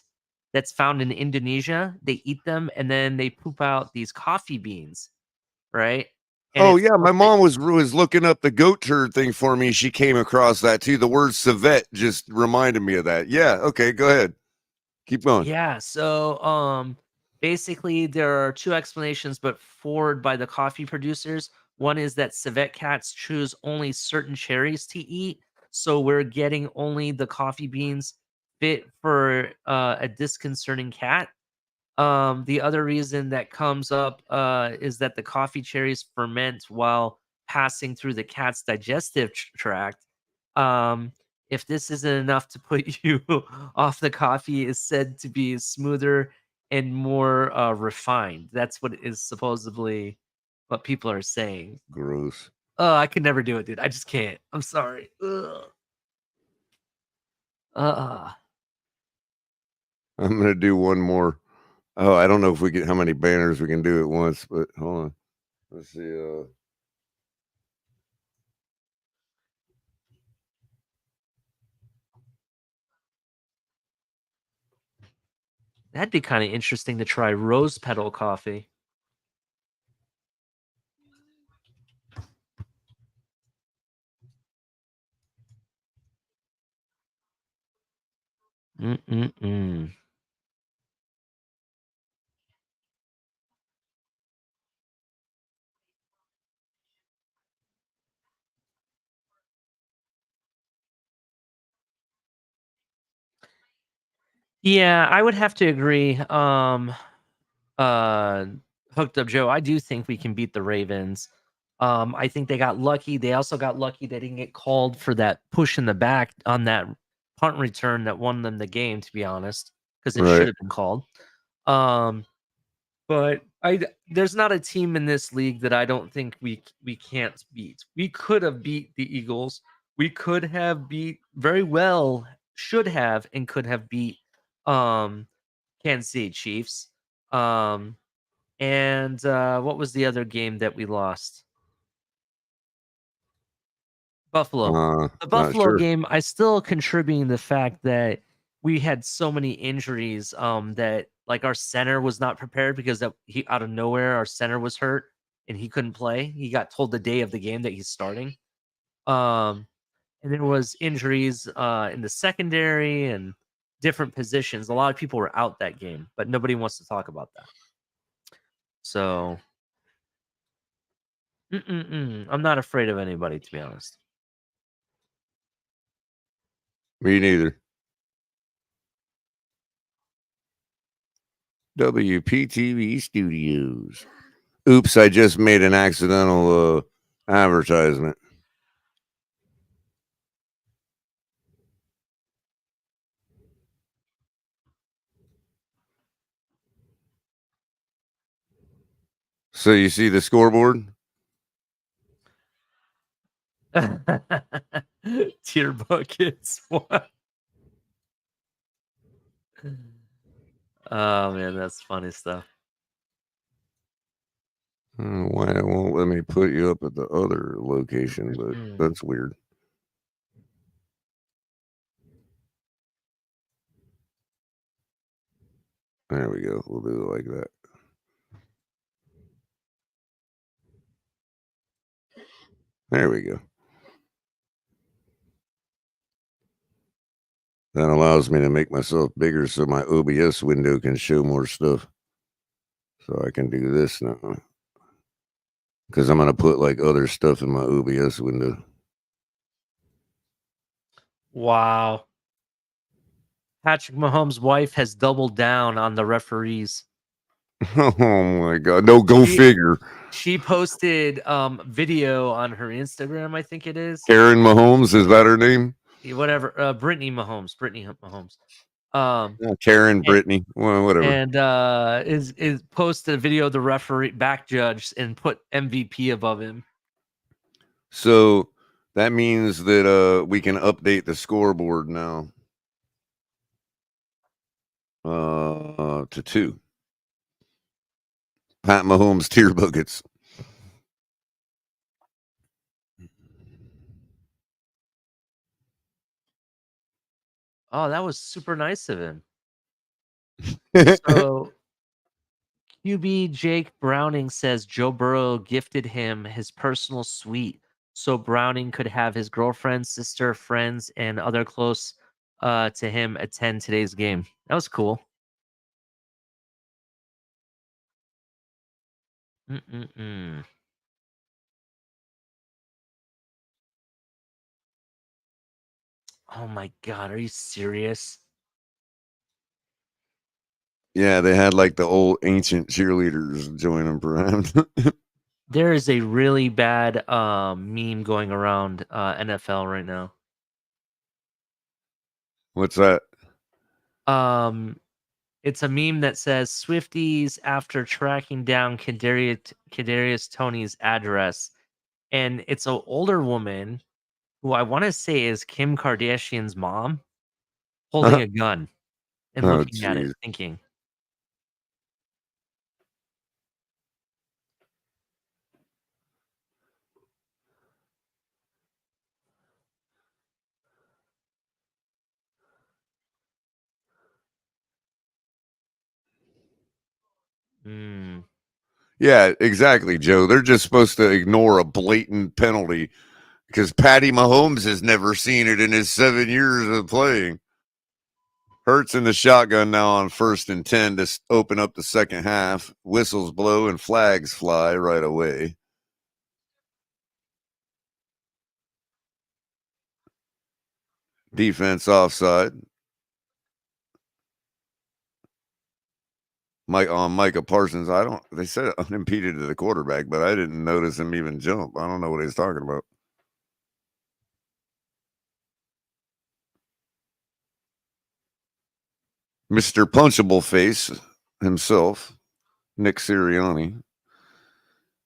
that's found in Indonesia. They eat them and then they poop out these coffee beans, right? And Oh, it's yeah, my supposed to- mom was looking up the goat turd thing for me. She came across that too. The word civet just reminded me of that. Yeah, okay, go ahead. Keep going. yeah, so basically there are two explanations but forward by the coffee producers. One is that civet cats choose only certain cherries to eat, so we're getting only the coffee beans fit for a disconcerting cat. The other reason that comes up is that the coffee cherries ferment while passing through the cat's digestive tract. Um, if this isn't enough to put you off, the coffee is said to be smoother and more refined. That's what is supposedly what people are saying. Gross. Oh, I could never do it, dude. I just can't. I'm sorry. Ugh. Uh, I'm gonna do one more. Oh, I don't know if we can how many banners we can do at once, but hold on. Let's see. that'd be kind of interesting to try rose petal coffee. Mm-mm-mm. Yeah, I would have to agree. Uh, Hooked Up Joe, I do think we can beat the Ravens. I think they got lucky. They also got lucky they didn't get called for that push in the back on that punt return that won them the game, to be honest, because it should Right. have been called. Um, but there's not a team in this league that I don't think we can't beat. We could have beat the Eagles. We could have beat very well, should have and could have beat um Kansas City Chiefs. And what was the other game that we lost? Buffalo. The Not Buffalo sure. game, I still contributing the fact that we had so many injuries that like our center was not prepared because that he out of nowhere our center was hurt and he couldn't play. He got told the day of the game that he's starting. Um and there was injuries in the secondary and different positions. A lot of people were out that game, but nobody wants to talk about that. So, I'm not afraid of anybody, to be honest. Me neither. WPTV Studios. Oops, I just made an accidental advertisement. So you see the scoreboard? Tear buckets. What? Oh man, that's funny stuff. Why it won't let me put you up at the other location, but that's weird. There we go. We'll do it like that. There we go. That allows me to make myself bigger so my OBS window can show more stuff. So I can do this now. Because I'm going to put like other stuff in my OBS window. Wow. Patrick Mahomes' wife has doubled down on the referees. Oh my God. No, go figure. She posted video on her Instagram, I think it is. Karen Mahomes, is that her name? Whatever. Brittany Mahomes. Karen, and, Brittany, well, whatever. and is posted a video of the referee back judge and put MVP above him. So that means that we can update the scoreboard now to 2. Pat Mahomes tear buckets. Oh, that was super nice of him. So QB Jake Browning says Joe Burrow gifted him his personal suite so Browning could have his girlfriend, sister, friends, and other close to him attend today's game. That was cool. Mm-mm-mm. Oh my God, are you serious? Yeah, they had like the old ancient cheerleaders join them around. There is a really bad meme going around NFL right now. What's that? It's a meme that says Swifties after tracking down Kadarius Tony's address, and it's an older woman who I want to say is Kim Kardashian's mom, holding a gun and Oh, looking at it, jeez. thinking. Mm. Yeah, exactly, Joe. They're just supposed to ignore a blatant penalty because Patty Mahomes has never seen it in his 7 years of playing. Hurts in the shotgun now on 1st and 10 to open up the second half. Whistles blow and flags fly right away. Defense offside. Micah Parsons. They said unimpeded to the quarterback, but I didn't notice him even jump. I don't know what he's talking about. Mr. Punchable Face himself, Nick Sirianni.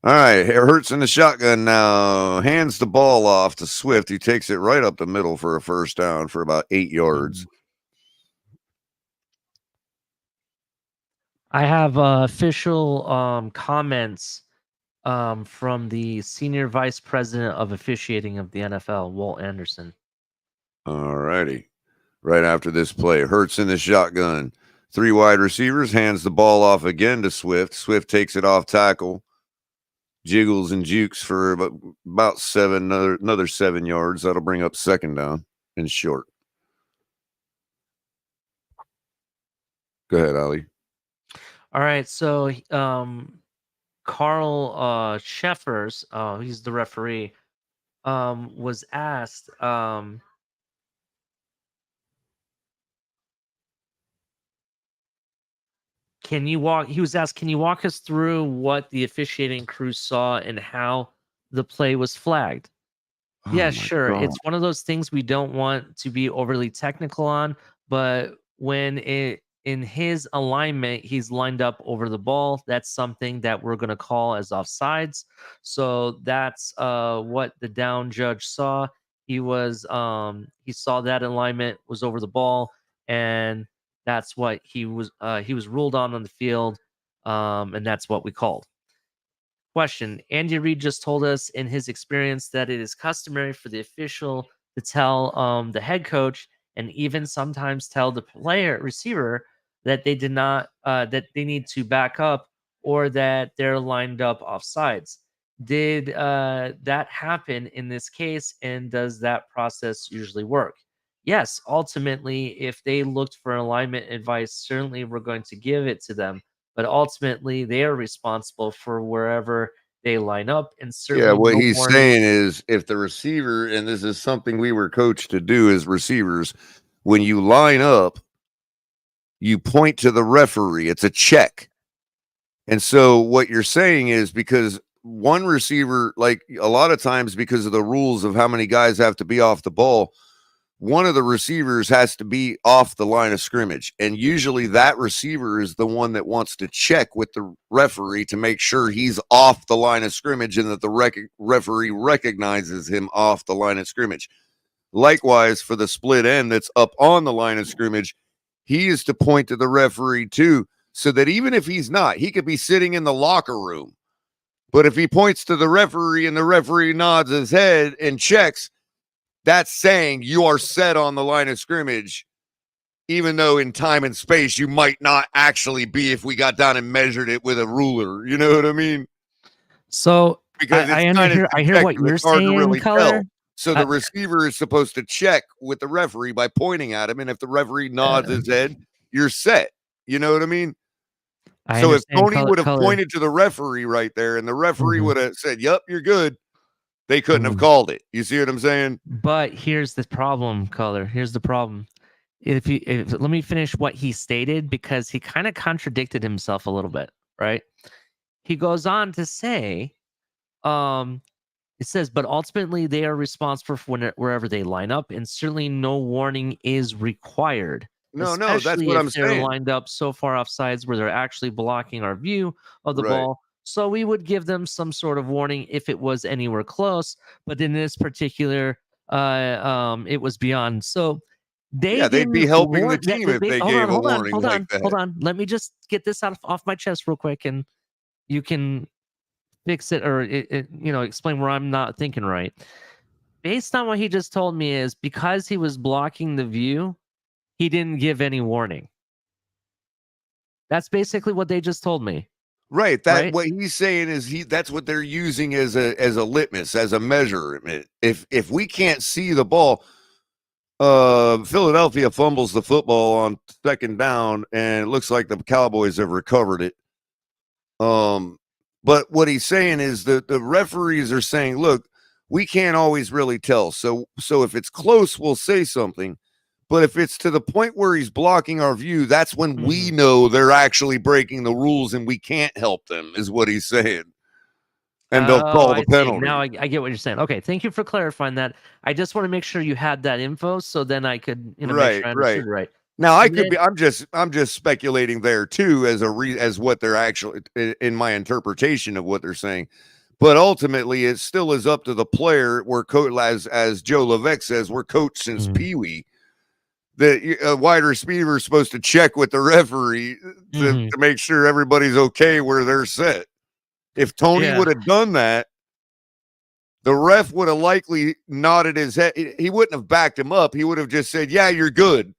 All right, Hurts in the shotgun now. Hands the ball off to Swift. He takes it right up the middle for a first down for about 8 yards. I have official comments from the senior vice president of officiating of the NFL, Walt Anderson. All righty. Right after this play, Hurts in the shotgun. 3 wide receivers, hands the ball off again to Swift. Swift takes it off tackle. Jiggles and jukes for about 7, another 7 yards. That'll bring up second down and short. Go ahead, Ali. All right, so Carl Sheffers, he's the referee, was asked he was asked, can you walk us through what the officiating crew saw and how the play was flagged? Yeah, Oh my sure. God. It's one of those things we don't want to be overly technical on, but when in his alignment, he's lined up over the ball. That's something that we're going to call as offsides. So that's what the down judge saw. He saw that alignment was over the ball, and that's what he was ruled on the field, and that's what we called. Question. Andy Reid just told us in his experience that it is customary for the official to tell the head coach and even sometimes tell the receiver that they did not that they need to back up or that they're lined up offsides. Did that happen in this case, and does that process usually work? Yes, ultimately, if they looked for alignment advice, certainly we're going to give it to them, but ultimately they are responsible for wherever they line up, and Yeah, certainly what no he's warning. saying is if the receiver, and this is something we were coached to do as receivers, when you line up, you point to the referee. It's a check. And so what you're saying is because one receiver, like a lot of times because of the rules of how many guys have to be off the ball, one of the receivers has to be off the line of scrimmage. And usually that receiver is the one that wants to check with the referee to make sure he's off the line of scrimmage and that the referee recognizes him off the line of scrimmage. Likewise, for the split end that's up on the line of scrimmage, he is to point to the referee too, so that even if he's not, he could be sitting in the locker room. But if he points to the referee and the referee nods his head and checks, that's saying you are set on the line of scrimmage, even though in time and space you might not actually be if we got down and measured it with a ruler. You know what I mean? So Because it's kind of I hear what you're it's hard to saying, really Culler. tell. So the receiver is supposed to check with the referee by pointing at him, and if the referee nods his head, you're set. You know what I mean? So if Tony would have pointed to the referee right there, and the referee would have said, "Yep, you're good," they couldn't have called it. You see what I'm saying? But here's the problem, Culler. Here's the problem. Let me finish what he stated, because he kind of contradicted himself a little bit, right? He goes on to say, it says, but ultimately they are responsible for wherever they line up, and certainly no warning is required. No, that's what I'm they're saying. lined up so far off sides where they're actually blocking our view of the ball. So we would give them some sort of warning if it was anywhere close. But in this particular, it was beyond. So they'd be helping the team if they gave a warning like that. Hold on. Let me just get this off my chest real quick, and you can fix it or explain where I'm not thinking right. Based on what he just told me, is because he was blocking the view, he didn't give any warning. That's basically what they just told me. Right. What he's saying is that's what they're using as a litmus, as a measurement. If we can't see the ball, Philadelphia fumbles the football on second down, and it looks like the Cowboys have recovered it. But what he's saying is that the referees are saying, look, we can't always really tell. So if it's close, we'll say something. But if it's to the point where he's blocking our view, that's when we know they're actually breaking the rules and we can't help them, is what he's saying. And they'll call the penalty. Now I get what you're saying. Okay, thank you for clarifying that. I just want to make sure you had that info, so then I could, make sure I understood right. Now I'm just speculating there too, as what they're actually, in my interpretation of what they're saying. But ultimately, it still is up to the player. We're as Joe Levesque says, we're coached since Pee Wee. The wide receiver is supposed to check with the referee to make sure everybody's okay where they're set. If Tony would have done that, the ref would have likely nodded his head. He wouldn't have backed him up. He would have just said, "Yeah, you're good."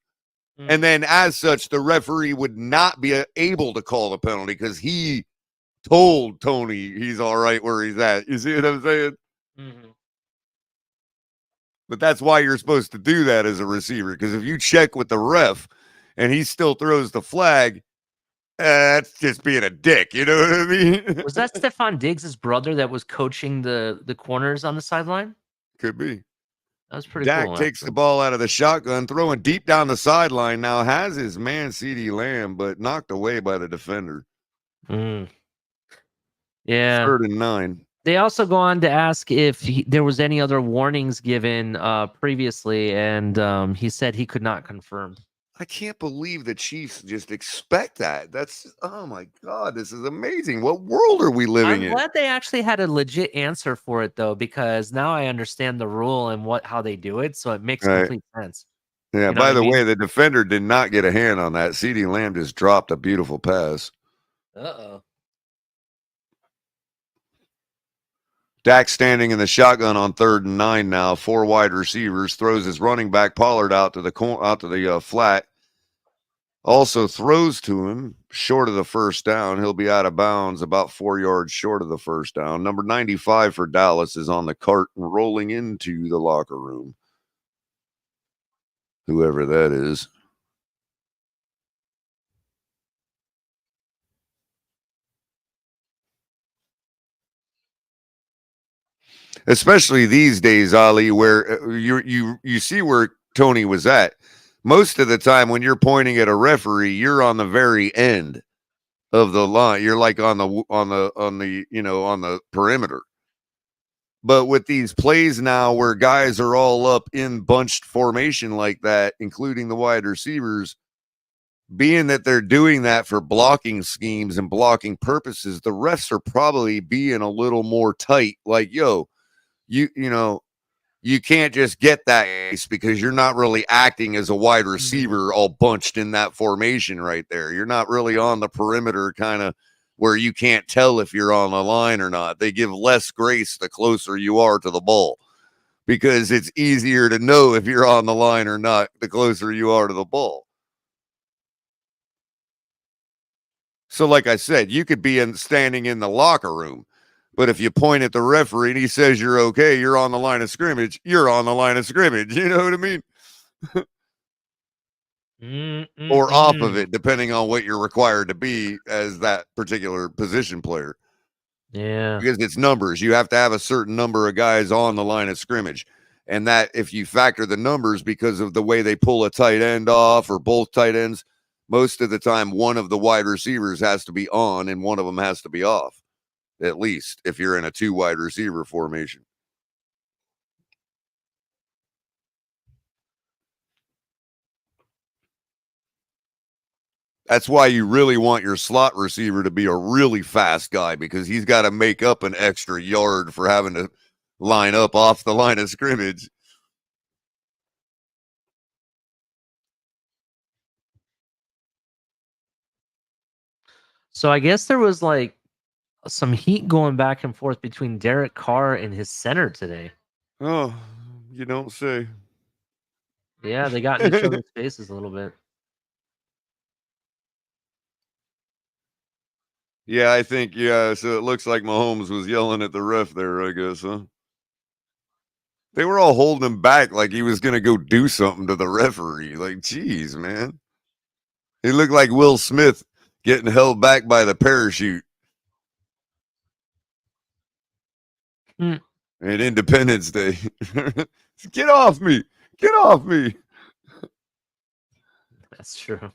And then as such, the referee would not be able to call the penalty because he told Tony he's all right where he's at. You see what I'm saying? But that's why you're supposed to do that as a receiver, because if you check with the ref and he still throws the flag, that's just being a dick. You know what I mean? Was that Stephon Diggs' brother that was coaching the corners on the sideline? Could be. That was pretty cool. Dak takes the ball out of the shotgun, throwing deep down the sideline. Now has his man CeeDee Lamb, but knocked away by the defender. Yeah. 3rd and 9. They also go on to ask if there was any other warnings given previously, and he said he could not confirm. I can't believe the Chiefs just expect that. Oh my God, this is amazing. What world are we living in? I'm glad they actually had a legit answer for it, though, because now I understand the rule and how they do it, so it makes complete sense. Yeah, by the way, the defender did not get a hand on that. CeeDee Lamb just dropped a beautiful pass. Uh-oh. Dak standing in the shotgun on 3rd and 9 now. 4 wide receivers. Throws his running back Pollard out to the flat. Also throws to him short of the first down. He'll be out of bounds about 4 yards short of the first down. Number 95 for Dallas is on the cart and rolling into the locker room. Whoever that is. Especially these days, Ali, where you see where Tony was at. Most of the time when you're pointing at a referee, you're on the very end of the line. You're like on the perimeter. But with these plays now where guys are all up in bunched formation like that, including the wide receivers, being that they're doing that for blocking schemes and blocking purposes, the refs are probably being a little more tight. Like, yo, you know, you can't just get that because you're not really acting as a wide receiver all bunched in that formation right there. You're not really on the perimeter kind of where you can't tell if you're on the line or not. They give less grace the closer you are to the ball because it's easier to know if you're on the line or not the closer you are to the ball. So like I said, you could be standing in the locker room, but if you point at the referee and he says you're okay, you're on the line of scrimmage, you're on the line of scrimmage. You know what I mean? Or off of it, depending on what you're required to be as that particular position player. Yeah. Because it's numbers. You have to have a certain number of guys on the line of scrimmage. And that if you factor the numbers because of the way they pull a tight end off or both tight ends, most of the time one of the wide receivers has to be on and one of them has to be off, at least if you're in a 2 wide receiver formation. That's why you really want your slot receiver to be a really fast guy because he's got to make up an extra yard for having to line up off the line of scrimmage. So I guess there was like some heat going back and forth between Derek Carr and his center today. Oh, you don't say. Yeah, they got in each other's faces a little bit. Yeah, I think, yeah, so it looks like Mahomes was yelling at the ref there, I guess, huh? They were all holding him back like he was going to go do something to the referee. Like, geez, man. He looked like Will Smith getting held back by the parachute. Mm. And Independence Day. Get off me. Get off me. That's true.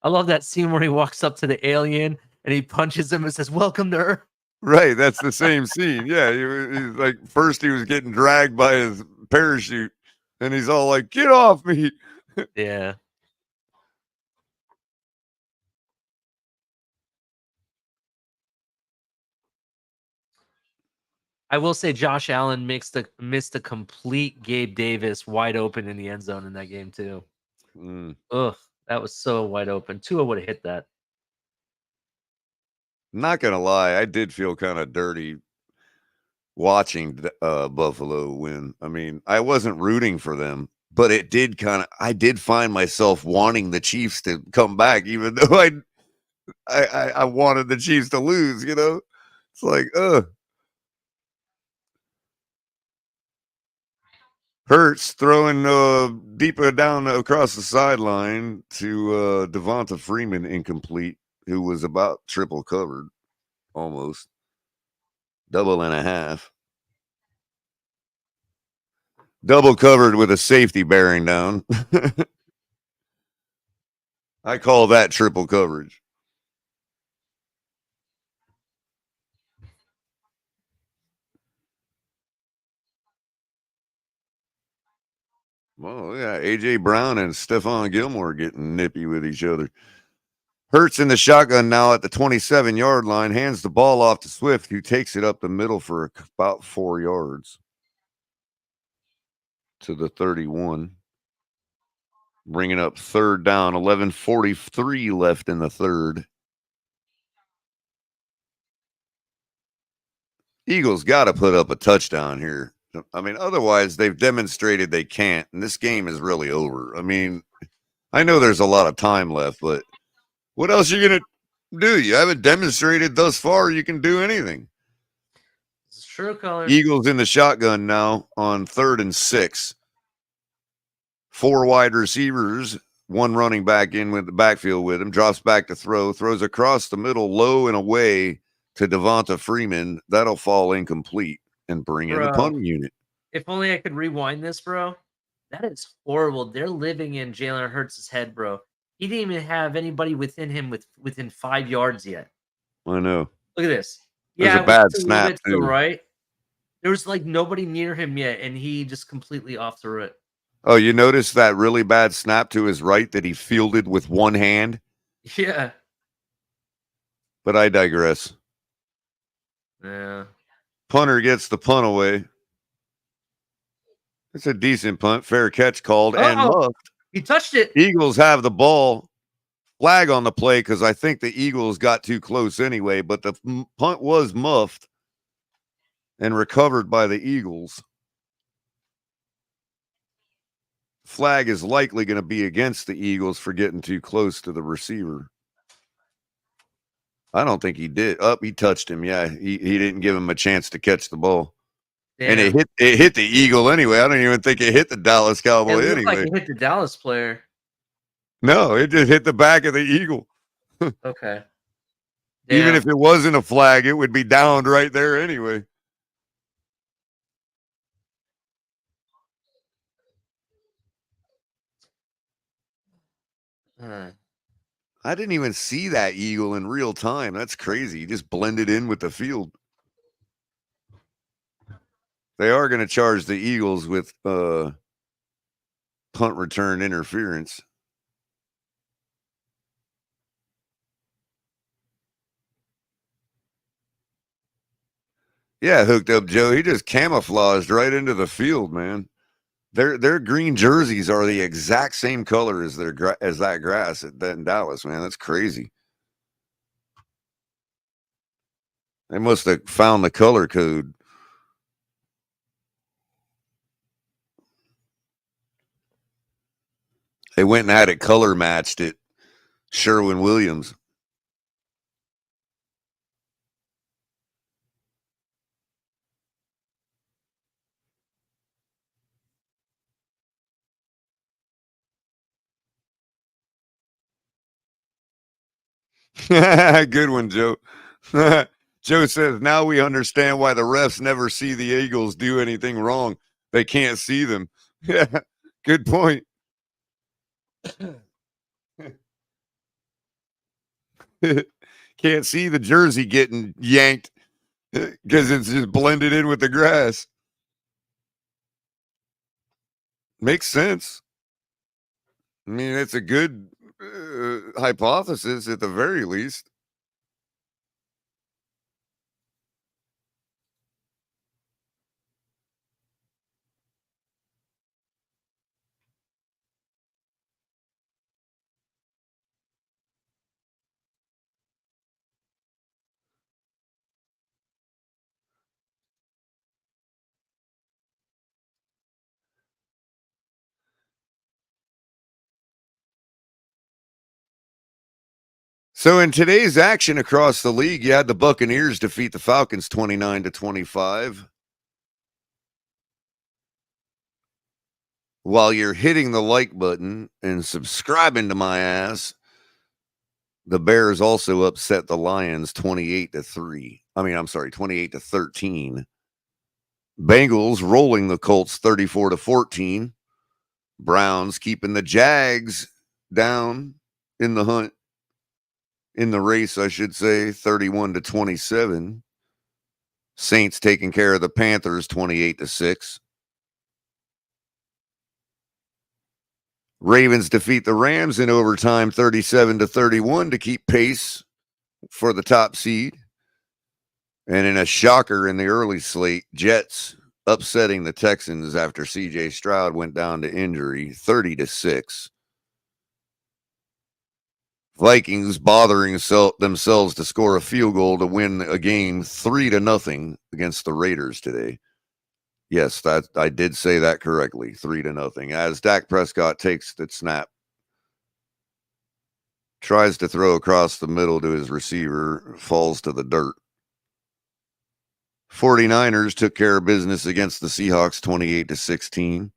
I love that scene where he walks up to the alien and he punches him and says, "Welcome to Earth." Right, that's the same scene. Yeah, he's like, first he was getting dragged by his parachute, and he's all like, "Get off me!" Yeah. I will say Josh Allen missed a complete Gabe Davis wide open in the end zone in that game too. Ugh, that was so wide open. Tua would have hit that. Not gonna lie, I did feel kind of dirty watching Buffalo win. I mean, I wasn't rooting for them, but it did I did find myself wanting the Chiefs to come back, even though I wanted the Chiefs to lose, you know? It's like, Hurts throwing deeper down across the sideline to Devonta Freeman, incomplete, who was about triple covered, almost. Double and a half. Double covered with a safety bearing down. I call that triple coverage. Well, yeah, A.J. Brown and Stephon Gilmore getting nippy with each other. Hurts in the shotgun now at the 27-yard line, hands the ball off to Swift, who takes it up the middle for about 4 yards to the 31. Bringing up third down, 11:43 left in the third. Eagles got to put up a touchdown here. I mean, otherwise they've demonstrated they can't, and this game is really over. I mean, I know there's a lot of time left, but what else are you going to do? You haven't demonstrated thus far you can do anything. It's true, Culler. Eagles in the shotgun now on 3rd and 6. 4 wide receivers, 1 running back in with the backfield with him, drops back to throw, throws across the middle, low and away to Devonta Freeman. That'll fall incomplete and bring in the punting unit. If only I could rewind this, bro. That is horrible. They're living in Jalen Hurts' head, bro. He didn't even have anybody within him within 5 yards yet. I know. Look at this. There's Yeah, a bad it's a little snap bit to the too. right, There was like nobody near him yet, and he just completely off-threw it. Oh, you noticed that really bad snap to his right that he fielded with one hand? Yeah. But I digress. Yeah. Punter gets the punt away. It's a decent punt. Fair catch called and muffed. He touched it. Eagles have the ball. Flag on the play because I think the Eagles got too close anyway, but the punt was muffed and recovered by the Eagles. Flag is likely going to be against the Eagles for getting too close to the receiver. I don't think he did. He touched him. Yeah, he didn't give him a chance to catch the ball. Damn. And it hit the Eagle anyway. I don't even think it hit the Dallas Cowboy It looked anyway. like it hit the Dallas player. No, it just hit the back of the Eagle. Okay. Even Damn. if it wasn't a flag, it would be downed right there anyway. I didn't even see that Eagle in real time. That's crazy. He just blended in with the field. They are going to charge the Eagles with punt return interference. Yeah, hooked up Joe. He just camouflaged right into the field, man. Their green jerseys are the exact same color as that grass in Dallas, man. That's crazy. They must have found the color code. They went and had it color matched at Sherwin-Williams. Good one, Joe. Joe says, now we understand why the refs never see the Eagles do anything wrong. They can't see them. Yeah, good point. Can't see the jersey getting yanked because it's just blended in with the grass. Makes sense. I mean, it's a good hypothesis at the very least. So in today's action across the league, you had the Buccaneers defeat the Falcons 29-25. While you're hitting the like button and subscribing to my ass, the Bears also upset the Lions 28-3. 28-13. Bengals rolling the Colts 34-14. Browns keeping the Jags down in the hunt. In the race, I should say, 31-27. Saints taking care of the Panthers 28-6. Ravens defeat the Rams in overtime 37-31 to keep pace for the top seed. And in a shocker in the early slate, Jets upsetting the Texans after CJ Stroud went down to injury 30-6. Vikings bothering themselves to score a field goal to win a game 3-0 against the Raiders today. Yes, I did say that correctly. 3-0. As Dak Prescott takes the snap, tries to throw across the middle to his receiver, falls to the dirt. 49ers took care of business against the Seahawks 28-16.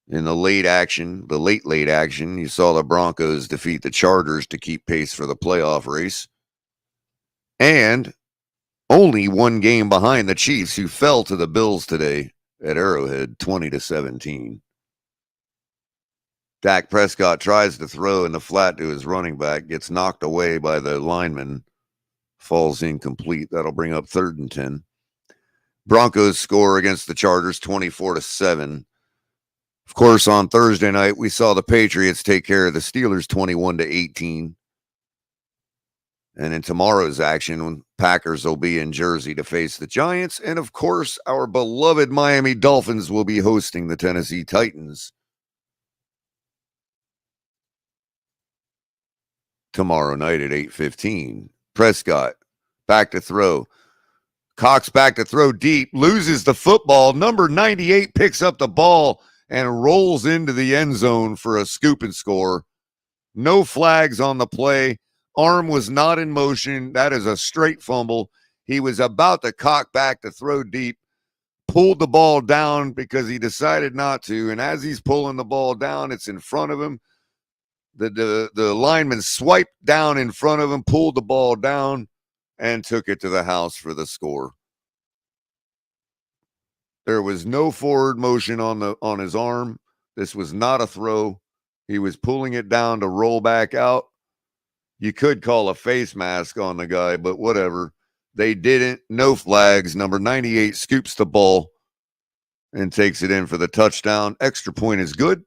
In the late action, you saw the Broncos defeat the Chargers to keep pace for the playoff race. And only one game behind the Chiefs, who fell to the Bills today at Arrowhead 20-17. Dak Prescott tries to throw in the flat to his running back, gets knocked away by the lineman, falls incomplete. That'll bring up 3rd and 10. Broncos score against the Chargers 24-7. Of course, on Thursday night, we saw the Patriots take care of the Steelers 21-18. And in tomorrow's action, Packers will be in Jersey to face the Giants. And of course, our beloved Miami Dolphins will be hosting the Tennessee Titans tomorrow night at 8:15. Prescott back to throw. Cox back to throw deep, loses the football. Number 98 picks up the ball and rolls into the end zone for a scoop and score. No flags on the play. Arm was not in motion. That is a straight fumble. He was about to cock back to throw deep, pulled the ball down because he decided not to. And as he's pulling the ball down, it's in front of him. The lineman swiped down in front of him, pulled the ball down, and took it to the house for the score. There was no forward motion on his arm. This was not a throw. He was pulling it down to roll back out. You could call a face mask on the guy, but whatever. They didn't. No flags. Number 98 scoops the ball and takes it in for the touchdown. Extra point is good.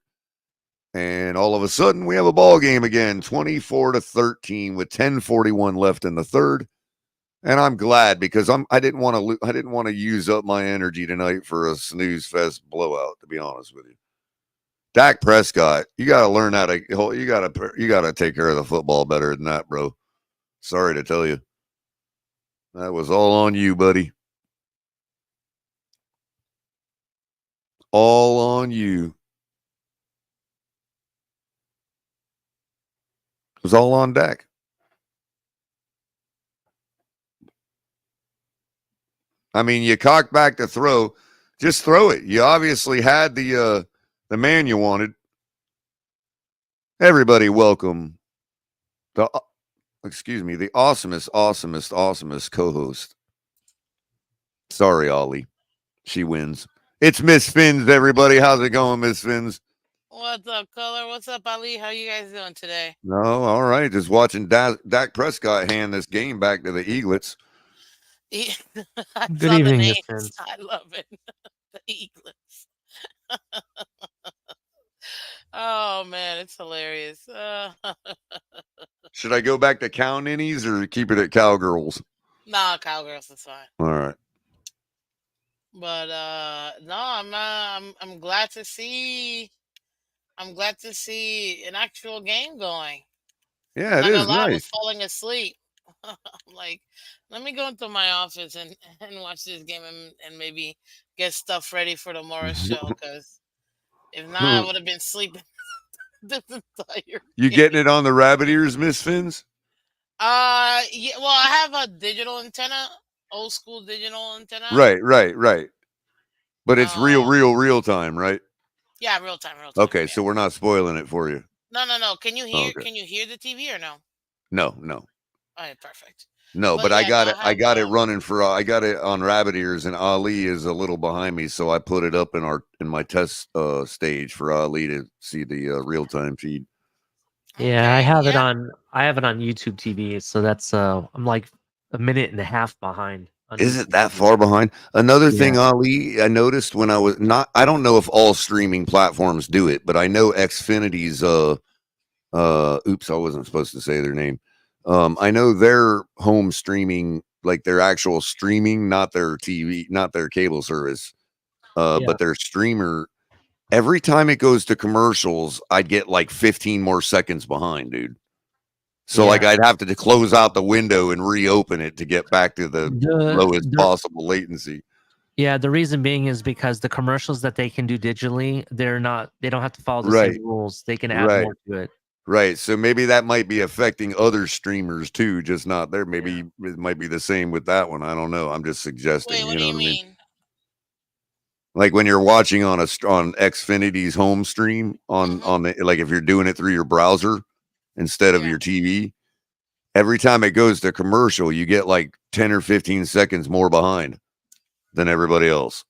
And all of a sudden, we have a ball game again, 24-13 with 10:41 left in the third. And I'm glad because I didn't want to use up my energy tonight for a snooze fest blowout, to be honest with you. Dak Prescott, you got to learn how to you got to take care of the football better than that, bro. Sorry to tell you. That was all on you, buddy. All on you. It was all on Dak. I mean, you cocked back to throw. Just throw it. You obviously had the man you wanted. Everybody welcome the awesomest co-host. Sorry, Ollie. She wins. It's Miss Fins, everybody. How's it going, Miss Fins? What's up, Culler? What's up, Ali? How you guys doing today? No, all right. Just watching Dak Prescott hand this game back to the Eaglets. I Good saw the evening, Miss names. Fins. I love it. The Eaglets. Oh man, it's hilarious. Should I go back to cow ninnies or keep it at cowgirls? Nah, Cowgirls is fine. All right. But no, I'm glad to see. I'm glad to see an actual game going. Yeah, it Not gonna is lie, I was nice. falling asleep. I'm like, let me go into my office and watch this game and maybe get stuff ready for tomorrow's show. Because if not, I would have been sleeping this entire You game. getting it on the rabbit ears, Miss Fins? Yeah. Well, I have a digital antenna, old school digital antenna. Right. But it's real time, right? Yeah, real time. Okay, Yeah. so we're not spoiling it for you. No. Can you hear? Okay. Can you hear the TV or no? No. All right, perfect. No, but yeah, I got no, it. I got it running for. I got it on rabbit ears, and Ali is a little behind me, so I put it up in my test stage for Ali to see the real time feed. Yeah, I Okay, have it yeah. on. I have it on YouTube TV, so that's I'm like a minute and a half behind. On Is YouTube it that TV. far behind? Another Yeah. thing, Ali, I noticed when I was not. I don't know if all streaming platforms do it, but I know Xfinity's. Oops, I wasn't supposed to say their name. I know their home streaming, like their actual streaming, not their TV, not their cable service, Yeah. but their streamer. Every time it goes to commercials, I'd get like 15 more seconds behind, dude. So like Yeah. I'd have to close out the window and reopen it to get back to the lowest possible latency. Yeah, the reason being is because the commercials that they can do digitally, they don't have to follow the Right. same rules. They can add Right. more to it. Right. So maybe that might be affecting other streamers too, just not there. Maybe it might be the same with that one. I don't know. I'm just suggesting. Wait, what do know you what I mean? mean? Like when you're watching on Xfinity's home stream on the, like if you're doing it through your browser instead of your TV, every time it goes to commercial, you get like 10 or 15 seconds more behind than everybody else.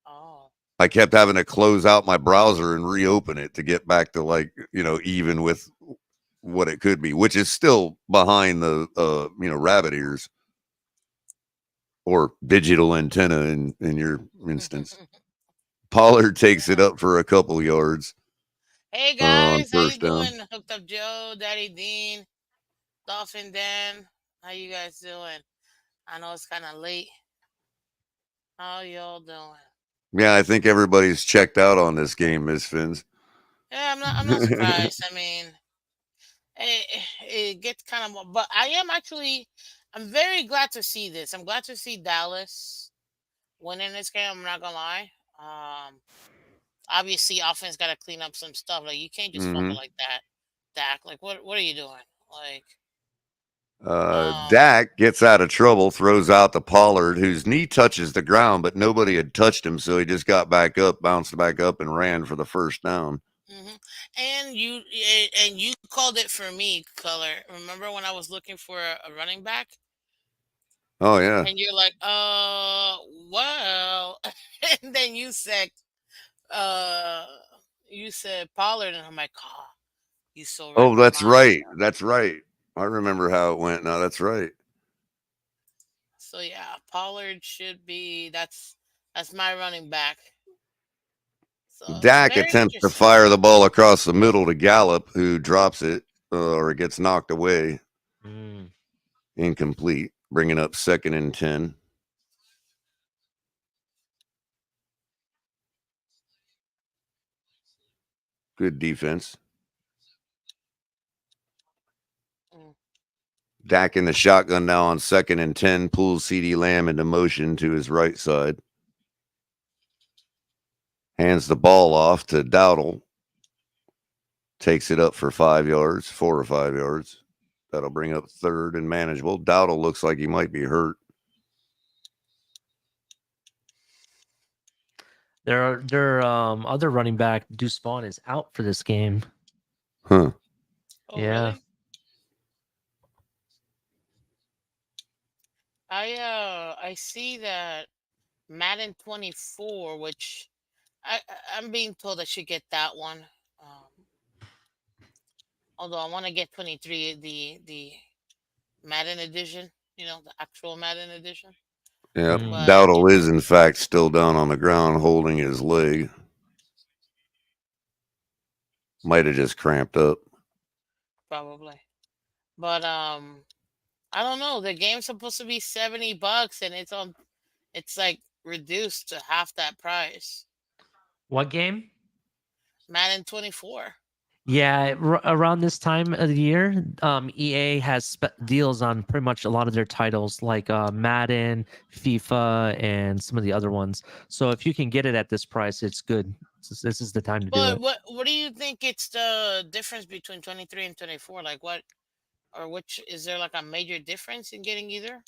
Oh. I kept having to close out my browser and reopen it to get back to like, even with what it could be, which is still behind the, rabbit ears. or digital antenna in your instance. Pollard takes it up for a couple yards Hey on guys, how you first down. doing? Hooked up Joe, Daddy Dean, Dolphin Dan. How you guys doing? I know it's kind of late. How y'all doing? Yeah, I think everybody's checked out on this game, Miss Fins. Yeah, I'm not surprised. I mean, it gets kind of, but I am actually, I'm very glad to see this. I'm glad to see Dallas winning this game. I'm not gonna lie. Obviously, offense got to clean up some stuff. Like you can't just fumble hmm like that, Dak. Like what are you doing? Like, Dak gets out of trouble, throws out the Pollard, whose knee touches the ground, but nobody had touched him, so he just got back up, bounced back up, and ran for the first down. and you called it for me, Color. Remember when I was looking for a running back, Oh yeah. and you're like, well, and then uh, you said Pollard, and I'm like, oh, you so read Oh, my that's mind. right. That's right. I remember how it went. Now that's right. So yeah, Pollard should be. That's my running back. So it's Dak very attempts to interesting. fire the ball across the middle to Gallup, who drops it or it gets knocked away, Mm. incomplete, bringing up 2nd and 10. Good defense. Mm. Dak in the shotgun now on 2nd and 10, pulls CD Lamb into motion to his right side. Hands the ball off to Dowdle. Takes it up for 5 yards, 4 or 5 yards. That'll bring up 3rd and manageable. Dowdle looks like he might be hurt. Their other running back Deuce Spawn is out for this game. Huh. Oh Yeah. really? I see that Madden 24, which I'm being told I should get that one. Um, Although I want to get 23, the Madden edition, the actual Madden edition. Yep. Mm. But Dowdle is, in fact, still down on the ground holding his leg. Might have just cramped up. probably, but I don't know. The game's supposed to be $70, and it's like reduced to half that price. What game? Madden 24. Yeah, around this time of the year, EA has deals on pretty much a lot of their titles, like Madden, FIFA, and some of the other ones. So if you can get it at this price, it's good. This is the time to do But it. what do you think it's the difference between 23 and 24? Like what or which is there like a major difference in getting either?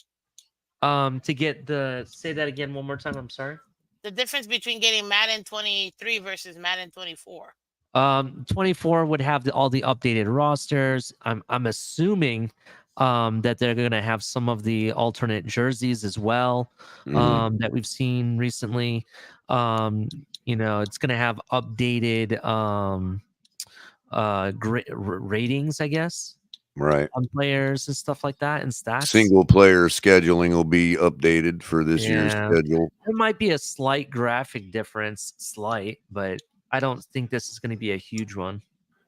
To get the say that again one more time. I'm sorry. The difference between getting Madden 23 versus Madden 24. 24 would have all the updated rosters. I'm assuming that they're going to have some of the alternate jerseys as well that we've seen recently. It's going to have updated ratings, I guess, Right. on players and stuff like that and stats. Single player scheduling will be updated for this year's Yeah. schedule. There might be a slight graphic difference, but I don't think this is going to be a huge one.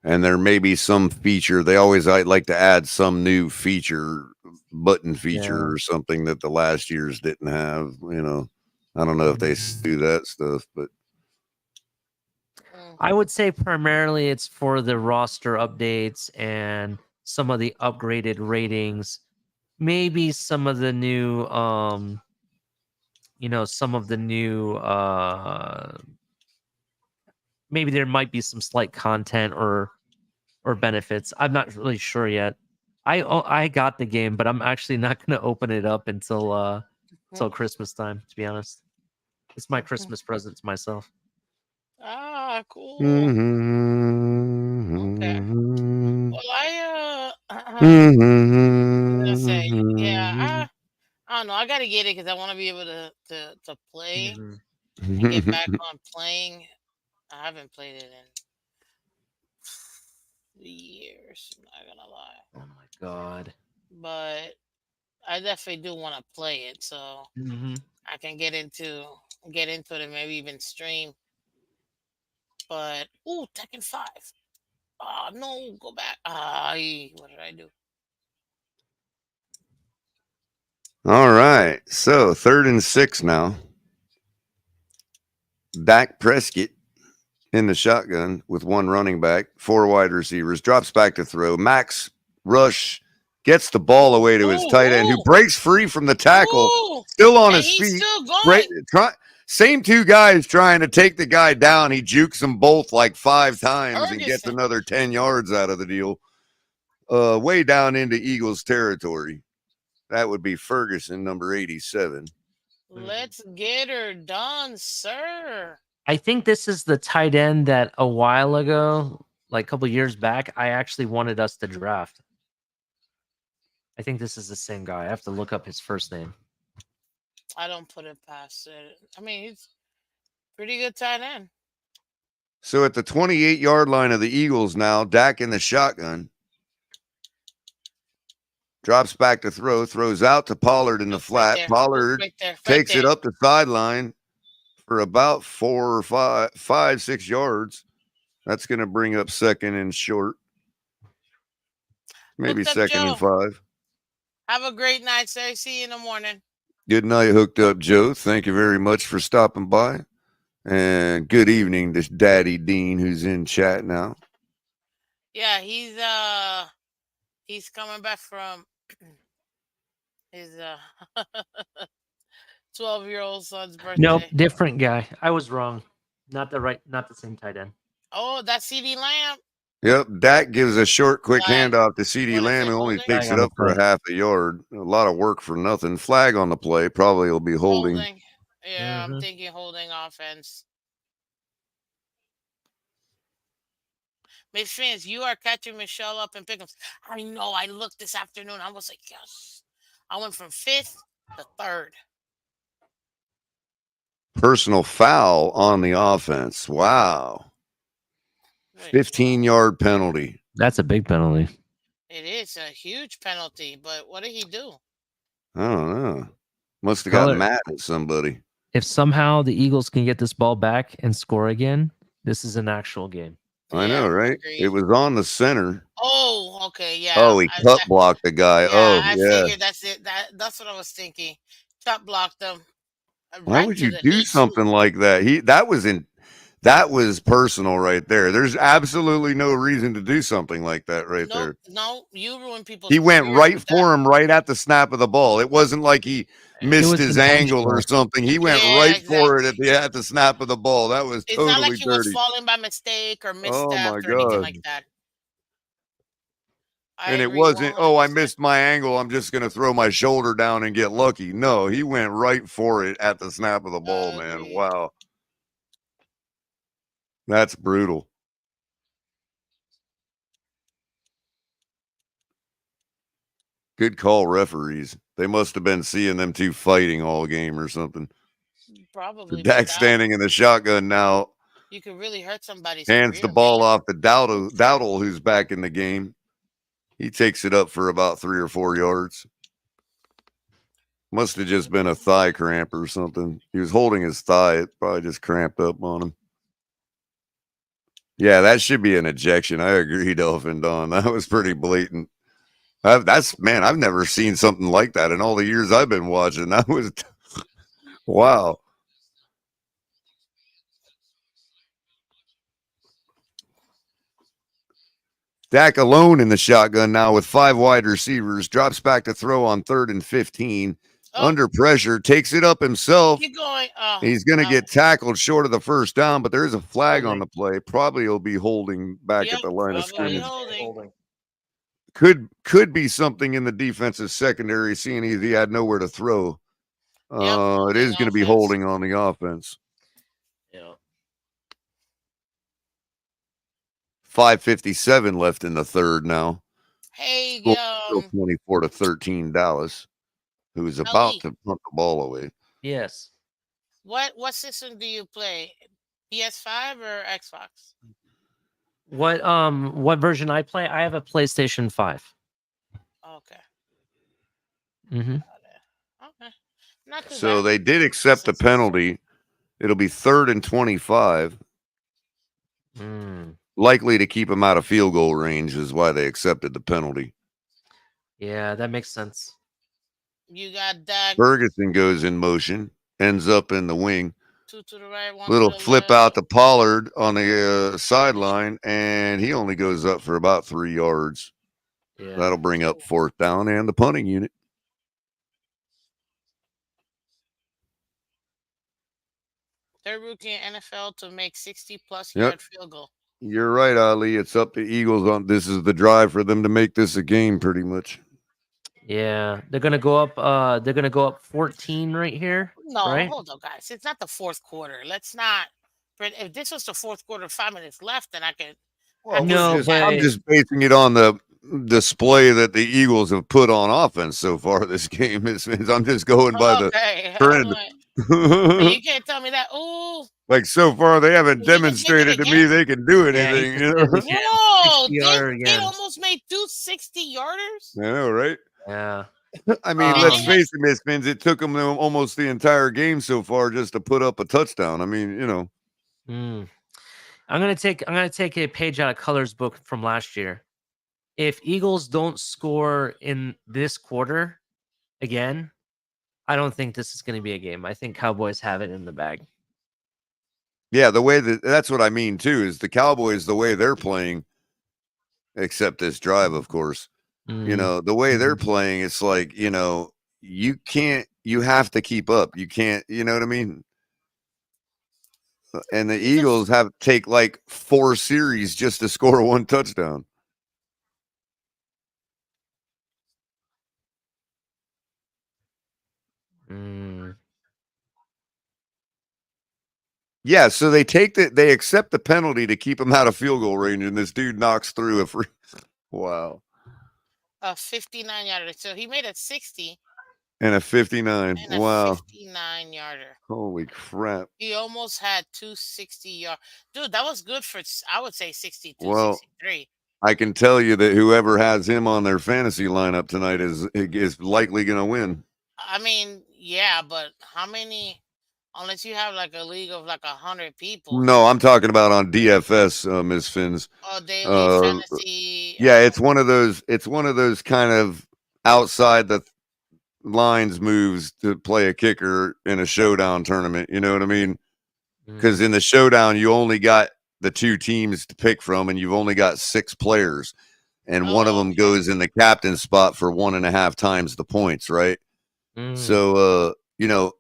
And there may be some feature. They always like to add some new feature, button feature or something that the last year's didn't have. I don't know if they do that stuff, but I would say primarily it's for the roster updates and some of the upgraded ratings. Maybe some of the new some of the new maybe there might be some slight content or benefits. I'm not really sure yet. I got the game, but I'm actually not going to open it up until Christmas time, to be honest. It's my Christmas present to myself. Ah, cool. Okay. mm-hmm. Well, I'm gonna say, yeah, I don't know. I gotta get it because I want to be able to play and get back on playing. I haven't played it in years. I'm not gonna lie. Oh my god. But I definitely do want to play it, so Mm-hmm. I can get into it and maybe even stream. But ooh, Tekken 5. Oh no, go back. What did I do? All right. So 3rd and 6 now. Dak Prescott in the shotgun with 1 running back, 4 wide receivers, drops back to throw. Max rush gets the ball away to his tight end, who Ooh, breaks free from the tackle, ooh, still on and his he's feet. still Right, going. same 2 guys trying to take the guy down. He jukes them both like 5 times and gets Ferguson. another 10 yards out of the deal. Way down into Eagles territory. That would be Ferguson, number 87. Let's get her done, sir. I think this is the tight end that a while ago, like a couple years back, I actually wanted us to draft. I think this is the same guy. I have to look up his first name. I don't put it past it. I mean, he's pretty good tight end. So at the 28-yard line of the Eagles now, Dak in the shotgun. Drops back to throw, throws out to Pollard in the Look right flat. there. Look Pollard right there. Right takes there. it up the sideline for about 4 or 5, 6 yards. That's going to bring up 2nd and short. Maybe Hooked up 2nd and Joe. 5. Have a great night, sir. See you in the morning. Good night, Hooked Up Joe. Thank you very much for stopping by. And good evening to Daddy Dean, who's in chat now. Yeah, he's coming back from his 12-year-old son's birthday. Nope, different guy. I was wrong. Not the same tight end. Oh, that's CD Lamb. Yep, Dak gives a short, quick Flag. handoff to CD What is Lamb, it, who only holding? takes Flag it on up the for a play. half a yard. A lot of work for nothing. Flag on the play. Probably will be holding. Yeah, I'm Mhm. thinking holding offense. Miss Fans, you are catching Michelle up in pickups. I know. I looked this afternoon. I was like, yes. I went from 5th to 3rd. Personal foul on the offense. Wow. Wait, 15-yard penalty. That's a big penalty. it is a huge penalty, but what did he do? I don't know. Must have got Culler, mad at somebody. if somehow the Eagles can get this ball back and score again, this is an actual game. I know, Yeah, right? agreed. It was on the center. Oh, okay, yeah. Oh, he cut blocked the guy. Oh, I yeah. figured that's it. That's what I was thinking. Chop blocked him Why right would to you the do knee. something like that? That was personal right there. There's absolutely no reason to do something like that right there. No, you ruin people's He went careers right with for that. him right at the snap of the ball. It wasn't like he missed was his angle or intentional. something. He went Yeah, right for it exactly. at the snap of the ball. That was It's not like totally he was dirty. falling by mistake or Oh my misstepped or anything God. like that. I And it agree wasn't, oh, I 100%. missed my angle. I'm just going to throw my shoulder down and get lucky. No, he went right for it at the snap of the ball, man. Agreed. Wow. That's brutal. Good call, referees. They must have been seeing them two fighting all game or something. Probably, but Dak standing in the shotgun now. you could really hurt somebody's Hands career, the ball man. off to Dowdle, who's back in the game. He takes it up for about 3 or 4 yards. Must have just been a thigh cramp or something. He was holding his thigh. It probably just cramped up on him. Yeah, that should be an ejection. I agree, Dolphin Don. That was pretty blatant. I've never seen something like that in all the years I've been watching. That was wow. Dak alone in the shotgun now with 5 wide receivers, drops back to throw on 3rd and 15. Oh, Under pressure, takes it up himself. keep going. Oh, He's going to get tackled short of the first down, but there's a flag on Holding. the play. Probably he'll be holding back Yep, at the line of probably scrimmage. holding. Could be something in the defensive secondary, seeing he had nowhere to throw. Yep, It is going to be offense. holding on the offense. Yeah. 5:57 left in the third now. Hey, Still 24-13 Dallas, who's about to punt the ball away. Yes. What system do you play? PS5 or Xbox? What version I play? I have a PlayStation 5. Okay. Mm-hmm. Okay, not too So bad. they did accept the penalty. It'll be 3rd and 25. Mm. Likely to keep him out of field goal range is why they accepted the penalty. Yeah, that makes sense. You got Dak. Ferguson goes in motion, ends up in the wing. 2 to the right, 1 Little to the flip left. out to Pollard on the sideline, and he only goes up for about 3 yards. Yeah. That'll bring up 4th down and the punting unit. Third rookie in NFL to make 60-plus Yep. yard field goal. You're right, Ali. It's up to Eagles on this is the drive for them to make this a game, pretty much. Yeah, they're gonna go up. They're gonna go up 14 right here. No, right? hold on, guys. It's not the fourth quarter. Let's not. If this was the fourth quarter, 5 minutes left, then I could. Well, No, I'm but- just basing it on the display that the Eagles have put on offense so far this game. I'm just going by the Okay. trend. But you can't tell me that. Ooh, Like so far, they haven't Did we just make it demonstrated to me again? they can do Yeah, anything. he You just know? did it. whoa! 60-yarder They again. almost made 2 60-yarders. I know, right? Yeah. I mean, Um, let's face it, Misfins. It took them almost the entire game so far just to put up a touchdown. I mean, you know. I'm gonna take a page out of Culler's book from last year. If Eagles don't score in this quarter again, I don't think this is going to be a game. I think Cowboys have it in the bag. Yeah, the way that's what I mean too. Is the Cowboys the way they're playing, except this drive, of course. You know, the way they're playing, it's like, you know, you have to keep up. You can't, you know what I mean? And the Eagles have to take like 4 series just to score 1 touchdown. Yeah, so they accept the penalty to keep him out of field goal range, and this dude knocks through a free. Wow. A 59-yarder. So he made a 60 and a 59. and a Wow. 59-yarder. Holy crap. He almost had 2 60-yard. Dude, that was good for, I would say, 62, Well, 63. I can tell you that whoever has him on their fantasy lineup tonight is likely going to win. I mean, yeah, but how many? Unless you have like a league of like 100 people. No, I'm talking about on DFS, Ms. Fins. Oh, daily fantasy. Yeah, it's one of those. It's one of those kind of outside the lines moves to play a kicker in a showdown tournament. You know what I mean? Because in the showdown, you only got the 2 teams to pick from, and you've only got 6 players, and one of them goes in the captain spot for 1.5 times the points, right? So, you know,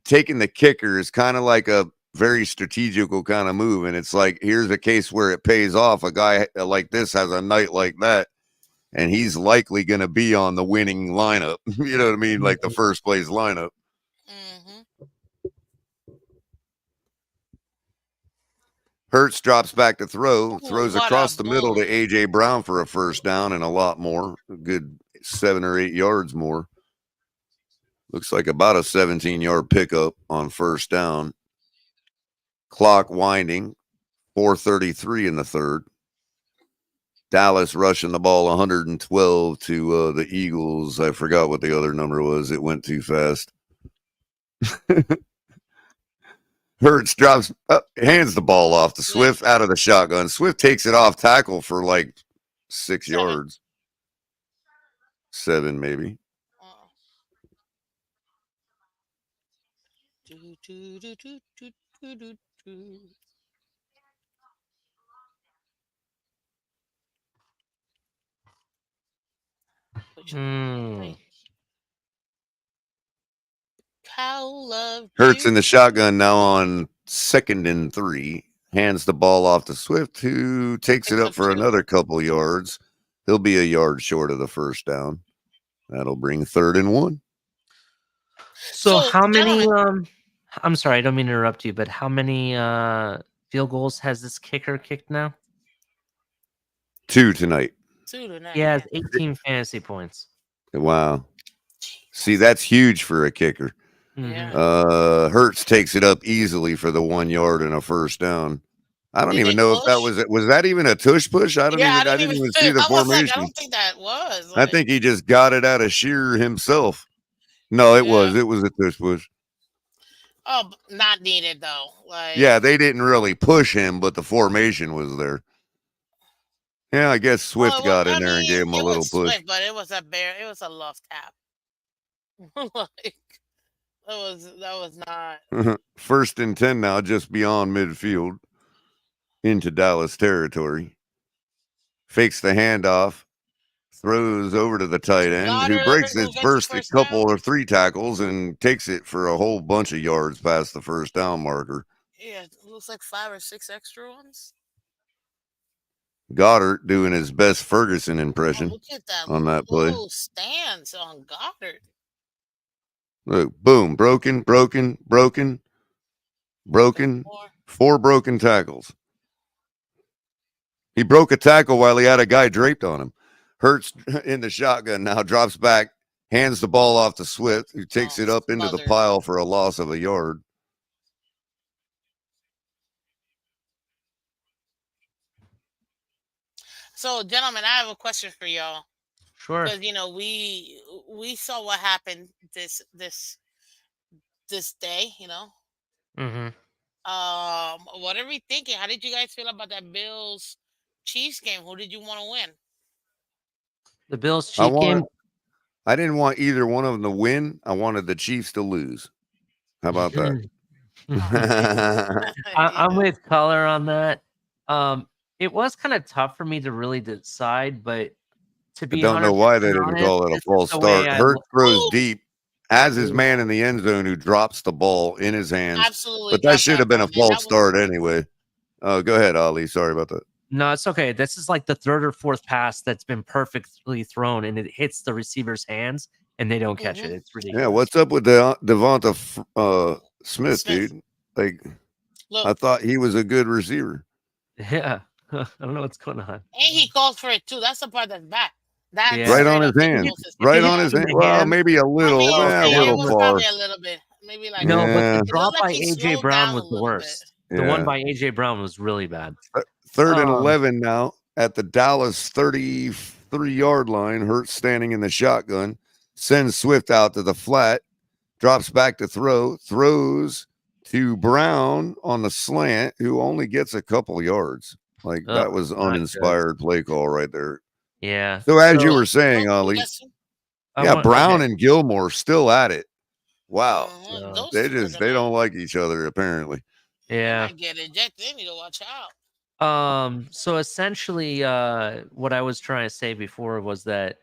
taking the kicker is kind of like a very strategical kind of move, and it's like, here's a case where it pays off. A guy like this has a night like that, and he's likely going to be on the winning lineup. You know what I mean? Like the first place lineup. Hurts drops back to throw, throws across the middle to A.J. Brown for a first down and a lot more, a good 7 or 8 yards more. Looks like about a 17-yard pickup on first down. Clock winding, 4:33 in the third. Dallas rushing the ball 112 to the Eagles. I forgot what the other number was. It went too fast. Hurts drops, hands the ball off to Swift out of the shotgun. Swift takes it off tackle for like 6 yards. 7 maybe. Hurts in the shotgun now on 2nd and 3. Hands the ball off to Swift, who takes it up for another couple yards. He'll be a yard short of the first down. That'll bring 3rd and 1. So how many? I'm sorry, I don't mean to interrupt you, but how many field goals has this kicker kicked now? 2 tonight. 2 tonight. He has 18 fantasy points. Wow. See, that's huge for a kicker. Yeah. Hurts takes it up easily for the 1 yard and a first down. I don't Did even they know if that push? was that even a tush push? I Yeah, I didn't didn't even see even. the I was like, I formation. don't think that was. I Like, think he just got it out of sheer himself. No, it yeah. was a tush push. Oh, not needed though. Like, Yeah, they didn't really push him, but the formation was there. Yeah, I guess oh, Swift got in I there and mean, gave him a it little was push. Swift, but it was a bear. It was a love tap. Like, that was not. 1st and 10 now, just beyond midfield into Dallas territory. Fakes the handoff, throws over to the tight end, who Goddard, breaks who his gets the first first couple down. or 3 tackles and takes it for a whole bunch of yards past the first down marker. Yeah, it looks like 5 or 6 extra ones. Goddard doing his best Ferguson Oh, impression look at that on that play. low stance on Goddard. Look, boom, broken, broken, broken, Got broken, more. 4 broken tackles. He broke a tackle while he had a guy draped on him. Hurts in the shotgun now, drops back, hands the ball off to Swift, who takes Oh, it up into the smothered. pile for a loss of a yard. So, gentlemen, I have a question for y'all Sure. because we saw what happened this day. Mm-hmm. What are we thinking? How did you guys feel about that Bills Chiefs game? Who did you want to win? The Bills I Chief game. didn't want either one of them to win. I wanted the Chiefs to lose. How about that? I'm with Culler on that. It was kind of tough for me to really decide, but to I be don't know 100% why they didn't honest, call it a this is false the way start. I Hurt look. throws Ooh, deep, has his Yeah. man in the end zone who drops the ball in his hands, absolutely but that dropped should that have been ball, a man. false That was start anyway. Go ahead, Ali. Sorry about that. No, it's okay. This is like the third or fourth pass that's been perfectly thrown, and it hits the receiver's hands, and they don't catch it. It's Yeah, ridiculous. what's up with Devonta Smith, Smith. dude? Like, Look, I thought he was a good receiver. Yeah, I don't know what's going on. and he called for it too. That's the part that's bad. That's Yeah, Right on straight his up hand. inconsistent. if Right it Yeah, on hits his you in hand. the Well, hand, maybe a I little, mean, okay, a yeah, it little was almost. far. probably a little bit, maybe like No, but the Yeah, it looked drop like by he AJ slowed Brown down a was the little bit. worst. The one yeah. by AJ Brown was really bad. 3rd and Um, 11 now at the Dallas 33-yard line. Hurts standing in the shotgun. Sends Swift out to the flat. Drops back to throws to Brown on the slant, who only gets a couple yards. Like, that was not good. uninspired play call right there. Yeah. So as you So were saying, Look, Ali, I yeah, want Brown okay. and Gilmore still at it. Wow. So, those two are They gonna don't like each other, apparently. they yeah. might get ejected. They need to watch out. So essentially, what I was trying to say before was that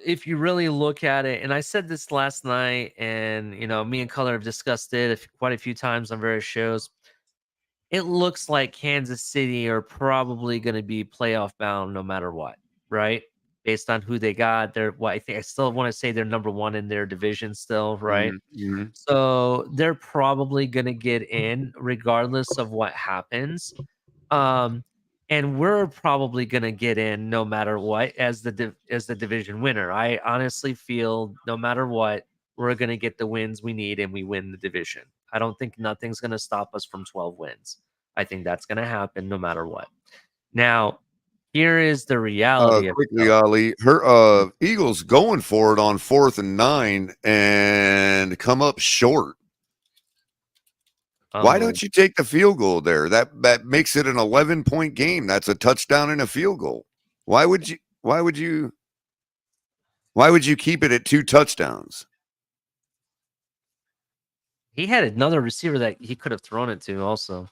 if you really look at it, and I said this last night, and me and Color have discussed it quite a few times on various shows. It looks like Kansas City are probably going to be playoff bound no matter what, right? Based on who they got, I still want to say they're number one in their division still, right? Mm-hmm. So they're probably going to get in regardless of what happens. And we're probably going to get in no matter what as the division winner. I honestly feel no matter what, we're going to get the wins we need and we win the division. I don't think nothing's going to stop us from 12 wins. I think that's going to happen no matter what. Now, here is the reality of Quickly, it. Ali, her Eagles going for it on 4th and 9 and come up short. Why don't you take the field goal there? That makes it an 11-point game. That's a touchdown and a field goal. Why would you keep it at 2 touchdowns? He had another receiver that he could have thrown it to also.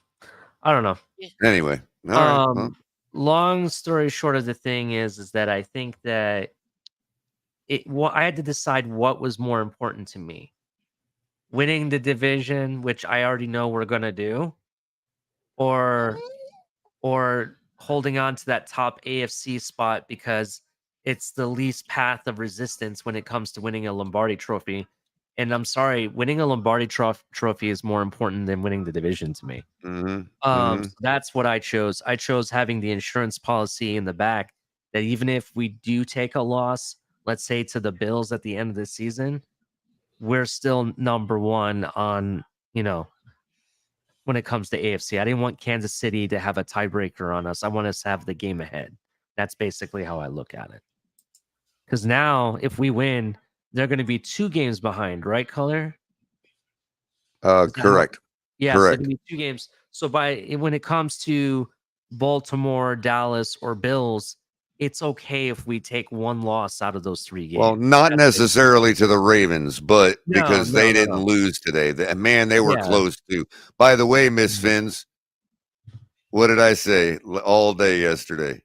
I don't know. Anyway, all right. Well, Long story short of the thing is that I think that I had to decide what was more important to me. Winning the division, which I already know we're going to do, or holding on to that top AFC spot because it's the least path of resistance when it comes to winning a Lombardi trophy. And I'm sorry, winning a Lombardi trophy is more important than winning the division to me. So that's what I chose. I chose having the insurance policy in the back that even if we do take a loss, let's say to the Bills at the end of the season, we're still number one on, when it comes to AFC. I didn't want Kansas City to have a tiebreaker on us. I want us to have the game ahead. That's basically how I look at it. Because now, if we win, they're going to be 2 games behind, right, Culler? Correct. Yeah, so they're Correct. going to be 2 games. So when it comes to Baltimore, Dallas, or Bills, it's okay if we take 1 loss out of those 3 games. Well, not necessarily to the Ravens, but because they didn't lose today. Man, they were close to. By the way, Miss Fins, what did I say all day yesterday?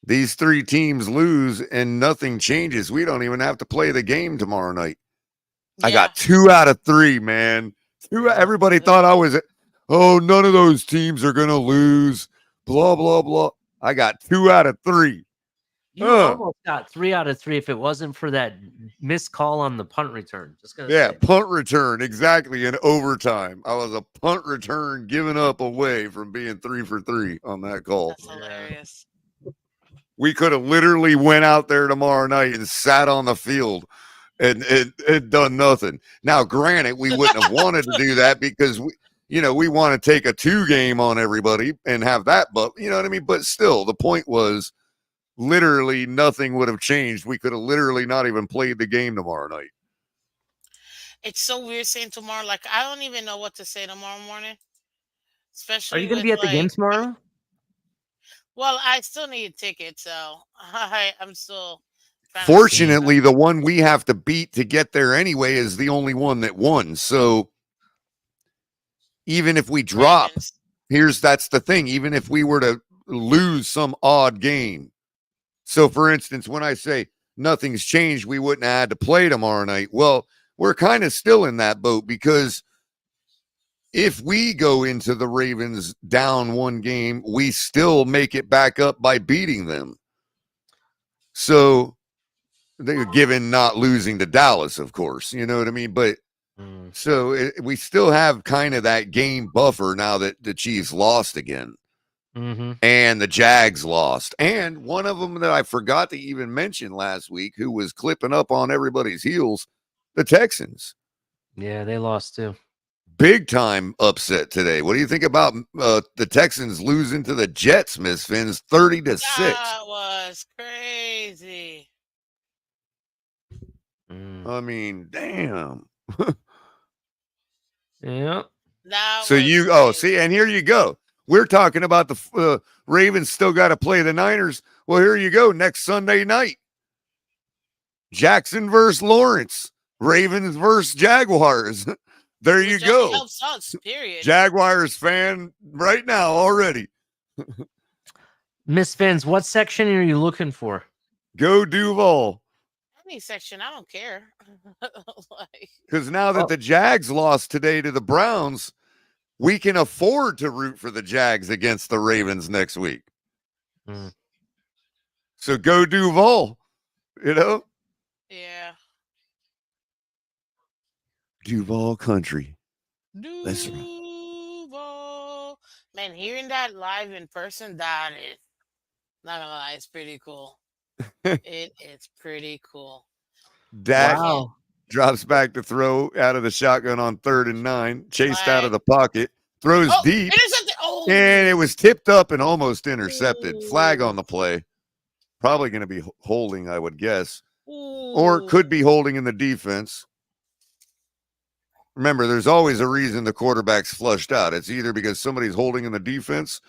These 3 teams lose and nothing changes. We don't even have to play the game tomorrow night. Yeah. I got 2 out of 3, man. Everybody thought I was, none of those teams are going to lose, blah, blah, blah. I got 2 out of 3. You almost got 3 out of 3 if it wasn't for that missed call on the punt return. Just gonna say. Punt return, exactly, in overtime. I was a punt return given up away from being 3 for 3 on that call. That's hilarious. We could have literally went out there tomorrow night and sat on the field and done nothing. Now, granted, we wouldn't have wanted to do that because we want to take a 2 game on everybody and have that, but you know what I mean? But still, the point was literally nothing would have changed. We could have literally not even played the game tomorrow night. It's so weird saying tomorrow. Like, I don't even know what to say tomorrow morning. Especially, are you going to be at the game tomorrow? Well, I still need tickets, so I'm still. Fortunately, the one we have to beat to get there anyway is the only one that won. So even if we drop, that's the thing. Even if we were to lose some odd game. So, for instance, when I say nothing's changed, we wouldn't have had to play tomorrow night. Well, we're kind of still in that boat because if we go into the Ravens down 1 game, we still make it back up by beating them. So, given not losing to Dallas, of course, you know what I mean? But so we still have kind of that game buffer now that the Chiefs lost again. Mm-hmm. And the Jags lost. And one of them that I forgot to even mention last week, who was clipping up on everybody's heels, the Texans. Yeah, they lost too. Big time upset today. What do you think about the Texans losing to the Jets, Miss Fins, 30-6? That was crazy. I mean, damn. Yeah. So see, and here you go. We're talking about the Ravens still got to play the Niners. Well, here you go. Next Sunday night. Jackson versus Lawrence. Ravens versus Jaguars. There you go. Helps us, period. Jaguars fan right now already. Miss Fins, what section are you looking for? Go Duval. Any section, I don't care. Because now that the Jags lost today to the Browns, we can afford to root for the Jags against the Ravens next week. So go Duval, Yeah. Duval country. Duval. Man, hearing that live in person, that is, not gonna lie, it's pretty cool. It is pretty cool. Dak drops back to throw out of the shotgun on 3rd and 9, chased out of the pocket, throws deep, and it was tipped up and almost intercepted. Flag on the play. Probably going to be holding, I would guess, or could be holding in the defense. Remember, there's always a reason the quarterback's flushed out. It's either because somebody's holding in the defense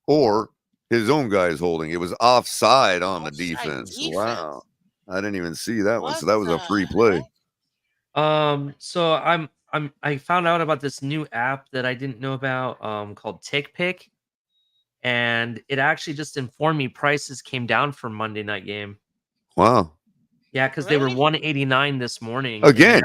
or his own guy's holding. It was offside on the defense. Wow. I didn't even see that one. So that was a free play. So I found out about this new app that I didn't know about, called TickPick, and it actually just informed me prices came down for Monday night game. Wow. Yeah, because they were $189 this morning. Again,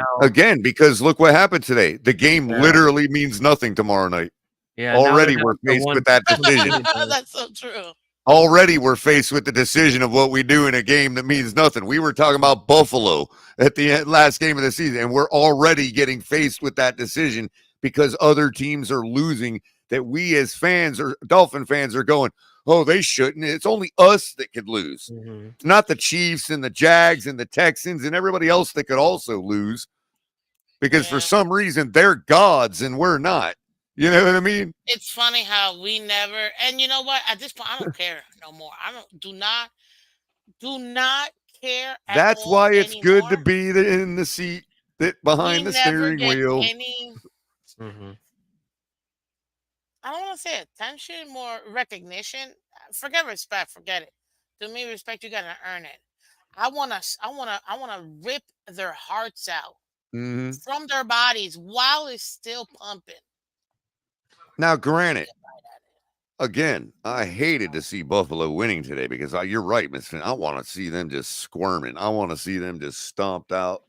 because look what happened today. The game literally means nothing tomorrow night. Yeah, already we're faced with that decision. That's so true. Already we're faced with the decision of what we do in a game that means nothing. We were talking about Buffalo at the last game of the season, and we're already getting faced with that decision because other teams are losing, that we as fans or Dolphin fans are going, oh, they shouldn't. It's only us that could lose. It's not the Chiefs and the Jags and the Texans and everybody else that could also lose because for some reason they're gods and we're not. You know what I mean? It's funny how we never, and you know what? At this point, I don't care no more. I don't, do not care at That's all why it's good to anymore. be in the seat We behind the never steering get wheel. any, Mm-hmm. I don't want to say attention, more recognition. Forget respect, forget it. To me, respect, you gotta earn it. I wanna rip their hearts out Hmm. from their bodies while it's still pumping. Now, granted, again, I hated to see Buffalo winning today because you're right, Miss Finn. I want to see them just squirming. I want to see them just stomped out,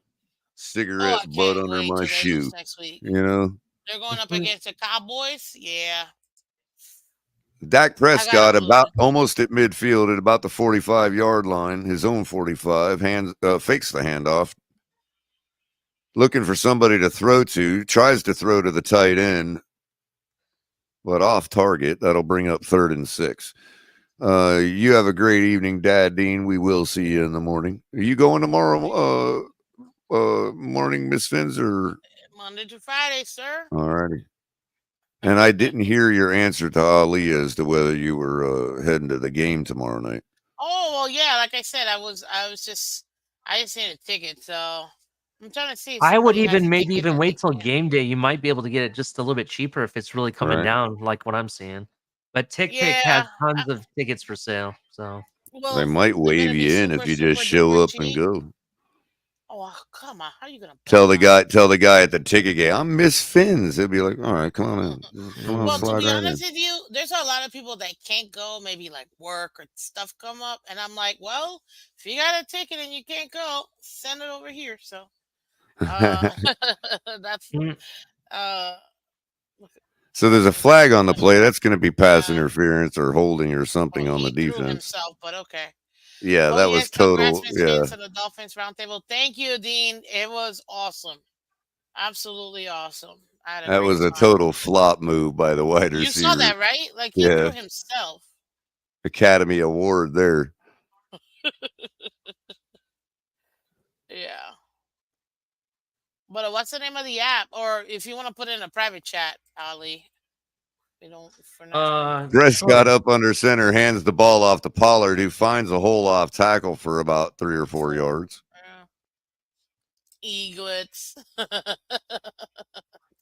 Oh, cigarette I butt can't under wait my till they lose shoe. next week. You know, They're going up against the Cowboys. Yeah, Dak I got Prescott them about losing. almost at midfield at about the 45-yard line, his own 45, fakes the handoff, looking for somebody to throw to, tries to throw to the tight end, but off target. That'll bring up 3rd and 6. You have a great evening, Dad Dean. We will see you in the morning. Are you going tomorrow morning, Miss Fins, or Monday to Friday, sir. all righty? And I didn't hear your answer to Ali as to whether you were heading to the game tomorrow night. Oh well, yeah. Like I said, I just need a ticket, so I'm trying to see if I would somebody has even a maybe ticket even that wait they till can. game day. You might be able to get it just a little bit cheaper if it's really coming Right. down, like what I'm seeing. But TickPick has Yeah. tons of tickets for sale. So They Well, might they're wave gonna be you in if super, you just super show duper up and cheap. go. Oh come on! How are you gonna Tell plan the on it? guy at the ticket gate, I'm Miss Fins. He'll be like, all right, come on in. Come on, Well, to slide be right in. honest with you, there's a lot of people that can't go. Maybe like work or stuff come up, and I'm like, well, if you got a ticket and you can't go, send it over here. So, uh, that's mm, uh, So there's a flag on the play. That's going to be pass yeah. interference or holding or Well, something on the he threw defense. himself, but okay. Yeah, Oh that was yes, congrats, total. Miss Yeah, Fans, to the Dolphins roundtable. Thank you, Dean. It was awesome, absolutely awesome. I had a that great was a time. total flop move by the wide You saw receiver. that, right? Like he Yeah, threw himself. Academy Award there. Yeah. But what's the name of the app? Or if you want to put it in a private chat, Ali. We don't for next week. Prescott sure. up under center, hands the ball off to Pollard, who finds a hole off tackle for about 3 or 4 yards. Eaglets.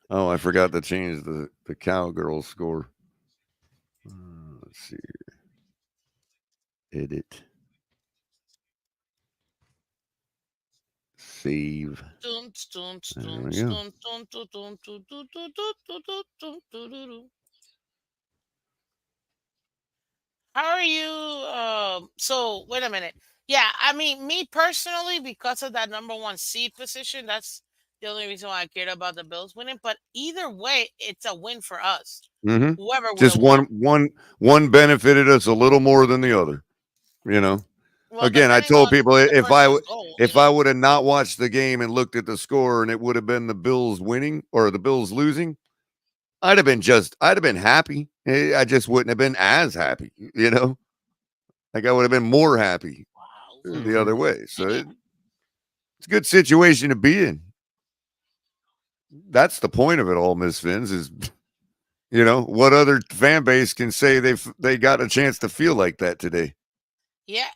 Oh, I forgot to change the Cowgirl score. Let's see here. Edit. Save. Dun, dun, There dun, we go. dun, dun, dun, dun, dun, dun, dun, dun, dun, dun, dun, dun, dun, dun. How are you? So wait a minute. Yeah, I mean, me personally, because of that number one seed position, that's the only reason why I cared about the Bills winning. But either way, it's a win for us. Mm-hmm. Whoever would Just have won. one benefited us a little more than the other. You know. Well, Again, I depending told on people the person's goal, if I would have not watched the game and looked at the score and it would have been the Bills winning or the Bills losing, I'd have been happy. I just wouldn't have been as happy. You know, like I would have been more happy Wow. the other way. So it's a good situation to be in. That's the point of it all, Miss Fins, is what other fan base can say they got a chance to feel like that today. Yeah,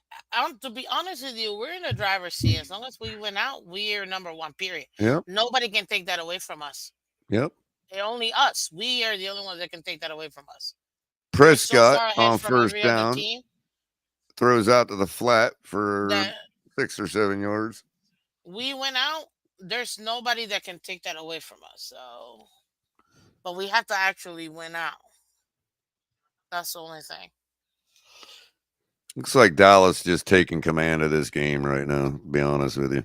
to be honest with you, we're in the driver's seat. As long as we win out, we are number one. Period. Yep. Nobody can take that away from us. Yep. Only us. We are the only ones that can take that away from us. We're so Prescott far ahead on from first every other down team throws out to the flat for that 6 or 7 yards. we went out. There's nobody that can take that away from us. So, but we have to actually win out. That's the only thing. Looks like Dallas just taking command of this game right now, to be honest with you.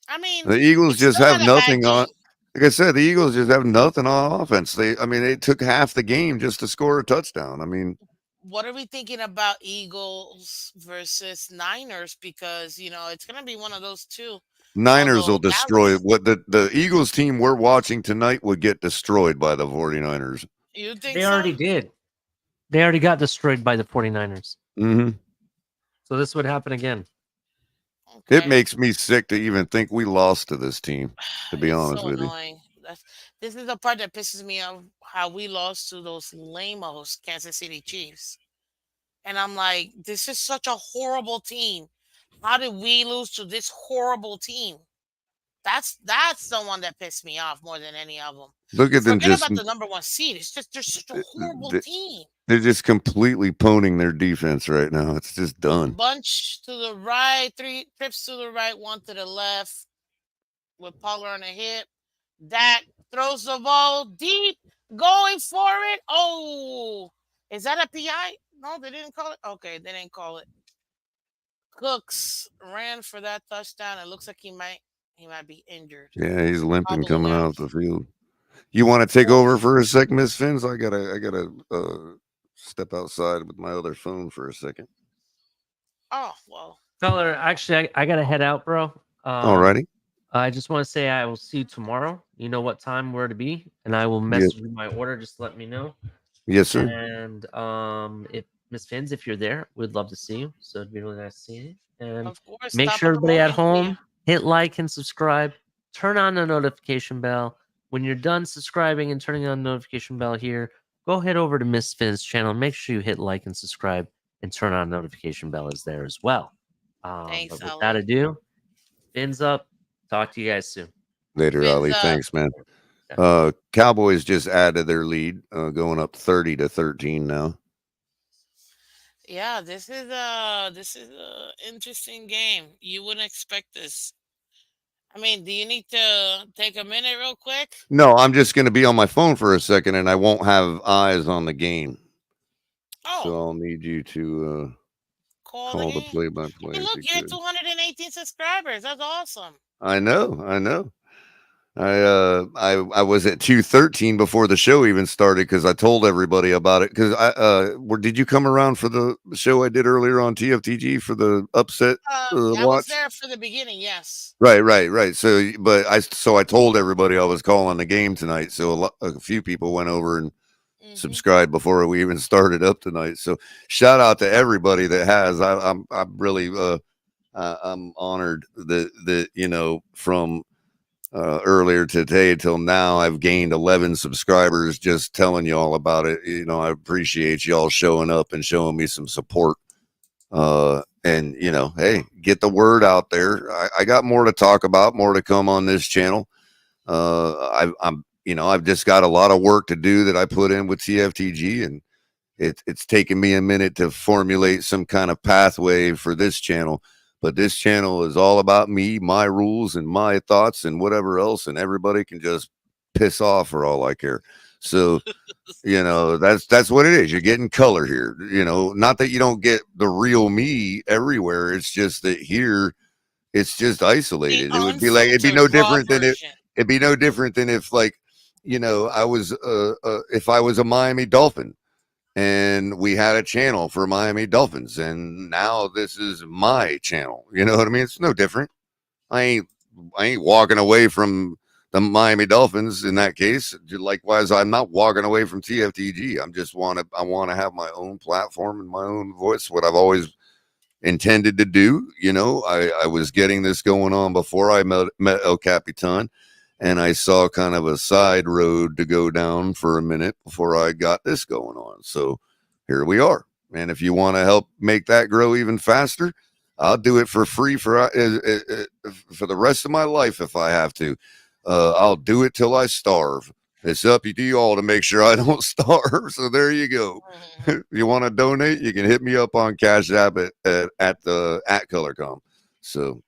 I mean, The Eagles it's just still have not a bad nothing on. game. Like I said, the Eagles just have nothing on offense. They took half the game just to score a touchdown. I mean, What are we thinking about Eagles versus Niners? Because it's going to be one of those two. Niners will Although destroy Dallas, what the Eagles team we're watching tonight would get destroyed by the 49ers. you think They so? already did. They already got destroyed by the 49ers. Mm-hmm. So this would happen again. It Okay. makes me sick to even think we lost to this team, to be It's honest so with you. annoying. This is the part that pisses me off. How we lost to those lame-os Kansas City Chiefs, and I'm like, this is such a horrible team. How did we lose to this horrible team? That's the one that pissed me off more than any of them. Look at them Forget just about the number one seed. It's just they're such a horrible th- team. they're just completely poning their defense right now. It's just done. Bunch to the right, three trips to the right, one to the left, with Pollard on the hip. Dak throws the ball deep, going for it. Oh, is that a PI? No, they didn't call it. Okay, they didn't call it. Cooks ran for that touchdown. It looks like he might be injured. Yeah, he's limping Hobbling coming out. out the field. You want to take Oof. over for a sec, Miss Finns? I gotta step outside with my other phone for a second. Oh well. Feller, actually, I gotta head out, bro. Alrighty. I just want to say I will see you tomorrow. You know what time we're to be, and I will Yeah. message you my order. Just let me know. Yes, sir. And if Miss Fins, if you're there, we'd love to see you. So it'd be really nice to see you. And Of course, make top sure of the everybody at morning to you. home hit like and subscribe. Turn on the notification bell. When you're done subscribing and turning on the notification bell here, go head over to Miss Fins channel. Make sure you hit like and subscribe and turn on notification bell is there as well. Thanks, But without Ali. ado, Fins up. Talk to you guys soon. Later, Fins Ali. up. Thanks, man. Yeah. Cowboys just added their lead, going up 30-13 now. Yeah, this is a interesting game. You wouldn't expect this. I mean, do you need to take a minute real quick? No, I'm just going to be on my phone for a second, and I won't have eyes on the game. So Oh, I'll need you to call the call the game. play-by-play Hey, if look, you you're at could. 218 subscribers. That's awesome. I know. I was at 213 before the show even started because I told everybody about it. Because did you come around for the show I did earlier on TFTG for the upset I was watch? there for the beginning. Yes. Right. So, I told everybody I was calling the game tonight. So a few people went over and Mm-hmm. subscribed before we even started up tonight. So shout out to everybody that has. I'm really I'm honored that from earlier today till now I've gained 11 subscribers just telling you all about it. I appreciate y'all showing up and showing me some support. And hey, get the word out there. I got more to talk about, more to come on this channel. I've just got a lot of work to do that I put in with TFTG, and it's taken me a minute to formulate some kind of pathway for this channel. But this channel is all about me, my rules, and my thoughts, and whatever else, and everybody can just piss off for all I care. So that's what it is. You're getting color here. Not that you don't get the real me everywhere. It's just that here it's just The isolated. It'd be unfiltered no raw different than version. it'd be no different than if, like, I was if I was a Miami Dolphin and we had a channel for Miami Dolphins, and now this is my channel. You know what I mean? It's no different. I ain't walking away from the Miami Dolphins in that case. Likewise, I'm not walking away from TFTG. I want to have my own platform and my own voice. What I've always intended to do. I was getting this going on before I met El Capitan, and I saw kind of a side road to go down for a minute before I got this going on. So here we are. And if you want to help make that grow even faster, I'll do it for free for the rest of my life if I have to. I'll do it till I starve. It's up to you all to make sure I don't starve. So there you go. If you want to donate, you can hit me up on Cash App at Colorcom. So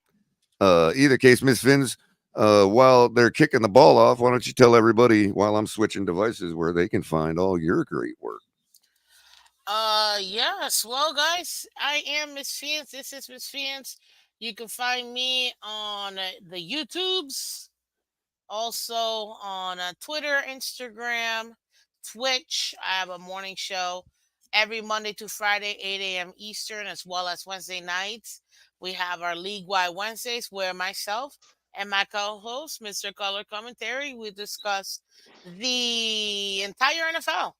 either case, Miss Finns, while they're kicking the ball off, why don't you tell everybody while I'm switching devices where they can find all your great work? Yes. Well, guys, I am Miss Fiance. This is Miss Fiance. You can find me on the YouTubes, also on Twitter, Instagram, Twitch. I have a morning show every Monday to Friday, 8 a.m. Eastern, as well as Wednesday nights. We have our League Wide Wednesdays, where myself and my co-host, Mr. Color Commentary, we discuss the entire NFL.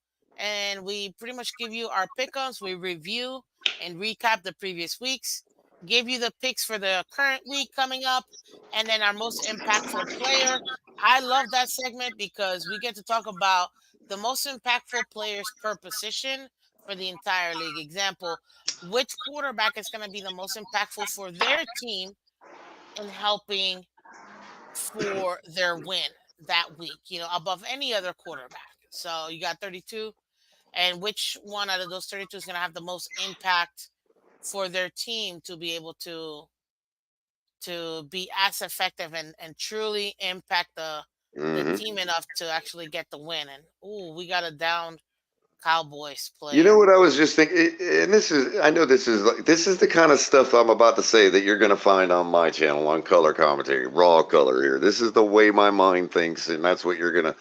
And we pretty much give you our pick-ups. We review and recap the previous weeks. give you the picks for the current week coming up, and then our most impactful player. I love that segment because we get to talk about the most impactful players per position for the entire league. Example, which quarterback is going to be the most impactful for their team in helping for their win that week, above any other quarterback. So you got 32, and which one out of those 32 is going to have the most impact for their team to be able to be as effective and truly impact the Mhm. team enough to actually get the win. And we got a down Cowboys You know player. what I was just thinking, and I know this is the kind of stuff I'm about to say that you're going to find on my channel on Color Commentary, raw color here. This is the way my mind thinks, and that's what you're going to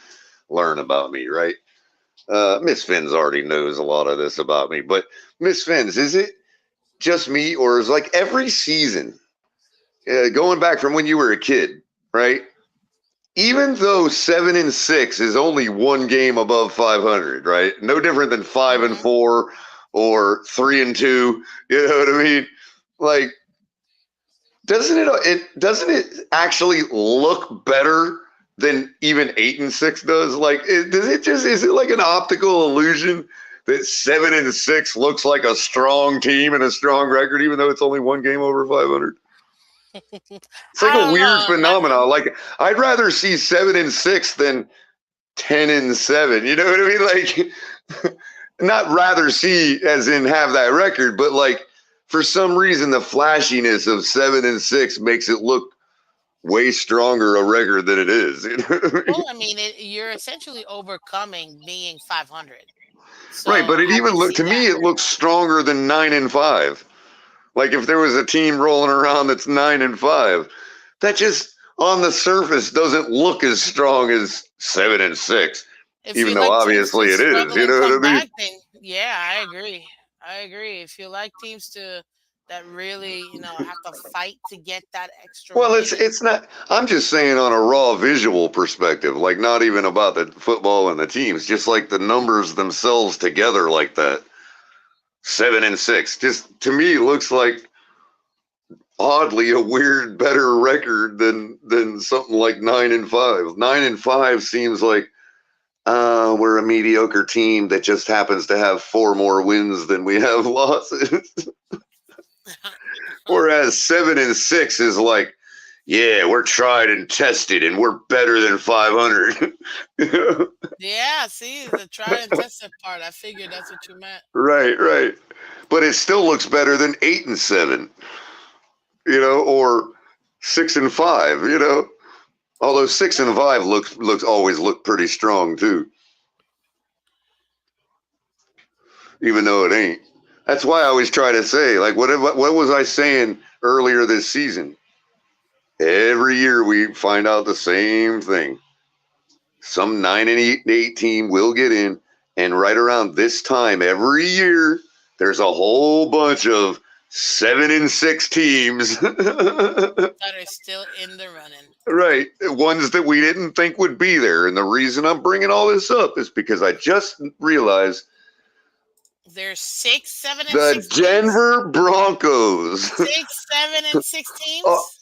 learn about me, right? Miss Finns already knows a lot of this about me, but Miss Finns, is it just me, or is like every season, going back from when you were a kid, right? Even though 7-6 is only one game above 500, right? No different than 5-4 or 3-2. You know what I mean? Like, doesn't it actually look better than even 8-6 does? Like, is it like an optical illusion that 7-6 looks like a strong team and a strong record, even though it's only one game over 500? It's like I a don't weird know. phenomenon. Like, I'd rather see 7-6 than 10-7. You know what I mean? Like, not rather see as in have that record, but like for some reason the flashiness of 7-6 makes it look way stronger a record than it is. You know what I mean? Well, I mean, you're essentially overcoming being 500. Right, So but it I even could look see to me that. it looks stronger than 9-5. Like if there was a team rolling around that's 9-5, that just on the surface doesn't look as strong as 7-6, If even you though like teams obviously to it is. struggle You and know what come I mean? back, then yeah, I agree. I agree. If you like teams to that really, have to fight to get that extra Well, win. it's not. I'm just saying on a raw visual perspective, like not even about the football and the teams, just like the numbers themselves together, like that 7-6. Just to me, looks like oddly a weird, better record than something like 9-5. 9-5 seems like we're a mediocre team that just happens to have 4 more wins than we have losses. Whereas 7-6 is like, yeah, we're tried and tested, and we're better than 500. Yeah, see the try and tested part. I figured that's what you meant. Right, right. But it still looks better than 8-7, or 6-5, Although six Yeah. and five looks always look pretty strong too, even though it ain't. That's why I always try to say, like, what was I saying earlier this season? Every year we find out the same thing. Some 9-8 team will get in, and right around this time every year, there's a whole bunch of 7-6 teams. That are still in the running. Right, ones that we didn't think would be there. And the reason I'm bringing all this up is because I just realized There's six, seven, and the six teams. Denver Broncos. 6, 7, and 6 uh, teams.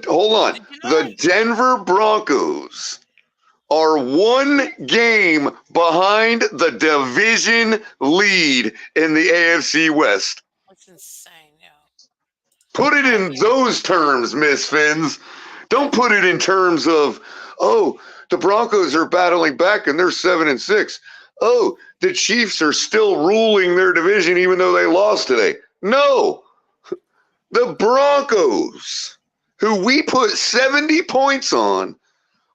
hold on, Did you the not? Denver Broncos are one game behind the division lead in the AFC West. That's insane, yo. Put it I in agree. those terms, Miss Finns. Don't put it in terms of, oh, the Broncos are battling back and they're 7-6. Oh, the Chiefs are still ruling their division even though they lost today. No, the Broncos, who we put 70 points on,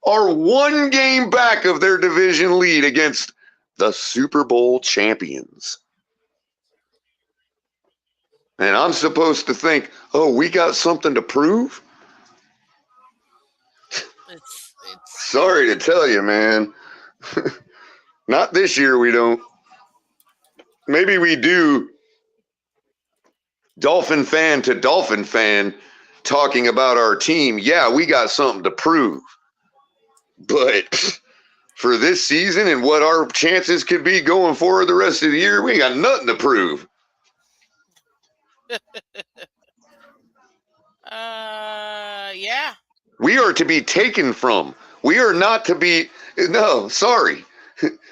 are one game back of their division lead against the Super Bowl champions. And I'm supposed to think, oh, we got something to prove? It's Sorry to tell you, man. Not this year, we don't. Maybe we do, Dolphin fan to Dolphin fan, talking about our team. Yeah, we got something to prove. But for this season and what our chances could be going forward the rest of the year, we got nothing to prove. Yeah. We are to be taken from. We are not to be. No, sorry.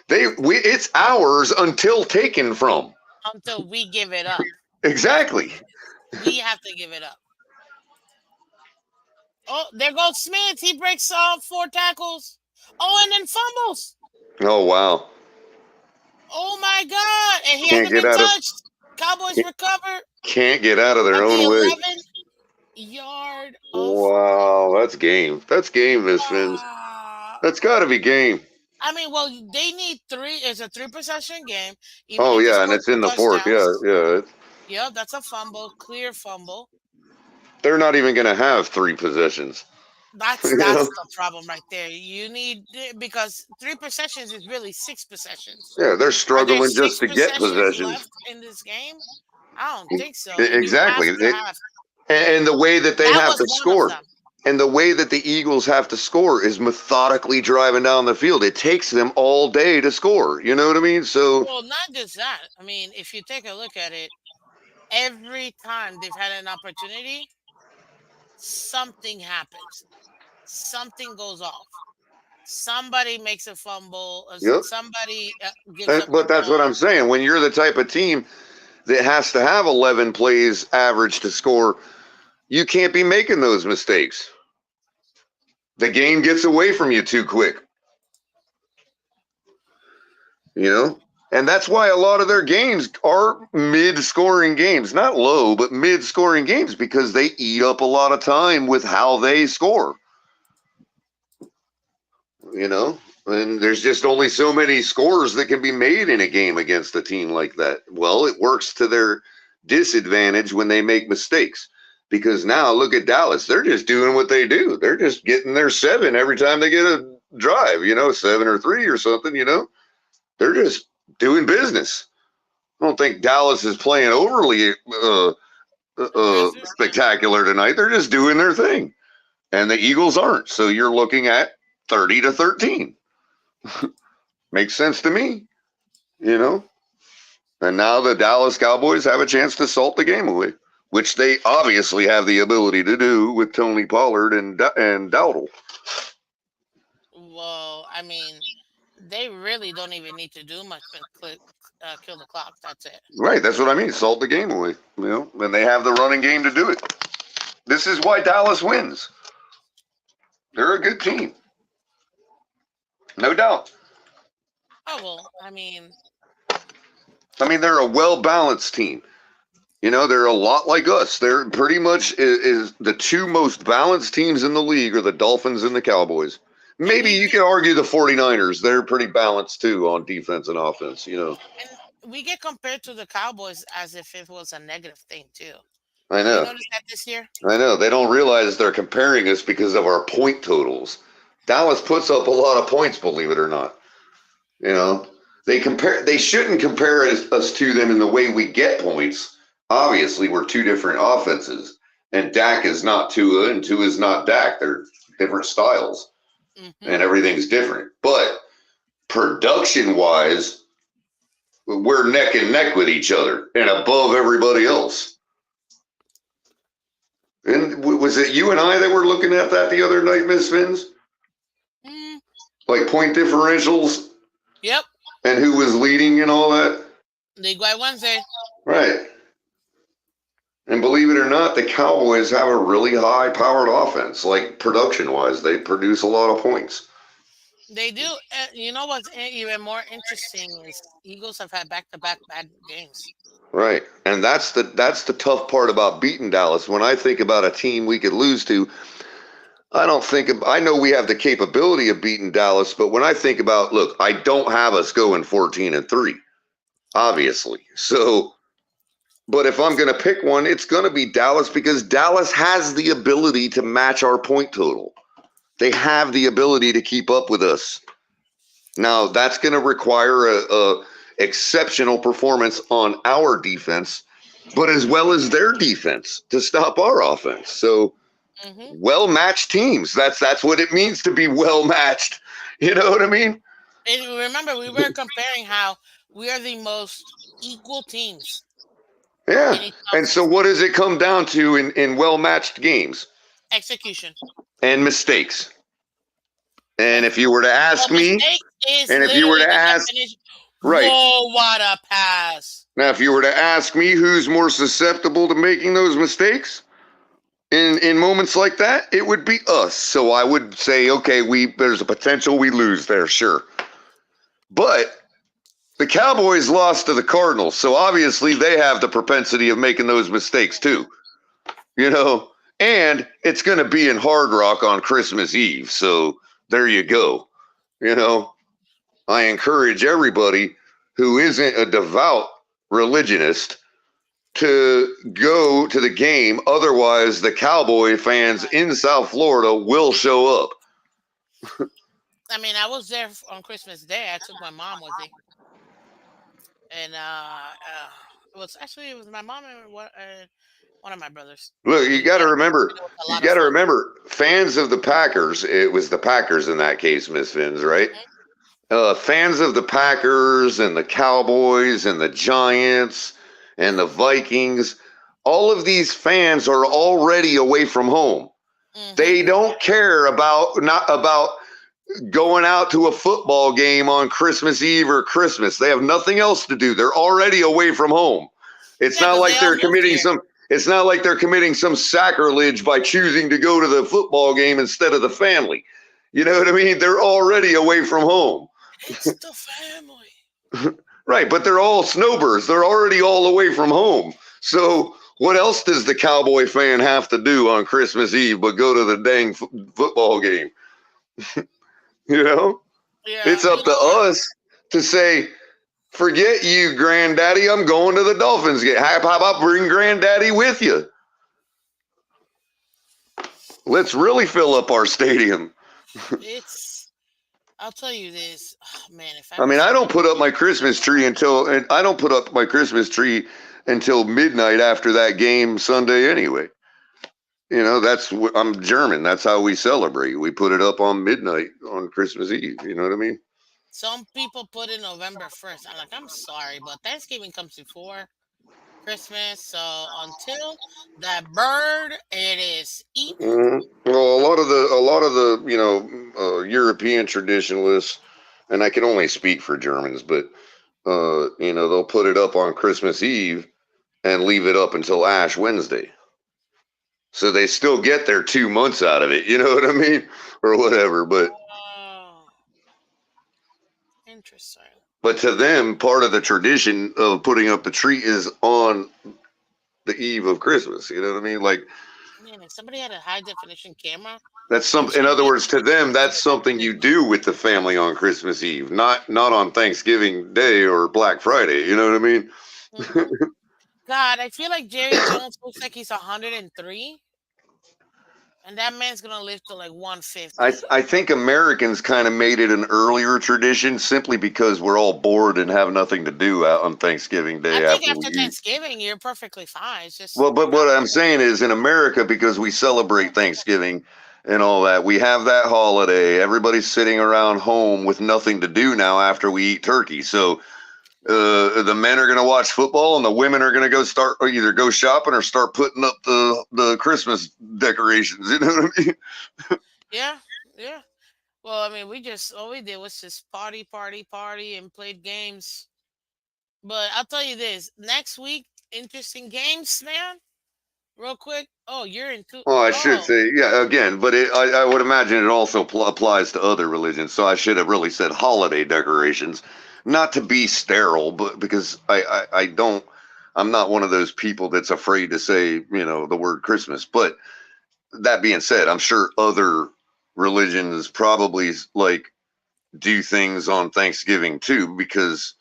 It's ours until taken from. Until we give it up. Exactly. We have to give it up. Oh, there goes Smith. He breaks 4 tackles. Oh, and then fumbles. Oh wow. Oh my God! And he Can't hasn't get been out of. touched. Cowboys recover Can't get out of their at the own way. 11-yard of. Wow, that's game. That's game, Miss Fins. That's got to be game. I mean, well, they need 3. It's a 3-possession game. Even Oh if they yeah, and score it's 2 in the fourth. Yeah, touchdowns. yeah. Yep, that's a fumble. Clear fumble. They're not even going to have 3 possessions. That's You know? the problem right there. You need, because 3 possessions is really 6 possessions. Yeah, they're Are there struggling just 6 to get possessions possessions. left in this game? I don't think so. And you have Exactly. to have. And the way that they That have was to one of score, them. and the way that the Eagles have to score is methodically driving down the field. It takes them all day to score. You know what I mean? So Well, not just that. I mean, if you take a look at it, every time they've had an opportunity, something happens. Something goes off. Somebody makes a fumble. yep. Somebody gives up the But that's what ball. I'm saying. When you're the type of team that has to have 11 plays average to score, you can't be making those mistakes. The game gets away from you too quick. You know? And that's why a lot of their games are mid-scoring games. Not low, but mid-scoring games because they eat up a lot of time with how they score. You know? And there's just only so many scores that can be made in a game against a team like that. Well, it works to their disadvantage when they make mistakes. Because now look at Dallas. They're just doing what they do. They're just getting their 7 every time they get a drive, 7 or 3 or something. They're just doing business. I don't think Dallas is playing overly Aggressive. spectacular tonight. They're just doing their thing. And the Eagles aren't. So you're looking at 30-13. Makes sense to me, And now the Dallas Cowboys have a chance to salt the game away, which they obviously have the ability to do with Tony Pollard and Dowdle. Well, I mean, they really don't even need to do much but kill the clock. That's it. Right, that's what I mean. Salt the game away, and they have the running game to do it. This is why Dallas wins. They're a good team. No doubt. Oh, well, I mean, they're a well-balanced team. They're a lot like us. They're pretty much is the 2 most balanced teams in the league are the Dolphins and the Cowboys. Maybe you could argue the 49ers. They're pretty balanced too on defense and offense, And we get compared to the Cowboys as if it was a negative thing too. I know. You noticed that this year? I know. They don't realize they're comparing us because of our point totals. Dallas puts up a lot of points, believe it or not. They shouldn't compare us to them in the way we get points. Obviously, we're 2 different offenses, and Dak is not Tua, and Tua is not Dak. They're different styles, and everything's different. But production-wise, we're neck and neck with each other and above everybody else. And was it you and I that were looking at that the other night, Miss Fins? Like point differentials? Yep. And who was leading and all that? League Wide Wednesday. Right. And believe it or not, the Cowboys have a really high-powered offense. Like production-wise, they produce a lot of points. They do. You know what's even more interesting is Eagles have had back-to-back bad games. Right. And that's the tough part about beating Dallas. When I think about a team we could lose to, I know we have the capability of beating Dallas, but when I think about, look, I don't have us going 14-3, obviously. So, but if I'm going to pick one, it's going to be Dallas because Dallas has the ability to match our point total. They have the ability to keep up with us. Now, that's going to require a exceptional performance on our defense, but as well as their defense to stop our offense. So, well-matched teams. That's what it means to be well-matched. You know what I mean? And remember, we were comparing how we are the most equal teams. Yeah. Any And so what does it come down to in well-matched games? execution. And mistakes. And if you were to ask me, Mistake is and if you were literally to the ask, definition. right. Whoa, what a pass. Now, if you were to ask me who's more susceptible to making those mistakes in moments like that, it would be us. So I would say, okay, there's a potential we lose there, sure. But the Cowboys lost to the Cardinals, so obviously they have the propensity of making those mistakes too. You know, and it's going to be in Hard Rock on Christmas Eve, so there you go. You know, I encourage everybody who isn't a devout religionist to go to the game. Otherwise, the Cowboy fans in South Florida will show up. I mean, I was there on Christmas Day. I took my mom with me, and it was my mom and one of my brothers. Look, you got to remember, It was a lot of fun. fans of the Packers. It was the Packers in that case, Miss Fins, right? Fans of the Packers and the Cowboys and the Giants and the Vikings. All of these fans are already away from home. They don't care about going out to a football game on Christmas Eve or Christmas. They have nothing else to do. They're already away from home. It's not like they're committing some sacrilege by choosing to go to the football game instead of the family. You know what I mean? They're already away from home. It's the family. Right, but they're all snowbirds. They're already all away from home. So what else does the Cowboy fan have to do on Christmas Eve but go to the dang football game? You know? Yeah, it's up to us to say, forget you, Granddaddy. I'm going to the Dolphins game. How about bring Granddaddy with you? Let's really fill up our stadium. I'll tell you this, man. I don't put up my Christmas tree until midnight after that game Sunday anyway. You know, I'm German. That's how we celebrate. We put it up on midnight on Christmas Eve. You know what I mean? Some people put it November 1st. I'm sorry, but Thanksgiving comes before Christmas. So until that bird, it is eaten. Well, a lot of the European traditionalists, and I can only speak for Germans, but they'll put it up on Christmas Eve and leave it up until Ash Wednesday. So they still get their 2 months out of it, you know what I mean? Or whatever, but interesting. But to them, part of the tradition of putting up the tree is on the eve of Christmas, you know what I mean? Like, man, if somebody had a high definition camera, in other words, to them, that's something you do with the family on Christmas Eve, not on Thanksgiving Day or Black Friday, you know what I mean? God, I feel like Jerry Jones looks like he's 103, and that man's gonna live to like 150. I think Americans kind of made it an earlier tradition simply because we're all bored and have nothing to do out on Thanksgiving Day. I think after Thanksgiving, you're perfectly fine. It's just but what I'm saying is, in America, because we celebrate Thanksgiving and all that, we have that holiday. Everybody's sitting around home with nothing to do now after we eat turkey. So the men are going to watch football and the women are going to either go shopping or start putting up the Christmas decorations. You know what I mean? Yeah. Well, I mean, all we did was just party and played games. But I'll tell you this, next week, interesting games, man. Real quick. Oh, you're into. Well, I should say, yeah, again, but I would imagine it also applies to other religions. So I should have really said holiday decorations. Not to be sterile, but because I'm not one of those people that's afraid to say, the word Christmas. But that being said, I'm sure other religions probably do things on Thanksgiving too, because,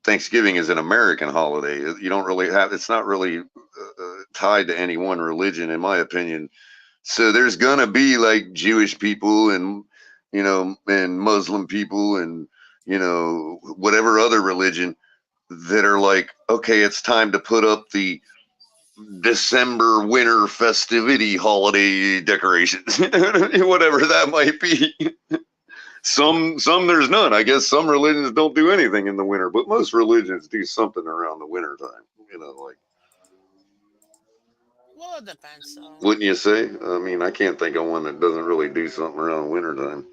Thanksgiving is an American holiday. You don't really it's not really tied to any one religion, in my opinion. So there's going to be like Jewish people and, and Muslim people and, whatever other religion that are like, okay, it's time to put up the December winter festivity holiday decorations, whatever that might be. Some there's none. I guess some religions don't do anything in the winter, but most religions do something around the winter time. Like, Well, it depends. So. wouldn't you say? I mean, I can't think of one that doesn't really do something around wintertime.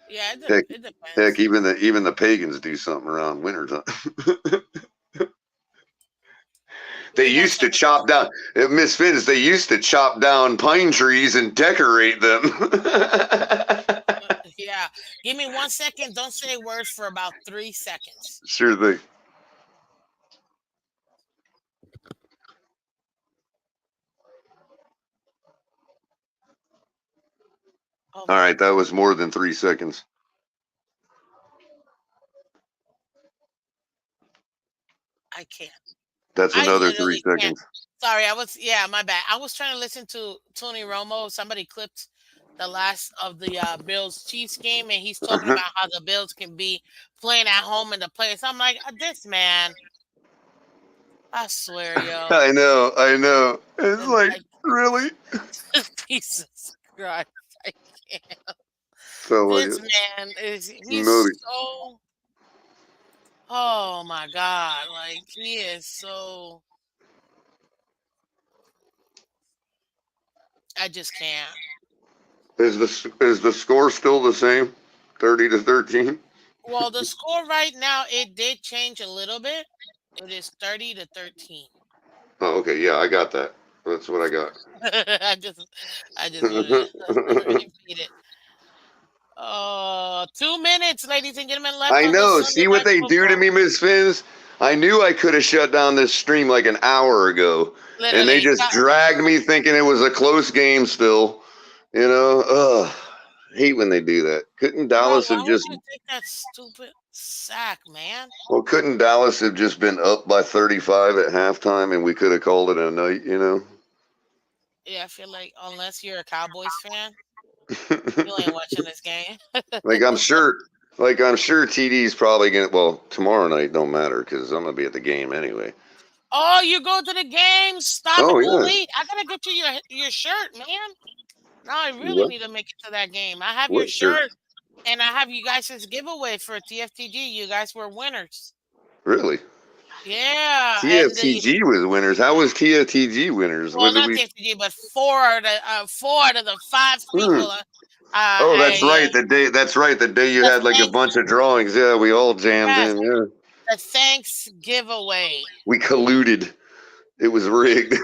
Yeah, Heck, it heck, depends. even the pagans do something around wintertime. They Give me 1 used to second. chop down, Miss Finns, they used to chop down pine trees and decorate them. Yeah, give me 1 second. Don't say words for about 3 seconds. Sure thing. Oh All my right, that god, was more than 3 seconds. I can't. That's I another three literally can't. seconds. Sorry, my bad. I was trying to listen to Tony Romo. Somebody clipped the last of the Bills Chiefs game, and he's talking about how the Bills can be playing at home in the place. I'm like, this man, I swear, yo, I know. It's like, like really? Jesus Christ, I can't. So This like, man he's no, so. Oh my God, like he is so. I just can't. is the score still the same? 30-13? Well, the score right now, it did change a little bit. It is 30-13. Oh, okay, yeah, I got that. That's what I got. I just I just wanted to repeat it. 2 minutes, ladies and gentlemen, left I on this know. Sunday See what night they do to football. me, Miss Finns? I knew I could have shut down this stream like an hour ago, and they Literally. just dragged me thinking it was a close game still. Ugh. Hate when they do that. Couldn't Bro, Dallas why have would just you take that stupid sack, man? well, couldn't Dallas have just been up by 35 at halftime and we could have called it a night? Yeah, I feel like unless you're a Cowboys fan, you ain't watching this game. like I'm sure I'm sure TD's probably gonna well, tomorrow night don't matter because I'm gonna be at the game anyway. Oh, you go to the game? Stop it. Oh Oh, yeah. wait. I gotta get you your shirt, man. Now I really What? need to make it to that game. I have your What shirt? shirt, and I have you guys' giveaway for TFTG. You guys were winners. Really? Yeah, and the TFTG was winners. How was TFTG winners? well, What did not we? TFTG, but four out of the five Hmm. people. Oh, that's I right. The day. That's right. The day you the had like a thanks, bunch of drawings. Yeah, we all jammed yes, in. Yeah, the thanks giveaway. we colluded. It was rigged.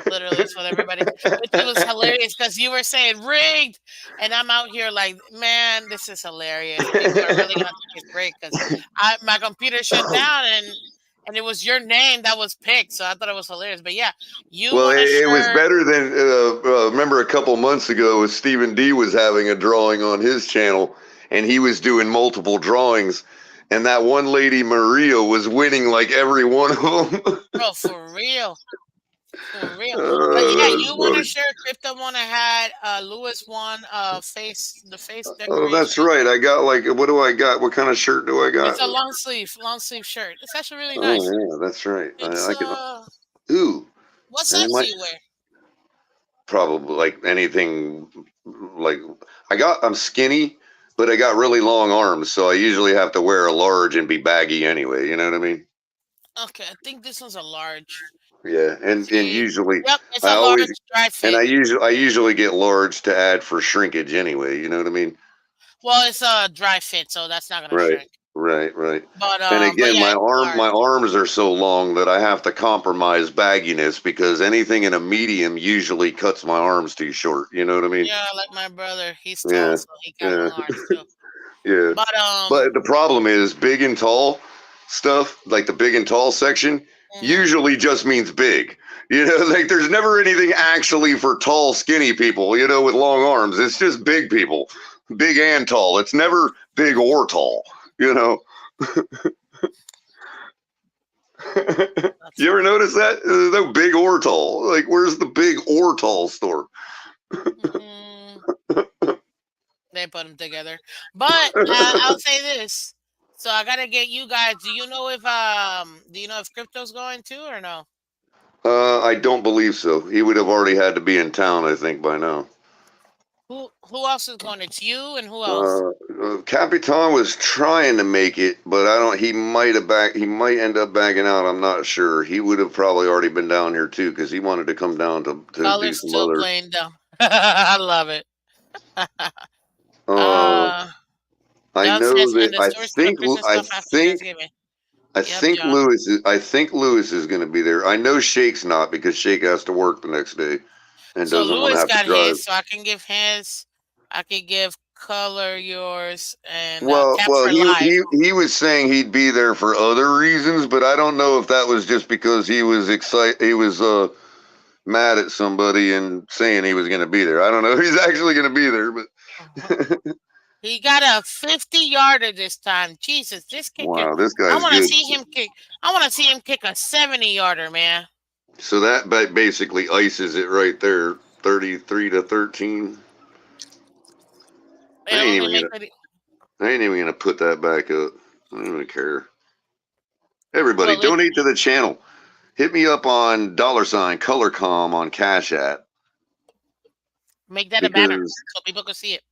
Literally, that's what everybody. Which it was hilarious because you were saying rigged, and I'm out here like, man, this is hilarious. People are really gonna take a break because my computer shut down and it was your name that was picked, so I thought it was hilarious. But yeah, you Well, won a it was shirt. better than remember a couple months ago, Stephen D was having a drawing on his channel, and he was doing multiple drawings, and that one lady Maria was winning like every one of them. Bro, for real. For real. But yeah, you won a Funny. shirt. Crypto won a hat. Lewis won the face Oh, that's decoration. right. I got like, what do I got? What kind of shirt do I got? It's a long sleeve shirt. It's actually really Oh nice. yeah, that's right. It's I can. Ooh, what and size do you wear? probably like anything. Like I'm skinny, but I got really long arms, so I usually have to wear a large and be baggy anyway. You know what I mean? Okay, I think this one's a large. Yeah, and See? usually Yep, it's I a always large dry and fit. I usually get large to add for shrinkage anyway. You know what I mean? Well, it's a dry fit, so that's not gonna Right, shrink. right. But And again, yeah, it's my large. arms are so long that I have to compromise bagginess because anything in a medium usually cuts my arms too short. You know what I mean? Yeah, like my brother, he's tall, Yeah, so he got yeah, long arms too. yeah. But But the problem is big and tall stuff, like the big and tall section, mhm. usually just means big. Like there's never anything actually for tall, skinny people, with long arms. It's just big people, big and tall. It's never big or tall, you know. That's You ever funny. notice that? There's no big or tall. Like, where's the big or tall store? Mm, they put them together. But I'll say this. So I gotta get you guys. Do you know if crypto's going too or no? I don't believe so. He would have already had to be in town, I think, by now. Who else is going? It's you and who else? Capitan was trying to make it, but I don't. He might end up backing out. I'm not sure. He would have probably already been down here too because he wanted to come down to do Color's some still other. playing dumb. I love it. Uh, I John know says, that and the stores for the Christmas stuff after Thanksgiving. Yep, John. I think Lewis is going to be there. I know Shake's not because Shake has to work the next day and So doesn't want to Lewis have to got drive. his, so I can give his. I could give Color yours and Well, Cap well, for live. he was saying he'd be there for other reasons, but I don't know if that was just because he was excited. He was mad at somebody and saying he was going to be there. I don't know if he's actually going to be there, but He got a 50-yarder this time. Jesus, this kicker! wow, this I guy's want to good. see him kick. I want to see him kick a 70-yarder, man. So that basically ices it right there, 33-13. I It'll ain't only even make gonna. it. I ain't even gonna put that back up. I don't even care. Everybody, Well, it donate to the channel. Hit me up on $ColorCom on Cash App make that a banner because so people can see it.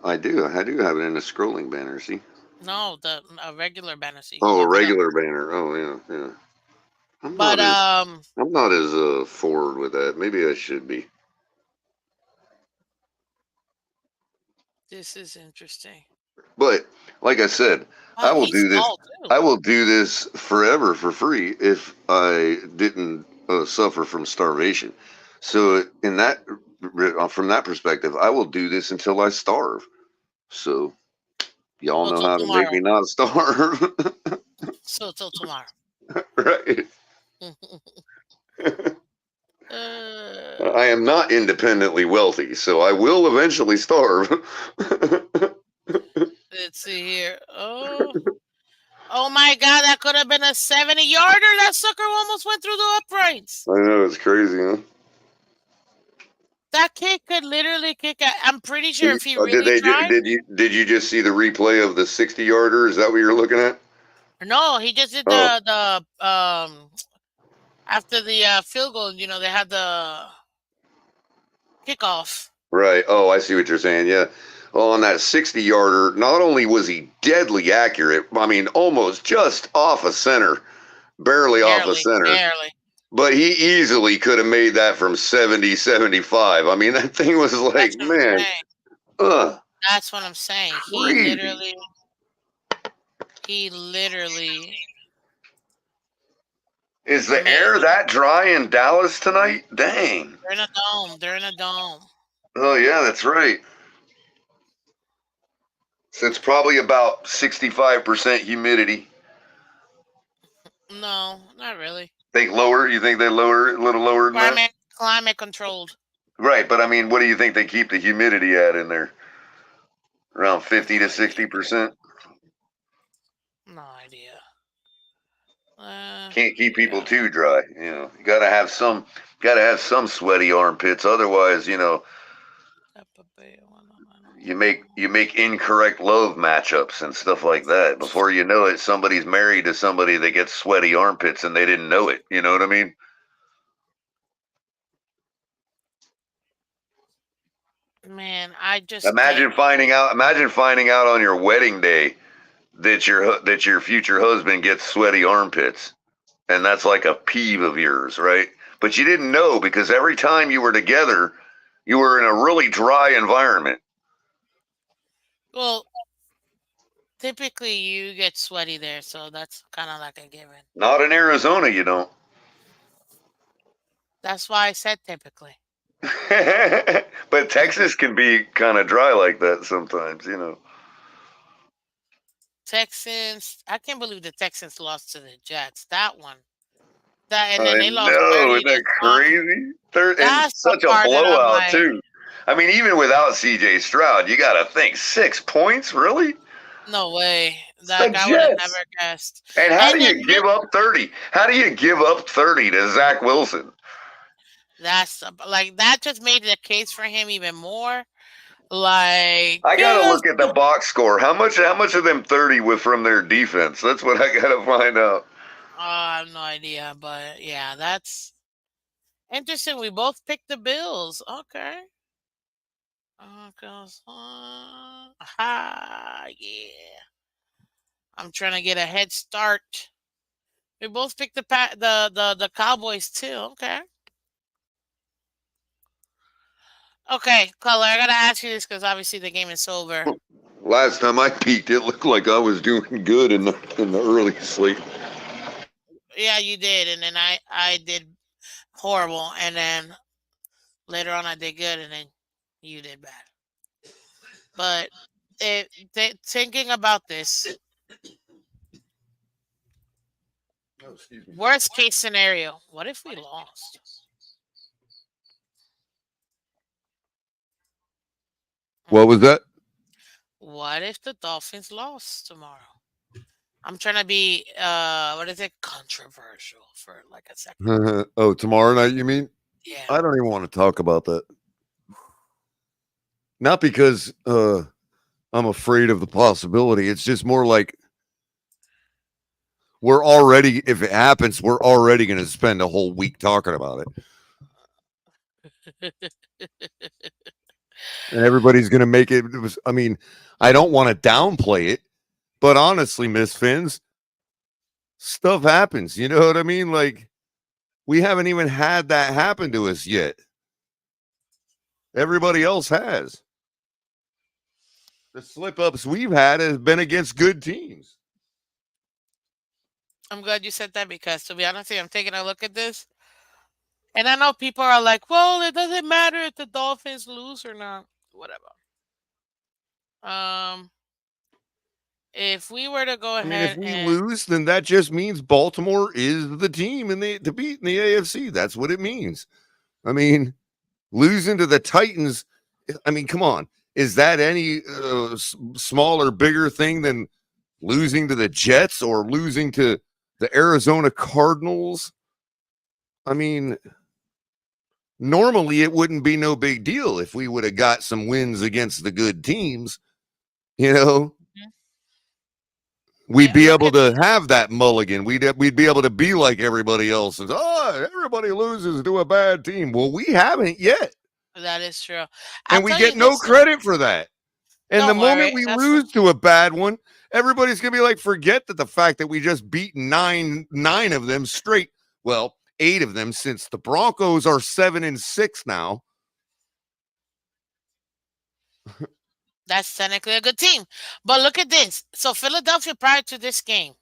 I do have it in a scrolling banner. See? No, a regular banner. See, Oh, a pop it up. regular banner. Oh yeah. I'm But not as forward with that. Maybe I should be. this is interesting. But like I said, I Oh, will he's do this. tall too. I will do this forever for free if I didn't suffer from starvation. So in that, from that perspective, I will do this until I starve. So y'all So know till how to make tomorrow. me not starve, So till tomorrow. right? uh, I am not independently wealthy, so I will eventually starve. let's see here. Oh my God! That could have been a 70-yarder. That sucker almost went through the uprights. I know it's crazy, huh? That kid could literally kick. I'm pretty sure if he really Did tried. did you just see the replay of the 60-yarder? Is that what you're looking at? No, he just did Oh, the after the field goal. You know, they had the kickoff. right. Oh, I see what you're saying. Yeah. Well, on that 60-yarder, not only was he deadly accurate, I mean, almost just off a center, barely off a Barely, center, barely. but he easily could have made that from 70, 75. I mean, that thing was like, That's what I'm man, saying. ugh, That's what I'm saying. crazy. He literally. Is I the mean, air that dry in Dallas tonight? Dang. they're in a dome. They're in a dome. Oh, yeah, that's right. So it's probably about 65% humidity. No, not really. You think they lower a little lower than that? Climate controlled. Right, but I mean, what do you think they keep the humidity at in there? Around 50 No to idea. 60%? No idea. Can't keep people Yeah. too dry, you know. You gotta have some sweaty armpits, otherwise, you know, you make incorrect love matchups and stuff like that. Before you know it, somebody's married to somebody that gets sweaty armpits and they didn't know it. You know what I mean? Man, I just can't. Imagine finding out on your wedding day that your future husband gets sweaty armpits, and that's like a peeve of yours, right? But you didn't know because every time you were together, you were in a really dry environment. Well, typically you get sweaty there, so that's kind of like a given. Not in Arizona, you don't. That's why I said typically. But Texas can be kind of dry like that sometimes, you know. Texans. I can't believe the Texans lost to the Jets. That one. And then I they lost know, 30 isn't that to 20. crazy? And That's the such a part that I'm blowout like, too. I mean, even without CJ Stroud, you got to think 6 points, really? no way. It's the Like I would have never Jets. guessed. And how And do then you give up 30? How do you give up 30 to Zach Wilson? that's like that just made the case for him even more. Like, I got to yes. look at the box score. How much of them 30 were from their defense? That's what I got to find out. I have no idea, but yeah, that's interesting. We both picked the Bills. Okay. Yeah. I'm trying to get a head start. We both picked the Cowboys too. Okay. Okay, Color. I gotta ask you this because obviously the game is over. Last time I peeked, it looked like I was doing good in the early slate. Yeah, you did, and then I did horrible, and then later on I did good, and then you did bad. But thinking about this, Oh, excuse me. worst case scenario, what if we lost? What was that? What if the Dolphins lost tomorrow? I'm trying to be what is it, controversial for like a second. Oh, tomorrow night, you mean? Yeah. I don't even want to talk about that. Not because I'm afraid of the possibility. It's just more like we're already, if it happens, we're already going to spend a whole week talking about it. And everybody's going to make it. I mean, I don't want to downplay it, but honestly, Miss Finns, stuff happens. You know what I mean? Like, we haven't even had that happen to us yet. Everybody else has. The slip ups we've had have been against good teams. I'm glad you said that because to be honest, I'm taking a look at this, and I know people are like, "Well, it doesn't matter if the Dolphins lose or not. Whatever." Um, if we were to go I mean, if ahead we and lose, then that just means Baltimore is the team to beat in the AFC. That's what it means. I mean, losing to the Titans. I mean, come on. Is that any smaller, bigger thing than losing to the Jets or losing to the Arizona Cardinals? I mean, normally it wouldn't be no big deal if we would have got some wins against the good teams. You know, we'd yeah, be look able at to have that mulligan. We'd be able to be like everybody else. And, everybody loses to a bad team. Well, we haven't yet. that is true. I'll And we tell you get no this though. credit for that. And the Don't moment worry. we That's what lose to a bad one, everybody's gonna be like, forget that the fact that we just beat nine of them straight. Well, 8 of them since the Broncos are 7-6 now. that's technically a good team. But look at this. So Philadelphia prior to this game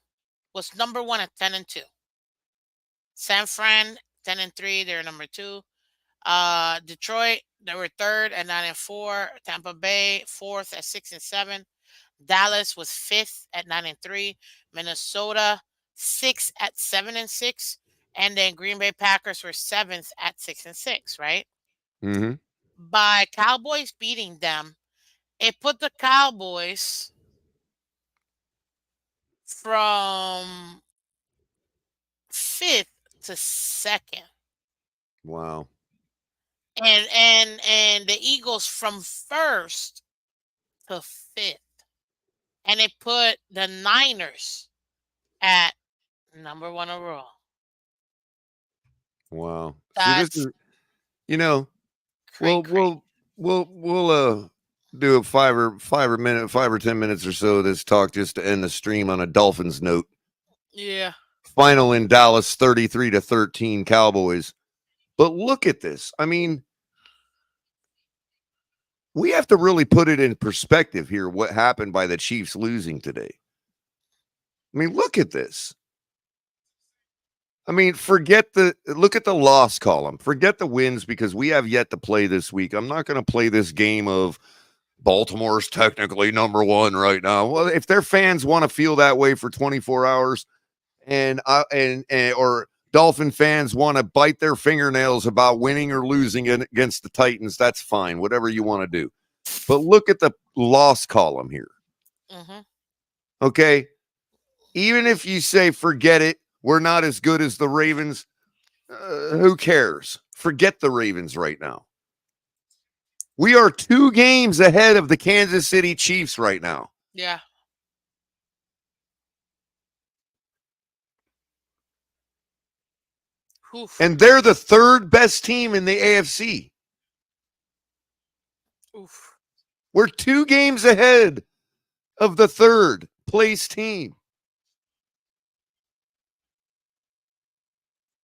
was number 1 at 10-2. San Fran 10-3, they're number 2. Detroit, they were 3rd at 9-4. Tampa Bay 4th at 6-7. Dallas was 5th at 9-3. Minnesota 6th at 7-6. And then Green Bay Packers were 7th at 6-6, right? Mm-hmm. By Cowboys beating them, it put the Cowboys from 5th to 2nd. Wow. And the Eagles from 1st to 5th. And it put the Niners at number 1 overall. Wow. See, this That's is, you know, cray cray. we'll do a 5 or 10 minutes or so of this talk just to end the stream on a Dolphins note. Yeah. Final in Dallas, 33-13 Cowboys. But look at this. I mean, we have to really put it in perspective here, what happened by the Chiefs losing today. I mean, look at this. I mean, look at the loss column. Forget the wins because we have yet to play this week. I'm not going to play this game of Baltimore's technically number 1 right now. Well, if their fans want to feel that way for 24 hours and or Dolphin fans want to bite their fingernails about winning or losing against the Titans, that's fine. Whatever you want to do. But look at the loss column here. Mm-hmm. Okay? Even if you say, forget it, we're not as good as the Ravens, who cares? Forget the Ravens right now. We are 2 games ahead of the Kansas City Chiefs right now. Yeah. Oof. And they're the 3rd best team in the AFC. Oof. We're 2 games ahead of the third place team.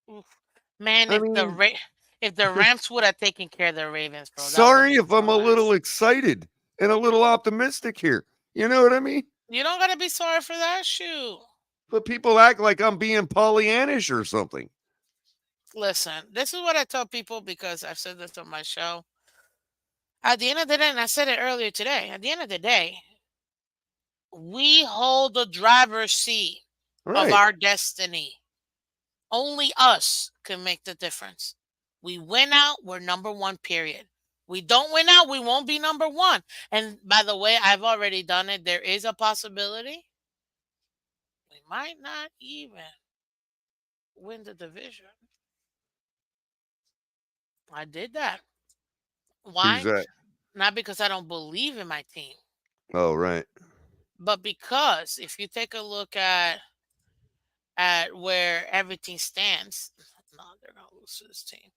Oof. Man, I mean, if the Rams would have taken care of the Ravens, bro, that would have sorry been if I'm so a little nice. excited and a little optimistic here. You know what I mean? You don't gotta be sorry for that. Shoot. But people act like I'm being Pollyannish or something. Listen, this is what I tell people because I've said this on my show. At the end of the day, and I said it earlier today, at the end of the day, we hold the driver's seat of Right. our destiny. Only us can make the difference. We win out, we're number one, period. We don't win out, we won't be number one. And by the way, I've already done it. There is a possibility we might not even win the division. I did that. Who's Why? that? Not because I don't believe in my team, Oh, right. but because if you take a look at where everything stands, no, they're gonna lose to this team.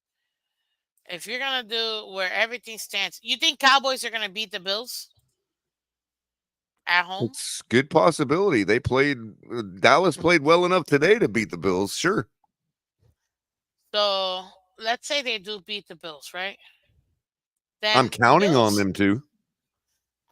If you're gonna do where everything stands, you think Cowboys are gonna beat the Bills at home? It's good possibility. They played Dallas played well enough today to beat the Bills, sure. So let's say they do beat the Bills, right? I'm Then the counting on Bills, them to.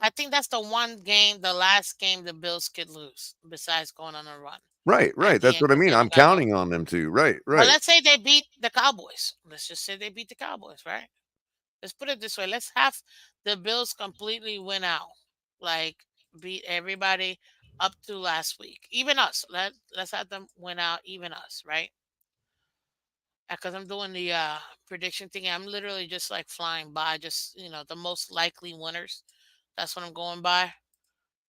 I think that's the one game, the last game the Bills could lose, besides going on a run Right, at right. the That's end what I because mean. they I'm don't got no. counting on them to. Right, But right. let's say they beat the Cowboys. Let's just say they beat the Cowboys, right? Let's put it this way. Let's have the Bills completely win out, like beat everybody up to last week, even us. Let's have them win out, even us, right? Because I'm doing the prediction thing. I'm literally just like flying by, just the most likely winners. That's what I'm going by.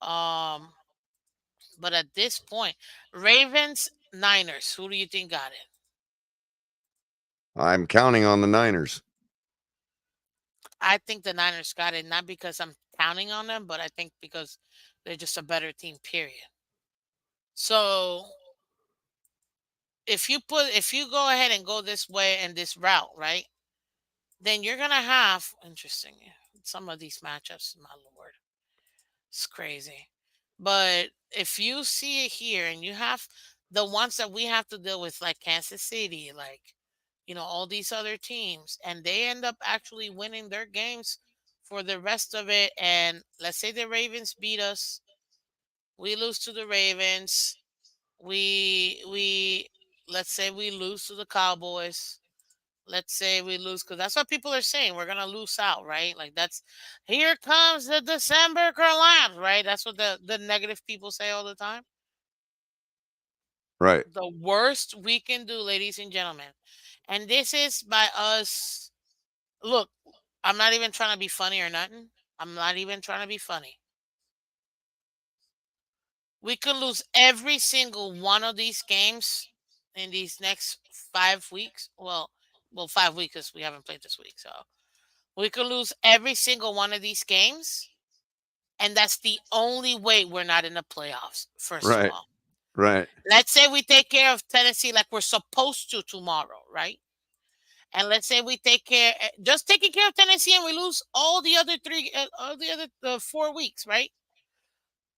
Um, but at this point, Ravens, Niners. Who do you think got it? I'm counting on the Niners. I think the Niners got it, not because I'm counting on them, but I think because they're just a better team. Period. So if you go ahead and go this way and this route, right? Then you're gonna have interesting some of these matchups. My lord, it's crazy. But if you see it here and you have the ones that we have to deal with, like Kansas City, like all these other teams, and they end up actually winning their games for the rest of it. And let's say the Ravens beat us, we lose to the Ravens. We let's say we lose to the Cowboys. Let's say we lose because that's what people are saying. We're gonna lose out, right? Like that's here comes the December collapse, right? That's what the negative people say all the time. Right. The worst we can do, ladies and gentlemen, and this is by us. Look, I'm not even trying to be funny or nothing. I'm not even trying to be funny. We could lose every single one of these games in these next 5 weeks. Well, 5 weeks because we haven't played this week. So we could lose every single one of these games. And that's the only way we're not in the playoffs, first of Right. all. Right. Let's say we take care of Tennessee like we're supposed to tomorrow, right? And let's say we just taking care of Tennessee and we lose all the other 4 weeks, right?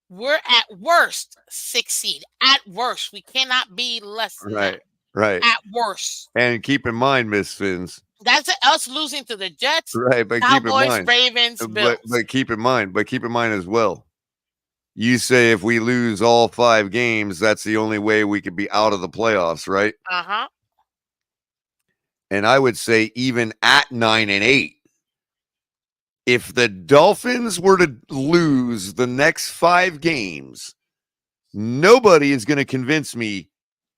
We're at worst 6 seed. At worst, we cannot be less than that. Right. Right. At worst, And keep in mind, Miss Fins. that's us losing to the Jets, Right, but keep in Cowboys, mind. Ravens, Bills. But keep in mind as well. You say if we lose all 5 games, that's the only way we could be out of the playoffs, right? Uh huh. And I would say even at 9-8, if the Dolphins were to lose the next 5 games, nobody is going to convince me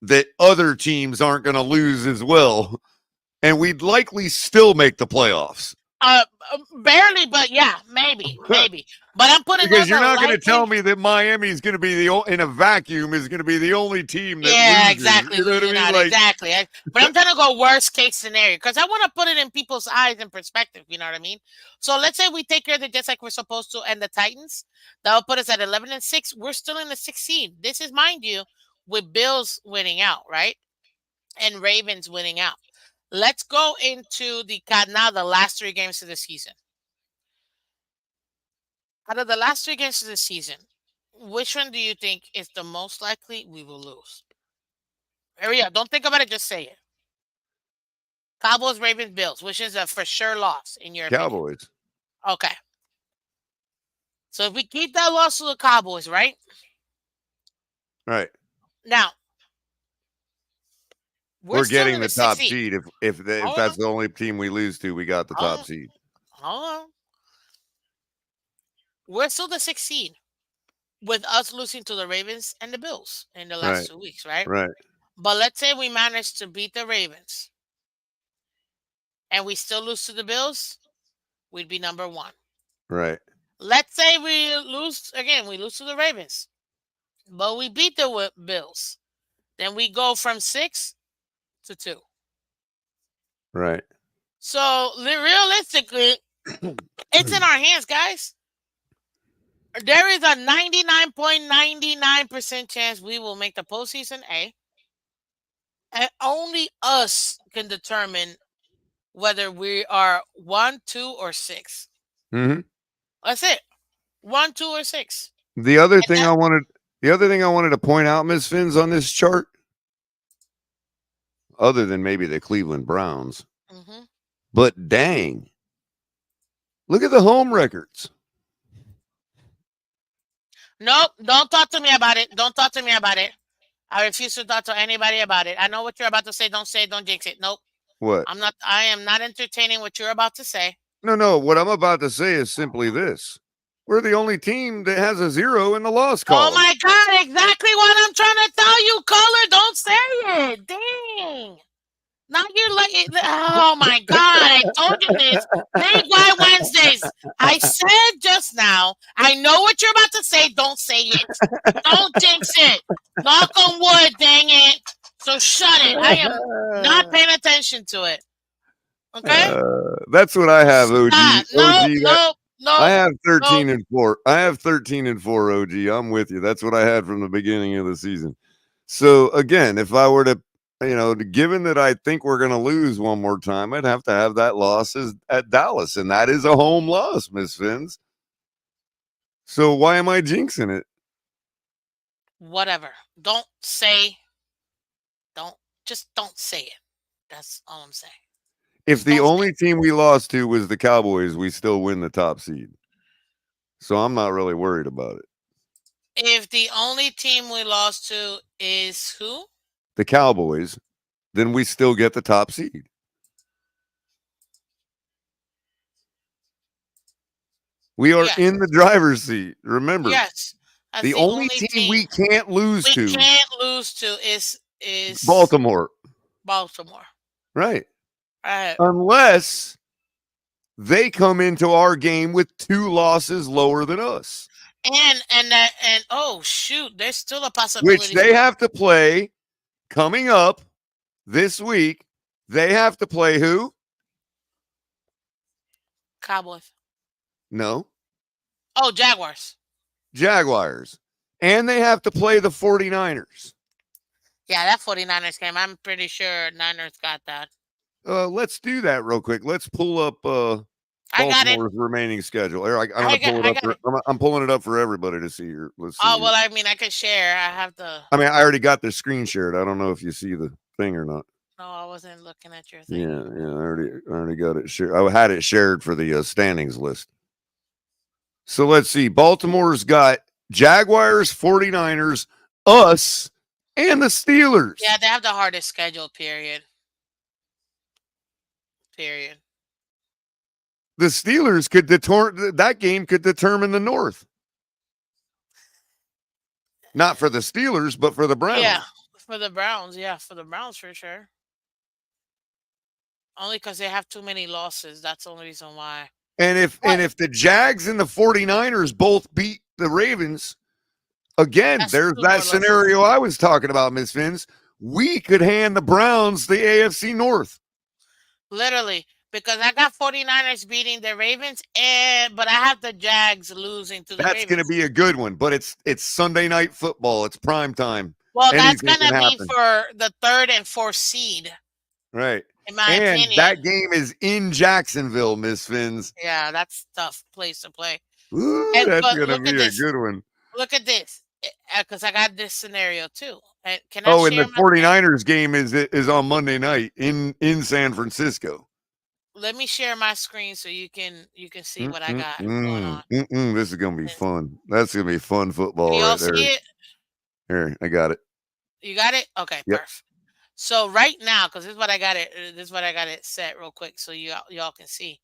that other teams aren't going to lose as well, and we'd likely still make the playoffs. Barely, but yeah, maybe. But I'm putting all Because you're the not going to tell likely. me that Miami is going to be in a vacuum is going to be the only team that Yeah, loses. exactly. You know what I Losing mean? out, Like, exactly. But I'm trying to go worst case scenario because I want to put it in people's eyes and perspective. You know what I mean? So let's say we take care of the Jets like we're supposed to, and the Titans. That'll put us at 11-6. We're still in the 16. This is, mind you, with Bills winning out, right, and Ravens winning out. Let's go into now the last 3 games of the season. Out of the last 3 games of the season, which one do you think is the most likely we will lose? Hurry up. Don't think about it. Just say it. Cowboys, Ravens, Bills. Which is a for sure loss, in your opinion? Cowboys. Okay. So if we keep that loss to the Cowboys, right? Right. Now, We're still getting in the the top 6th seed. If Hold that's on. the only team we lose to, we got the Hold top on. seed. Hold on. We're still the 6th seed with us losing to the Ravens and the Bills in the last Right. 2 weeks, right? Right. But let's say we manage to beat the Ravens and we still lose to the Bills, we'd be number 1. Right. Let's say we lose again, we lose to the Ravens, but we beat the Bills. Then we go from 6 to 2. Right. So realistically, it's in our hands, guys. There is a 99.99% chance we will make the postseason, A. And only us can determine whether we are 1, 2, or 6. Mm-hmm. That's it. 1, 2, or 6. The other thing I wanted to point out, Ms. Fins, on this chart, other than maybe the Cleveland Browns, but dang, look at the home records. Nope, don't talk to me about it. Don't talk to me about it. I refuse to talk to anybody about it. I know what you're about to say. Don't say it. Don't jinx it. Nope. What? I am not entertaining what you're about to say. No. What I'm about to say is simply this. We're the only team that has a 0 in the loss column. Oh my God, exactly what I'm trying to tell you, Culler. Don't say it. Dang. Now you're like, oh my God, I told you this. Make White Wednesdays. I said just now, I know what you're about to say. Don't say it. Don't jinx it. Knock on wood, dang it. So shut it. I am not paying attention to it. Okay? That's what I have, OG. No. I have 13 and 4. I have 13 and 4, OG. I'm with you. That's what I had from the beginning of the season. So again, if I were to, given that I think we're going to lose one more time, I'd have to have that loss at Dallas, and that is a home loss, Miss Fins. So why am I jinxing it? Whatever. Just don't say it. That's all I'm saying. If the only team we lost to was the Cowboys, we still win the top seed. So I'm not really worried about it. If the only team we lost to is who? The Cowboys, then we still get the top seed. We are in the driver's seat. Remember. Yes. The only team we can't lose to is Baltimore. Right. Unless they come into our game with 2 losses lower than us. And oh shoot, there's still a possibility. Which they have to play coming up this week. They have to play who? Cowboys. No. Oh, Jaguars. And they have to play the 49ers. Yeah, that 49ers game, I'm pretty sure Niners got that. Let's do that real quick. Let's pull up Baltimore's remaining schedule. I'm pulling it up for everybody to see here. Let's see. Well, I mean, I could share. I already got the screen shared. I don't know if you see the thing or not. No, I wasn't looking at your thing. Yeah, I already got it shared. I had it shared for the standings list. So let's see. Baltimore's got Jaguars, 49ers, us, and the Steelers. Yeah, they have the hardest schedule, period. The Steelers that game could determine the North. Not for the Steelers, but for the Browns. Yeah, for the Browns. Yeah, for the Browns for sure. Only because they have too many losses. That's the only reason why. And if the Jags and the 49ers both beat the Ravens, again, there's that scenario I was talking about, Ms. Fins. We could hand the Browns the AFC North. Literally, because I got 49ers beating the Ravens, but I have the Jags losing to the Ravens. That's going to be a good one, but it's Sunday night football. It's prime time. Well, that's going to be for the 3rd and 4th seed. Right. In my opinion. That game is in Jacksonville, Miss Fins. Yeah, that's a tough place to play. Ooh, And that's but gonna look at be a this. good one. Look at this. Because I got this scenario too. And can I Oh, and share the my screen? 49ers game is on Monday night in San Francisco. Let me share my screen so you can see what I got going on. This is gonna be fun. That's gonna be fun Can football y'all right there. see it? Here, I got it. You got it? Okay, Yep. perfect. So right now, because this is what I got it. This is what I got it set real quick, so y'all can see.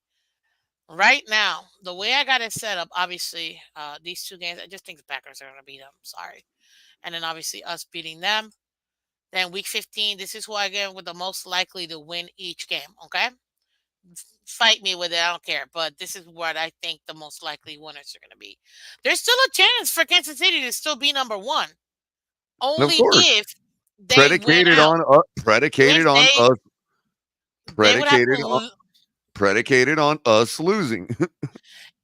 Right now, the way I got it set up, obviously, these two games, I just think the Packers are gonna beat them. Sorry, and then obviously us beating them. Then week 15, this is who I get with the most likely to win each game. Okay, fight me with it, I don't care. But this is what I think the most likely winners are gonna be. There's still a chance for Kansas City to still be number one, Of only course, if they win predicated out. on predicated If on they us, they would have to predicated on us losing.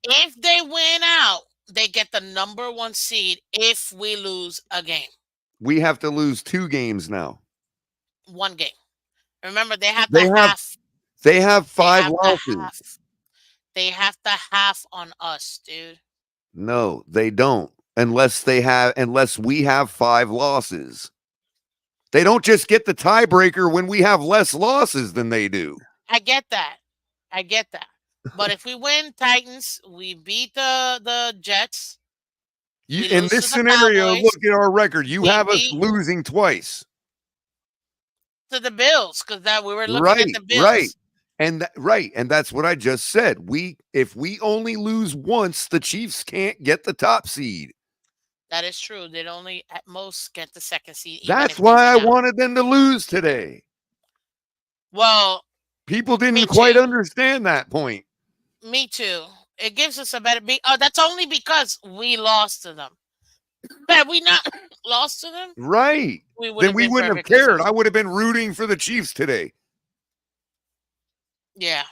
if they win out, they get the number one seed if we lose a game. We have to lose 2 games now. One game. Remember, they have They to have half. they have They 5 have to losses. half. They have to half on us, dude. No, they don't. Unless we have 5 losses. They don't just get the tiebreaker when we have less losses than they do. I get that. But if we win Titans, we beat the Jets. In this scenario, Cowboys, look at our record. You have us losing twice. To the Bills, because that we were looking at the Bills. Right. And that's what I just said. If we only lose once, the Chiefs can't get the top seed. That is true. They'd only at most get the second seed. That's why I wanted them to lose today. Well, people didn't quite understand that point. Me too. It gives us a better that's only because we lost to them. Had we not lost to them, right? Then we wouldn't have cared. I would have been rooting for the Chiefs today. Yeah.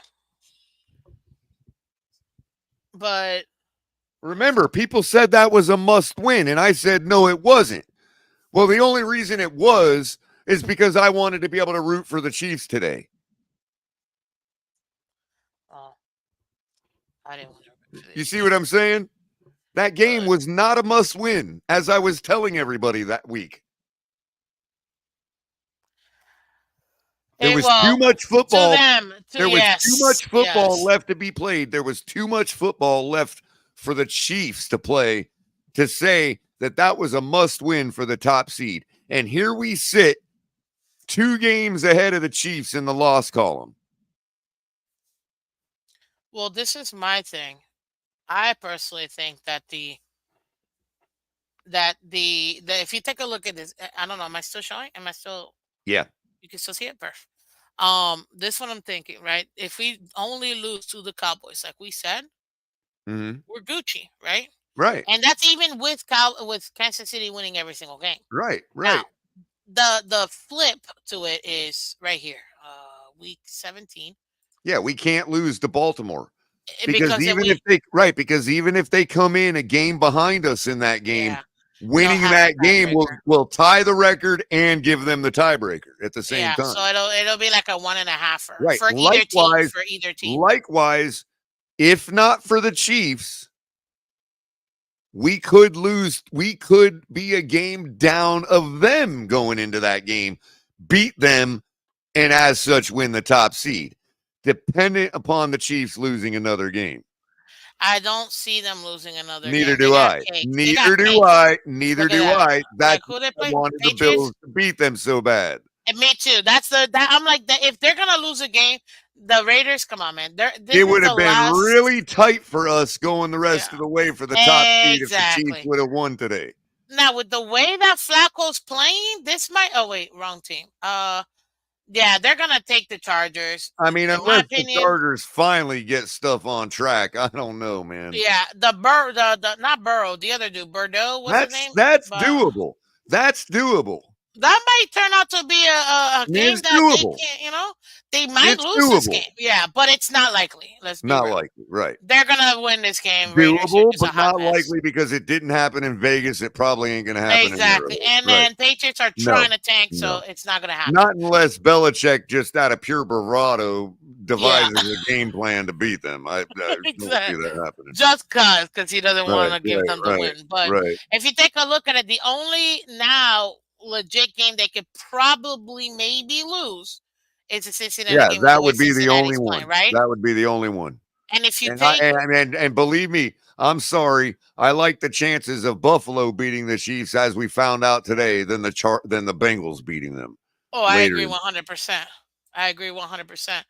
But remember, people said that was a must win, and I said no, it wasn't. Well, the only reason it was is because I wanted to be able to root for the Chiefs today. I didn't want to root for the You see what I'm saying? That game was not a must win, as I was telling everybody that week. There was too much football. There was too much football left to be played. There was too much football left for the Chiefs to play to say that was a must win for the top seed. And here we sit 2 games ahead of the Chiefs in the loss column. Well, this is my thing. I personally think that if you take a look at this, I don't know, am I still showing? Am I still? Yeah. You can still see it? Perfect. This one I'm thinking, right? If we only lose to the Cowboys, like we said, we're Gucci, right? Right. And that's even with Kansas City winning every single game. Right. Now, the flip to it is right here, week 17. Yeah, we can't lose to Baltimore. Because even if they come in a game behind us in that game, winning that game will tie the record and give them the tiebreaker at the same time. So it'll be like a 1.5 right. for either team. Likewise, if not for the Chiefs, we could lose. We could be a game down of them going into that game, beat them, and as such win the top seed. Dependent upon the Chiefs losing another game. I don't see them losing another Neither game. Do I. Neither do I. That's why I wanted the Bills to beat them so bad. And me too. I'm like that. If they're gonna lose a game, the Raiders, come on, man. It would have been really tight for us going the rest of the way for the top seed if the Chiefs would have won today. Now, with the way that Flacco's playing, this might. Oh wait, wrong team. Yeah, they're gonna take the Chargers. I mean, unless the Chargers finally get stuff on track, I don't know, man. Yeah, the not Burrow, the other dude, Bordeaux. What's his name? That's doable. That's doable. That might turn out to be a game that doable. They can't, They might It's lose this doable. game. Yeah, but it's not likely. Let's be Not real. likely, right? They're gonna win this game. Raiders are Doable, just a but hot not mess. likely because it didn't happen in Vegas. It probably ain't going to happen in Exactly. Arrowhead. And Right. then Patriots are No, trying to tank, so no. it's not gonna happen. Not unless Belichick, just out of pure bravado, devises a game plan to beat them. I don't see that happening. Just because he doesn't want to give them the right, win. But right. if you take a look at it, the only now legit game they could probably maybe lose is the Cincinnati Yeah, game. that the way would be the Cincinnati's only playing, one. right? That would be the only one. And if you And take and believe me, I'm sorry. I like the chances of Buffalo beating the Chiefs, as we found out today, than the Bengals beating them. I later. agree 100%. I agree 100%.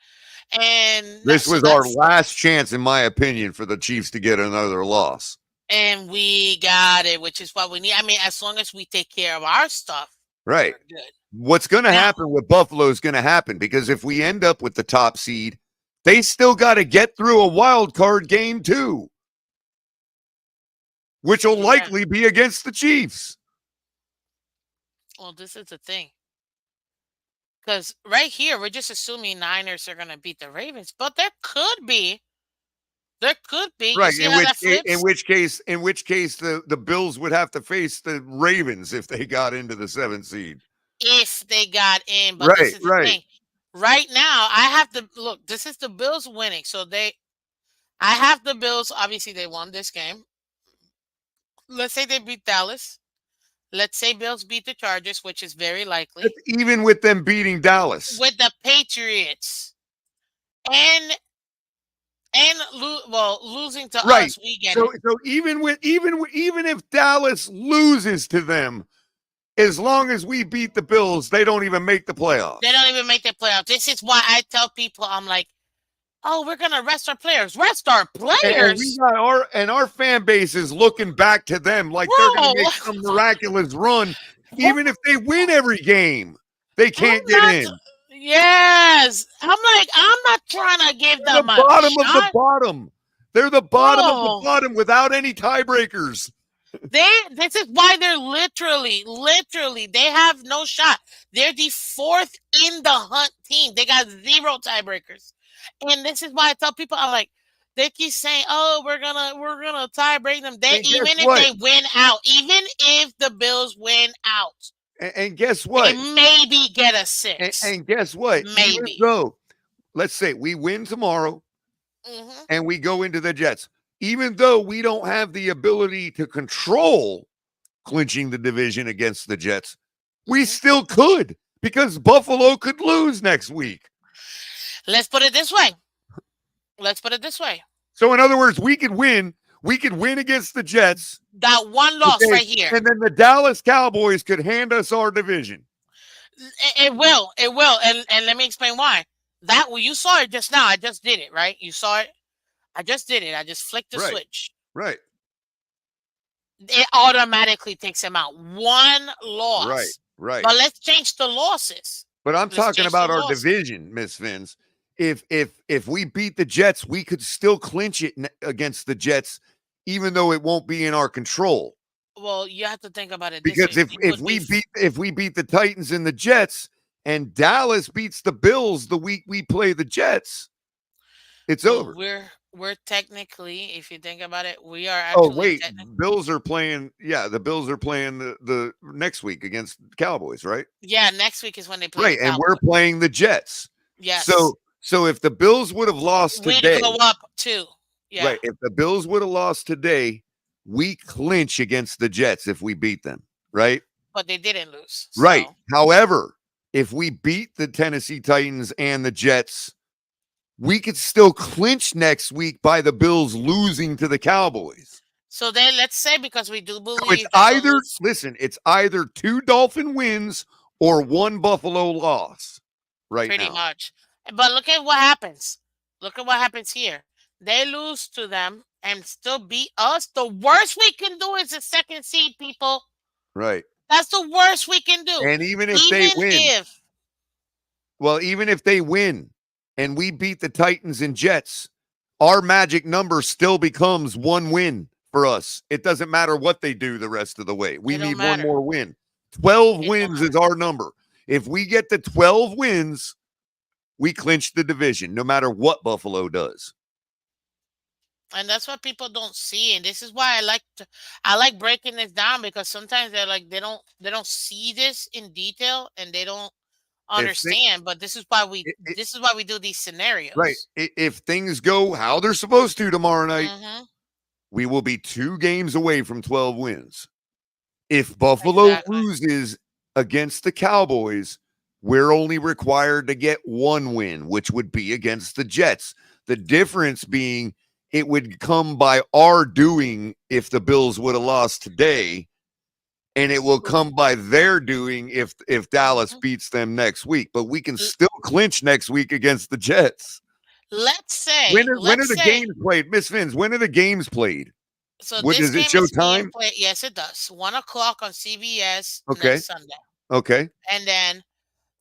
And This was our last chance, in my opinion, for the Chiefs to get another loss. And we got it, which is what we need. I mean, as long as we take care of our stuff, right? We're good. What's going to happen with Buffalo is going to happen, because if we end up with the top seed, they still got to get through a wild card game too, which will likely be against the Chiefs. Well, this is the thing. Because right here, we're just assuming Niners are going to beat the Ravens, but there could be. Right. In which case, the Bills would have to face the Ravens if they got into the 7th seed. If they got in, but this is the thing. Right now, I have to look. This is the Bills winning, so I have the Bills. Obviously, they won this game. Let's say they beat Dallas. Let's say Bills beat the Chargers, which is very likely. That's even with them beating Dallas. With the Patriots. And losing to us, we get it. So even if Dallas loses to them, as long as we beat the Bills, they don't even make the playoffs. They don't even make the playoffs. This is why I tell people, I'm like, oh, we're gonna rest our players. Rest our players. And our fan base is looking back to them like they're gonna make some miraculous run. Even if they win every game, they can't get in. Yes. I'm like, I'm not trying to give them the bottom of the bottom. They're the bottom of the bottom without any tiebreakers. This is why they're literally, they have no shot. They're the 4th in the hunt team. They got 0 tiebreakers. And this is why I tell people, I'm like, they keep saying, oh, we're gonna tie break them. Even if they win out, even if the Bills win out. And guess what? They maybe get a 6. And guess what? Maybe. So let's say we win tomorrow and we go into the Jets. Even though we don't have the ability to control clinching the division against the Jets, we still could, because Buffalo could lose next week. Let's put it this way. So in other words, we could win. We could win against the Jets. That one loss right here. And then the Dallas Cowboys could hand us our division. It will. And let me explain why. You saw it just now. I just did it, right? You saw it. I just did it. I just flicked the switch. Right. It automatically takes him out. One loss. Right. But let's change the losses. But I'm talking about our division, Miss Vince. If we beat the Jets, we could still clinch it against the Jets, even though it won't be in our control. Well, you have to think about it. Because if we beat the Titans and the Jets, and Dallas beats the Bills the week we play the Jets, it's over. We're technically, if you think about it, we are actually. Bills are playing. Yeah, the Bills are playing the next week against Cowboys, right? Yeah, next week is when they play. Right, and we're playing the Jets. Yes. So if the Bills would have lost today, we'd go up too. Yeah. Right. If the Bills would have lost today, we clinch against the Jets if we beat them, right? But they didn't lose. Right. However, if we beat the Tennessee Titans and the Jets, we could still clinch next week by the Bills losing to the Cowboys. So then let's say, because we do believe it's either 2 Dolphin wins or 1 Buffalo loss right now. Pretty much. But look at what happens. Look at what happens here. They lose to them and still beat us. The worst we can do is a 2nd seed, people. Right. That's the worst we can do. And even if they win and we beat the Titans and Jets, our magic number still becomes 1 win for us. It doesn't matter what they do the rest of the way. We need 1 more win. 12 wins is our number. If we get to 12 wins, we clinch the division no matter what Buffalo does. And that's what people don't see, and this is why I like breaking this down, because sometimes they don't see this in detail and they don't understand. But this is why we do these Right. scenarios. If things go how they're supposed to tomorrow night, Mm-hmm. we will be 2 games away from 12 wins. If Buffalo Exactly. loses against the Cowboys, we're only required to get 1 win, which would be against the Jets. The difference being it would come by our doing if the Bills would have lost today, and it will come by their doing if Dallas beats them next week. But we can still clinch next week against the Jets. Let's say When are the games played? Miss Fins, when are the games played? So What, this does it game show is being time? played. Yes, it does. 1:00 on CBS Okay. next Sunday. Okay. And then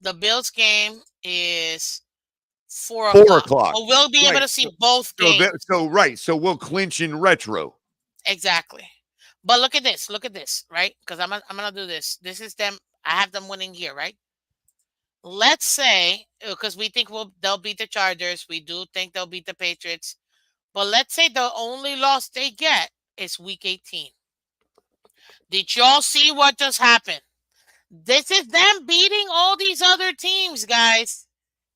the Bills game is 4 4 o'clock. o'clock. So we'll be able to see both games. So we'll clinch in retro. Exactly. But look at this, right? Because I'm gonna do this. This is them. I have them winning here, right? Let's say, because we think they'll beat the Chargers. We do think they'll beat the Patriots. But let's say the only loss they get is Week 18. Did y'all see what just happened? This is them beating all these other teams, guys,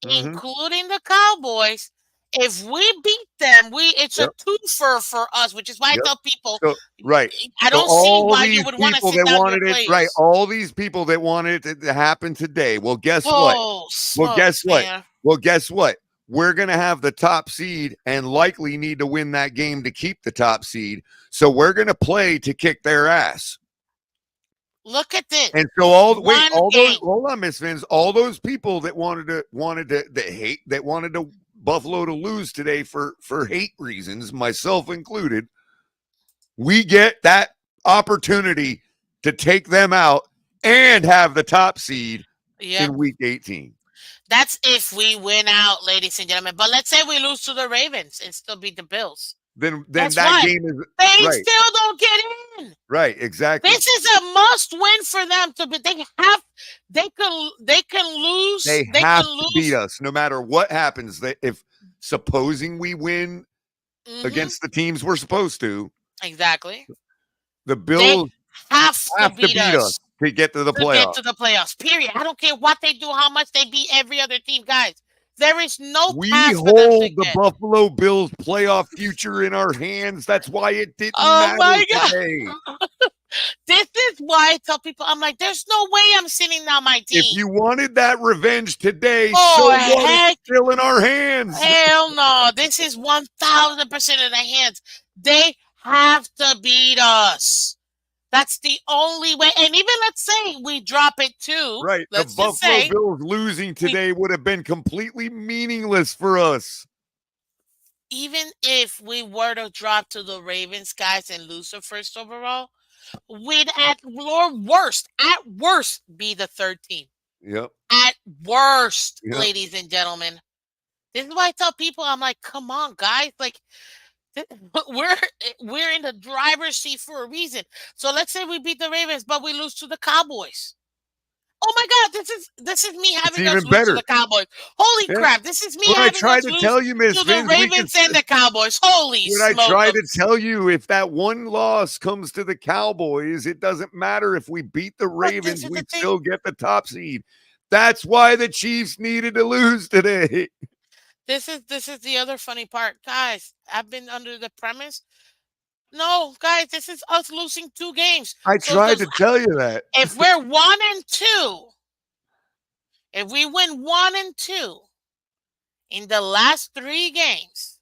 including the Cowboys. If we beat them, it's a twofer for us, which is why I tell people, I don't see why you would want to sit down your players. Right, all these people that wanted it to happen today. Well, guess what? Well, guess what? We're going to have the top seed and likely need to win that game to keep the top seed. So we're going to play to kick their ass. Look at this. And so hold on, Miss Fins. All those people that wanted Buffalo to lose today for hate reasons, myself included, we get that opportunity to take them out and have the top seed in Week 18. That's if we win out, ladies and gentlemen. But let's say we lose to the Ravens and still beat the Bills. Then that game is still don't get in. Right, exactly. This is a must win for them to be. They can lose. They have to beat us no matter what happens. If supposing we win against the teams we're supposed to, exactly, the Bills have to beat us to get to the playoffs. Period. I don't care what they do, how much they beat every other team, guys. There is no we path hold for them to the get. Buffalo Bills playoff future in our hands. That's why it didn't matter today. This is why I tell people, I'm like, there's no way I'm sitting down my team. If you wanted that revenge today, it's still in our hands. Hell no. This is 1,000% in their hands. They have to beat us. That's the only way. And even let's say we drop it too. Right. The Buffalo Bills losing today would have been completely meaningless for us. Even if we were to drop to the Ravens, guys, and lose the first overall, we'd at worst, be the third team. Yep. At worst, ladies and gentlemen. This is why I tell people, I'm like, come on, guys. Like, we're in the driver's seat for a reason. So let's say we beat the Ravens, but we lose to the Cowboys. Oh my God, this is me having us lose to the Cowboys. Holy crap, this is me having us lose to the Ravens and the Cowboys. Holy smokes. I try to tell you, if that one loss comes to the Cowboys, it doesn't matter if we beat the Ravens, we still get the top seed. That's why the Chiefs needed to lose today. This is the other funny part. Guys, I've been under the premise. No, guys, this is us losing 2 games. I tried to tell you that. If we're 1-2, if we win 1-2 in the last 3 games,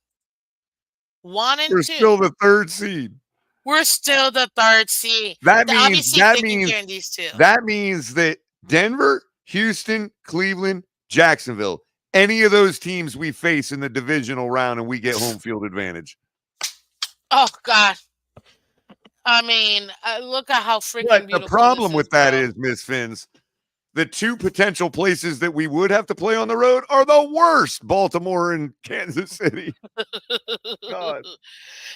1-2, we're still the 3rd seed. We're still the 3rd seed. That means that Denver, Houston, Cleveland, Jacksonville, any of those teams we face in the divisional round and we get home field advantage. Oh, God. I mean, look at how freaking beautiful the problem with that is, Miss Fins, the two potential places that we would have to play on the road are the worst, Baltimore and Kansas City. God.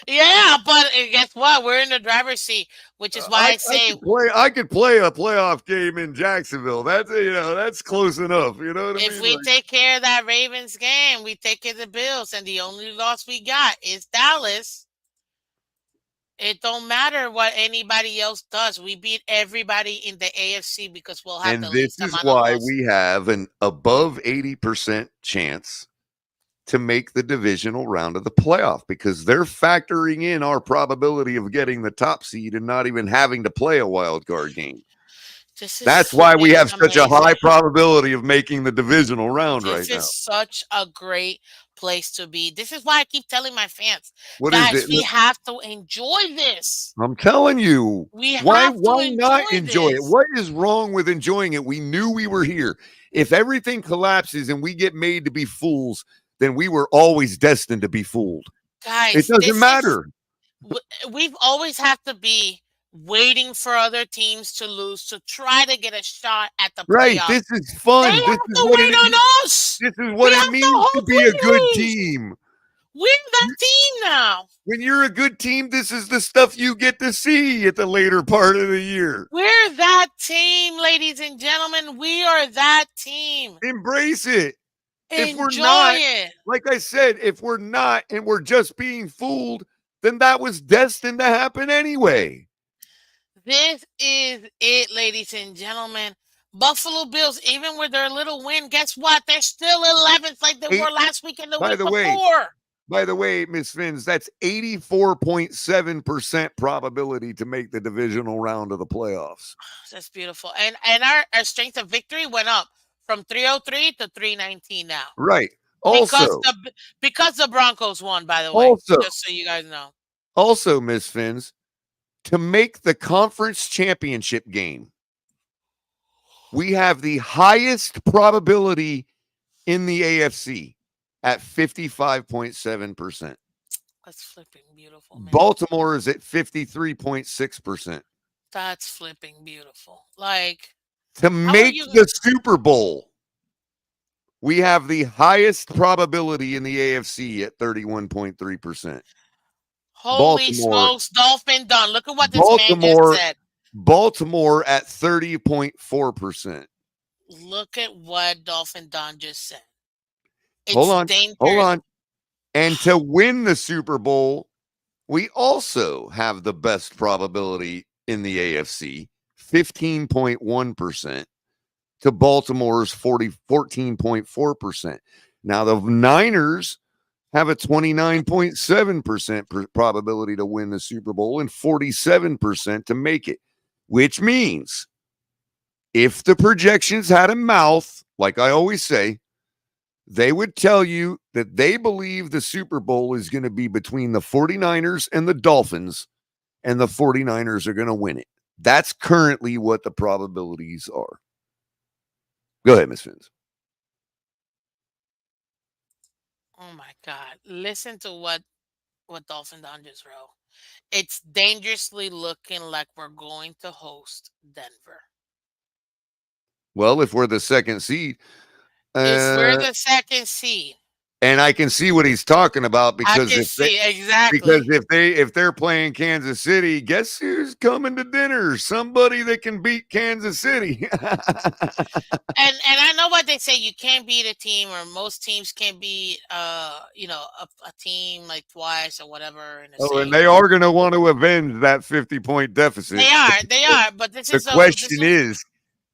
Yeah, but guess what? We're in the driver's seat, which is why I say I could play a playoff game in Jacksonville. That's that's close enough. You know what I if mean? we Like, take care of that Ravens game, we take care of the Bills, and the only loss we got is Dallas. It don't matter what anybody else does. We beat everybody in the AFC because we'll have and the this least is amount of why losses. we have an above 80% chance to make the divisional round of the playoff, because they're factoring in our probability of getting the top seed and not even having to play a wild card game. This is That's why we flipping have such a amazing. high probability of making the divisional round right This now. is such a great place to be. This is why I keep telling my fans, What is guys, it? we have to enjoy this. I'm telling you. We Why have to not enjoy enjoy it? this. What is wrong with enjoying it? We knew we were here. If everything collapses and we get made to be fools, then we were always destined to be fooled. It Guys, doesn't this is matter. we've always have to be waiting for other teams to lose to try to get a shot at the Right. playoffs. This is They fun. have to wait on us. This is We what it have to means to hope be a we good lose. team. We're that team now. When you're a good team, this is the stuff you get to see at the later part of the year. We're that team, ladies and gentlemen. We are that team. Embrace it. If we're Enjoy not, it. like I said, if we're not and we're just being fooled, then that was destined to happen anyway. This is it, ladies and gentlemen. Buffalo Bills, even with their little win, guess what? They're still 11th like they were last week and the By week the way, before. By the way, Miss Fins, that's 84.7% probability to make the divisional round of the playoffs. That's beautiful. And our strength of victory went up from 303 to 319 now. Right. Because Also, the Broncos won, by the way. Just so you guys know. Also, Miss Fins, to make the conference championship game, we have the highest probability in the AFC at 55.7%. That's flipping beautiful, man. Baltimore is at 53.6%. That's flipping beautiful. Like, to make the Super Bowl, we have the highest probability in the AFC at 31.3%. Holy smokes, Dolphin done. Look at what this man just said. Baltimore at 30.4%. Look at what Dolphin Don just said. It's Hold dangerous. on. And to win the Super Bowl, we also have the best probability in the AFC, 15.1%, to Baltimore's 14.4%. Now, the Niners have a 29.7% probability to win the Super Bowl and 47% to make it, which means if the projections had a mouth, like I always say, they would tell you that they believe the Super Bowl is going to be between the 49ers and the Dolphins, and the 49ers are going to win it. That's currently what the probabilities are. Go ahead, Ms. Fins. Oh my God. Listen to what Dolphin Don just wrote. It's dangerously looking like we're going to host Denver. Well, if we're the second seed. If we're the second seed. And I can see what he's talking about, because exactly. if they're playing Kansas City, guess who's coming to dinner? Somebody that can beat Kansas City. And I know what they say, you can't beat a team, or most teams can't beat a team like twice or whatever. And they are going to want to avenge that 50-point deficit. They are, but the question is,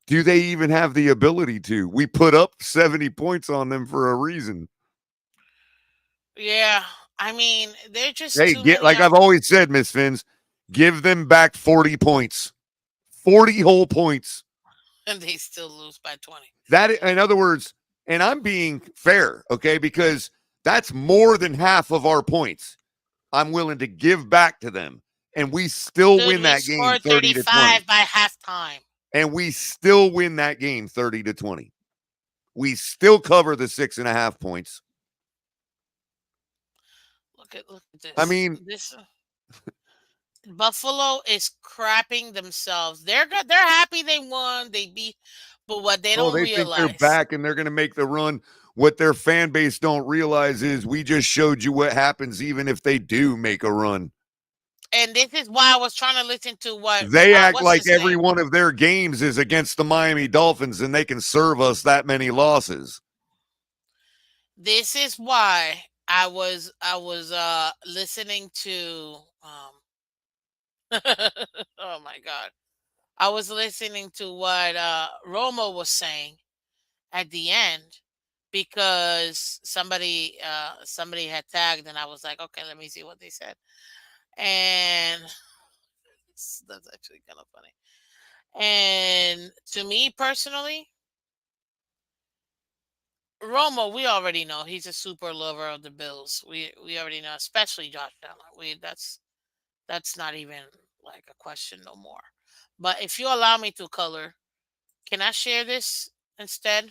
do they even have the ability to? We put up 70 points on them for a reason. Yeah, I mean, they're just I've always said, Miss Fins, give them back 40 points, 40 whole points, and they still lose by 20. That, in other words, and I'm being fair, okay, because that's more than half of our points I'm willing to give back to them, and we still win that game 30 to 20 by halftime, and we still win that game 30 to 20. We still cover the 6.5 points. Look at this. I mean, Buffalo is crapping themselves. They're happy they won. They beat, But what they Oh, don't they think they're realize, back and they're going to make the run. What their fan base don't realize is we just showed you what happens even if they do make a run. and this is why I was trying to listen to what They act what's like his every name? one of their games is against the Miami Dolphins and they can serve us that many losses. This is why I was listening to oh my god. I was listening to what Romo was saying at the end because somebody had tagged and I was like, okay, let me see what they said. And that's actually kind of funny. And to me personally, Romo, we already know he's a super lover of the Bills. We already know, especially Josh Allen. That's not even like a question no more. But if you allow me to, Color, can I share this instead?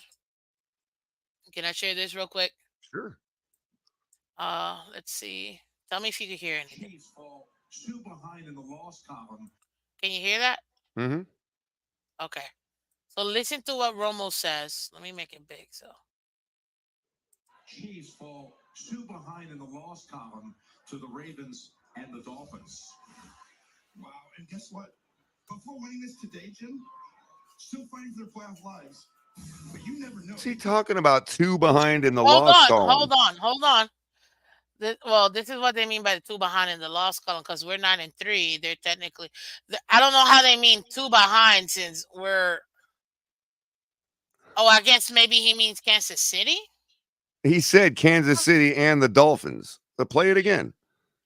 Can I share this real quick? Sure. Let's see. Tell me if you can hear anything. Chiefs fall two behind in the loss column. Can you hear that? Mm-hmm. Okay. So listen to what Romo says. Let me make it big. So Chiefs fall two behind in the loss column to the Ravens and the Dolphins. Wow, and guess what? Before winning this today, Jim, still fighting for their playoff lives. But you never know. What's he talking about? 2 behind in the hold loss on, column. hold on. This is what they mean by the two behind in the loss column because we're 9-3. They're technically. I don't know how they mean two behind since we're. Oh, I guess maybe he means Kansas City. He said Kansas City and the Dolphins. But play it again.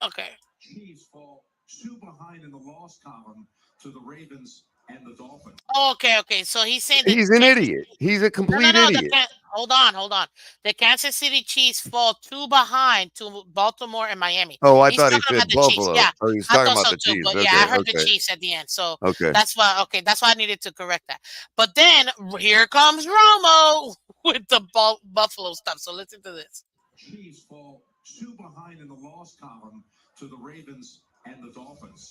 Okay. Chiefs fall two behind in the loss column to the Ravens and the Dolphins. Okay. So he's saying that He's an idiot. He's a complete no. idiot. Hold on. The Kansas City Chiefs fall two behind to Baltimore and Miami. Oh, I He's thought he talking said about the Chiefs. Buffalo. Yeah, Oh, he's I talking thought about so the too. Chiefs. But Okay, yeah, I heard the okay. Chiefs at the end. So Okay. that's why. Okay, that's why I needed to correct that. But then here comes Romo with the Buffalo stuff. So listen to this. Chiefs fall two behind in the loss column to the Ravens and the Dolphins.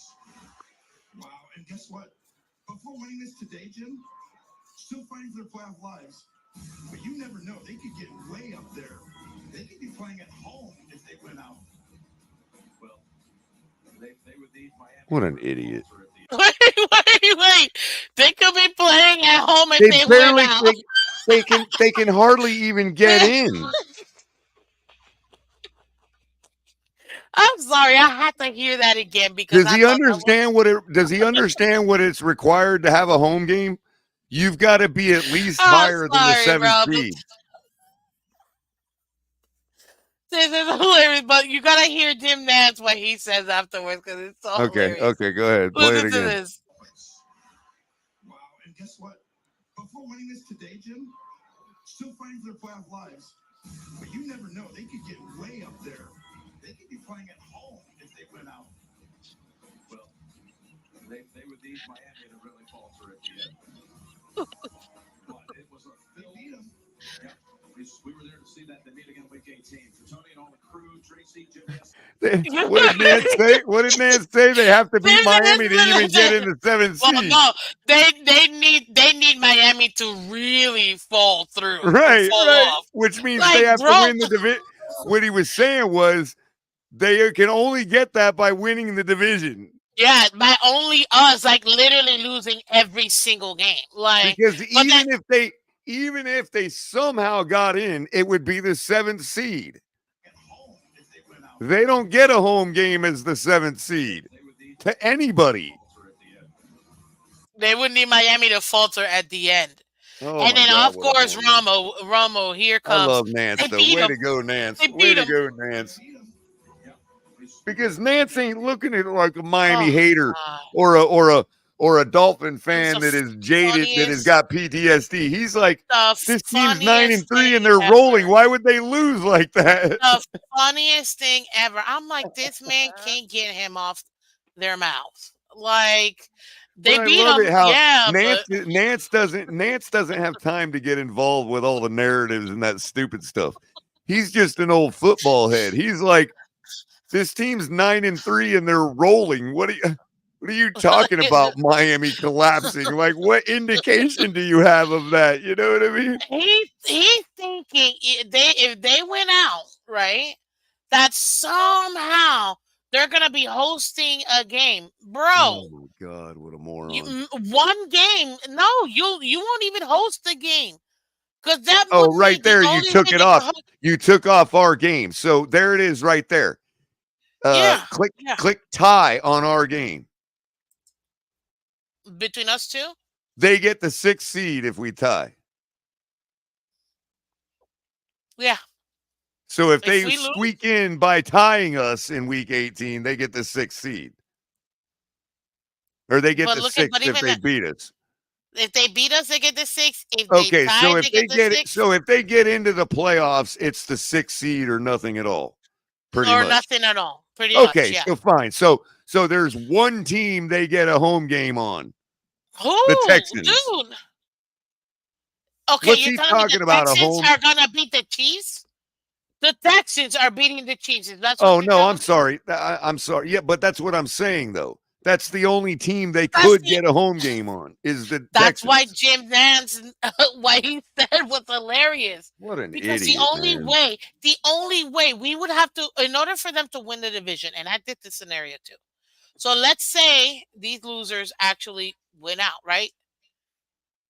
Wow, and guess what? Before winning this today, Jim, still fighting for their playoff lives. But you never know. They could get way up there. They could be playing at home if they win out. Well, they would need Miami. What an idiot. Wait. They could be playing at home if They they win barely out. they can hardly even get in. I'm sorry, I had to hear that again because Does I he thought that was. understand what it's required to have a home game? You've got to be at least I'm higher than the sorry, 7th bro. seed. This is hilarious, but you gotta hear Jim Nance what he says afterwards because it's so Okay, hilarious. go ahead. Play it Listen to again. this. Wow, and guess what? Before winning this today, Jim, still fighting for their playoff lives. But you never know. They could get way up there. They could be playing at home if they win out. Well, they would need Miami to really falter at the end. But it was a they beat them. Yep. We were there to see that. They meet again week 18. For Tony and all the crew, Tracy, Jim. What did Nance say? What did Nance say? They have to beat Miami to even get in the 7th Well, seed. no, they need Miami to really fall through, Right. fall off. Which means Like, they have bro. to win the division. What he was saying was they can only get that by winning the division. Yeah, by only us, like literally losing every single game. Like, Because even if they somehow got in, it would be the 7th seed. They don't get a home game as the 7th seed to anybody. they would need Miami to falter at the end. Oh And my then, God, of what a course, bull. Romo, here I comes. love Nance, They though. beat Way him. to go, Nance. They Way beat to him. go, Nance. Because Nance ain't looking at it like a Miami Oh, hater God. or a Dolphin He's fan the that is jaded, that has funniest, got PTSD. He's like, the this team's funniest 9-3 thing and they're ever. rolling. Why would they lose like that? The funniest thing ever. I'm like, this man can't get him off their mouth. Like, they But I beat love him. it how Yeah, but Nance doesn't have time to get involved with all the narratives and that stupid stuff. He's just an old football head. He's like, this team's 9-3 and they're rolling. What do you? What are you talking about, Miami collapsing? Like, what indication do you have of that? You know what I mean? He's thinking if they win out, right, that somehow they're gonna be hosting a game, bro. Oh my God, what a moron! One game? No, you won't even host the game because that Oh, would right be the there, you only way took they it can off. host. You took off our game, so there it is, right there. Yeah, Click yeah. tie on our game. Between us two, They get the 6th seed if we tie. yeah. So if If they we lose, squeak in by tying us in week 18, they get the 6th seed. Or they get but the look at 6th if they beat us. if they beat us, they get the 6. If they Okay, so tie, if they they get the get it, 6, so if they get into the playoffs, it's the 6th seed or nothing at all. Pretty or much. nothing at all. Pretty much, Okay, yeah. so fine. So there's one team they get a home game on. Who, The Texans. dude? Okay, What's you're he telling me talking the about, a Texans home? are gonna beat the Chiefs? The Texans are beating the Chiefs. That's what Oh you're no, telling I'm me? sorry. I'm sorry. Yeah, but that's what I'm saying though. That's the only team they That's could get a home game on is the That's why Texans. Jim Nance, why he said was hilarious. What an Because idiot, man. the only way we would have to, in order for them to win the division, and I did this scenario too. So let's say these losers actually win out, right?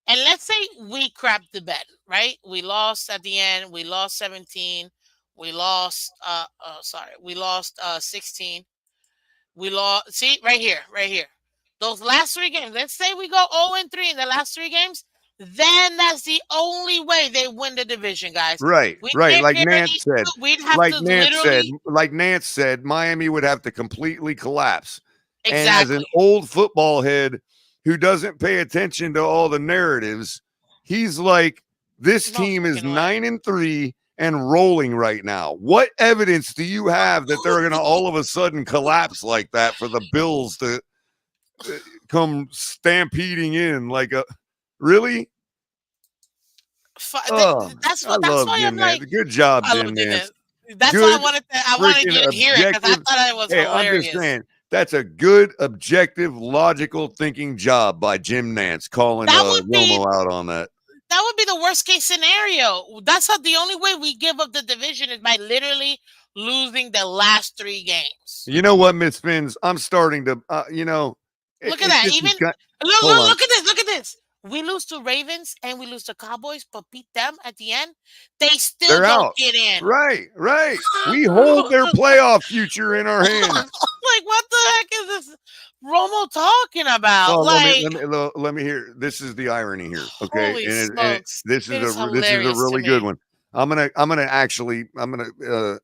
And let's say we crapped the bed, right? We lost at the end. We lost 17. We lost, we lost 16. We lost. See, right here, right here. Those last 3 games. Let's say we go 0-3 in the last 3 games. Then that's the only way they win the division, guys. Right, We right. can't Like Nance guarantee. said, We'd have to literally Nance said, Miami would have to completely collapse. And as an exactly. old football head who doesn't pay attention to all the narratives, he's like, this No team is fucking way. 9-3 and rolling right now. What evidence do you have that they're going to all of a sudden collapse like that for the Bills to come stampeding in like a really? Oh, That's I what. That's love why Jim I'm like, Nance. Good job, I Jim love doing Nance. it. That's why Good I wanted you to hear it because I objective. thought it was Hey, I'm just hilarious. saying that's a good, objective, logical thinking job by Jim Nance calling That would be Romo out on that. that would be the worst case scenario. That's how the only way we give up the division is by literally losing the last 3 games. You know what, Miss Finns? I'm starting to, Look at that. just Even hold on. look at this. Look at this. We lose to Ravens and we lose to Cowboys, but beat them at the end. They still They're don't out. get in. Right. We hold their playoff future in our hands. Like, what the heck is this Romo talking about? Well, like, let me hear. This is the irony here, okay? holy And smokes. this It is is a hilarious to really good me. one. I'm gonna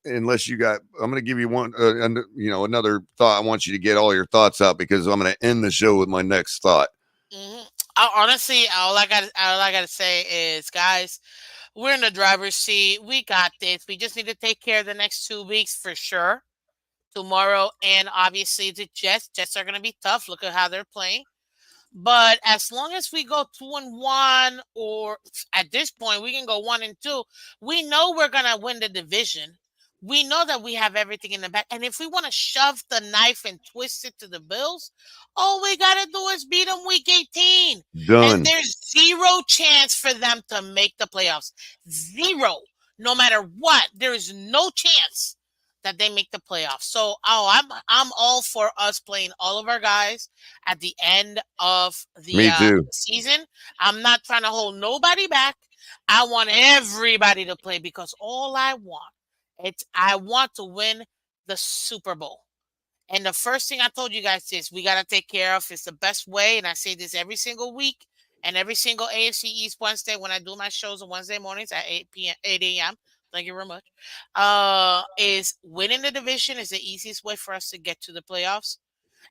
unless you got, I'm gonna give you one, another thought. I want you to get all your thoughts out because I'm gonna end the show with my next thought. Honestly, all I gotta say is, guys, we're in the driver's seat. We got this. We just need to take care of the next 2 weeks for sure. Tomorrow, and obviously the Jets. Jets are gonna be tough. Look at how they're playing. But as long as we go 2-1, or at this point we can go 1-2, we know we're gonna win the division. We know that we have everything in the back. And if we want to shove the knife and twist it to the Bills, all we gotta do is beat them week 18. Done. And there's 0 chance for them to make the playoffs. 0. No matter what, there is no chance that they make the playoffs. So, I'm all for us playing all of our guys at the end of Me too. season. I'm not trying to hold nobody back. I want everybody to play because all I want to win the Super Bowl. And the first thing I told you guys is we got to take care of. It's the best way, and I say this every single week and every single AFC East Wednesday when I do my shows on Wednesday mornings at 8 a.m. Thank you very much. Is winning the division is the easiest way for us to get to the playoffs,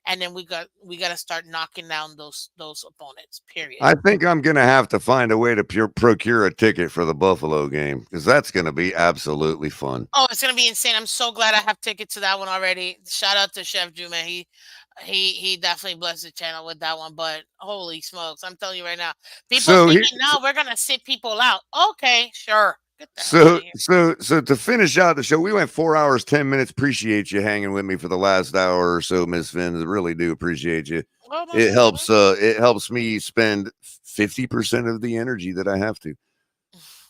and then we got to start knocking down those opponents. Period. I think I'm gonna have to find a way to procure a ticket for the Buffalo game because that's gonna be absolutely fun. Oh, it's gonna be insane! I'm so glad I have tickets to that one already. Shout out to Chef Drew, man. He definitely blessed the channel with that one. But holy smokes, I'm telling you right now, people thinking now we're gonna sit people out. Okay, sure. Get the hell out So, of here. so to finish out the show, we went 4 hours, 10 minutes. Appreciate you hanging with me for the last hour or so, Miss Fins. Really do appreciate you. Oh my goodness. It helps me spend 50% of the energy that I have to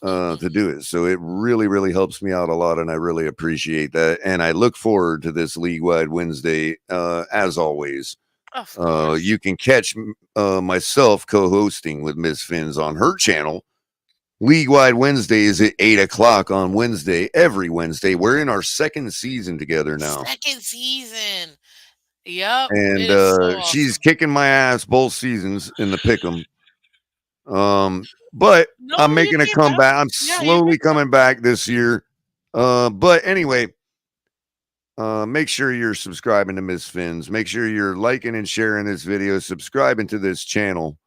do it. So it really, really helps me out a lot, and I really appreciate that. And I look forward to this League-Wide Wednesday, as always. Of course. You can catch myself co-hosting with Miss Fins on her channel. League-Wide Wednesday is at 8 o'clock on Wednesday, every Wednesday. We're in our second season together now. Second season. Yep. And it is so she's awesome. kicking my ass both seasons in the pick'em. But No, I'm you making a came comeback. back. I'm Yeah, you slowly came back. coming back this year. But anyway, make sure you're subscribing to Miss Fins. Make sure you're liking and sharing this video, subscribing to this channel.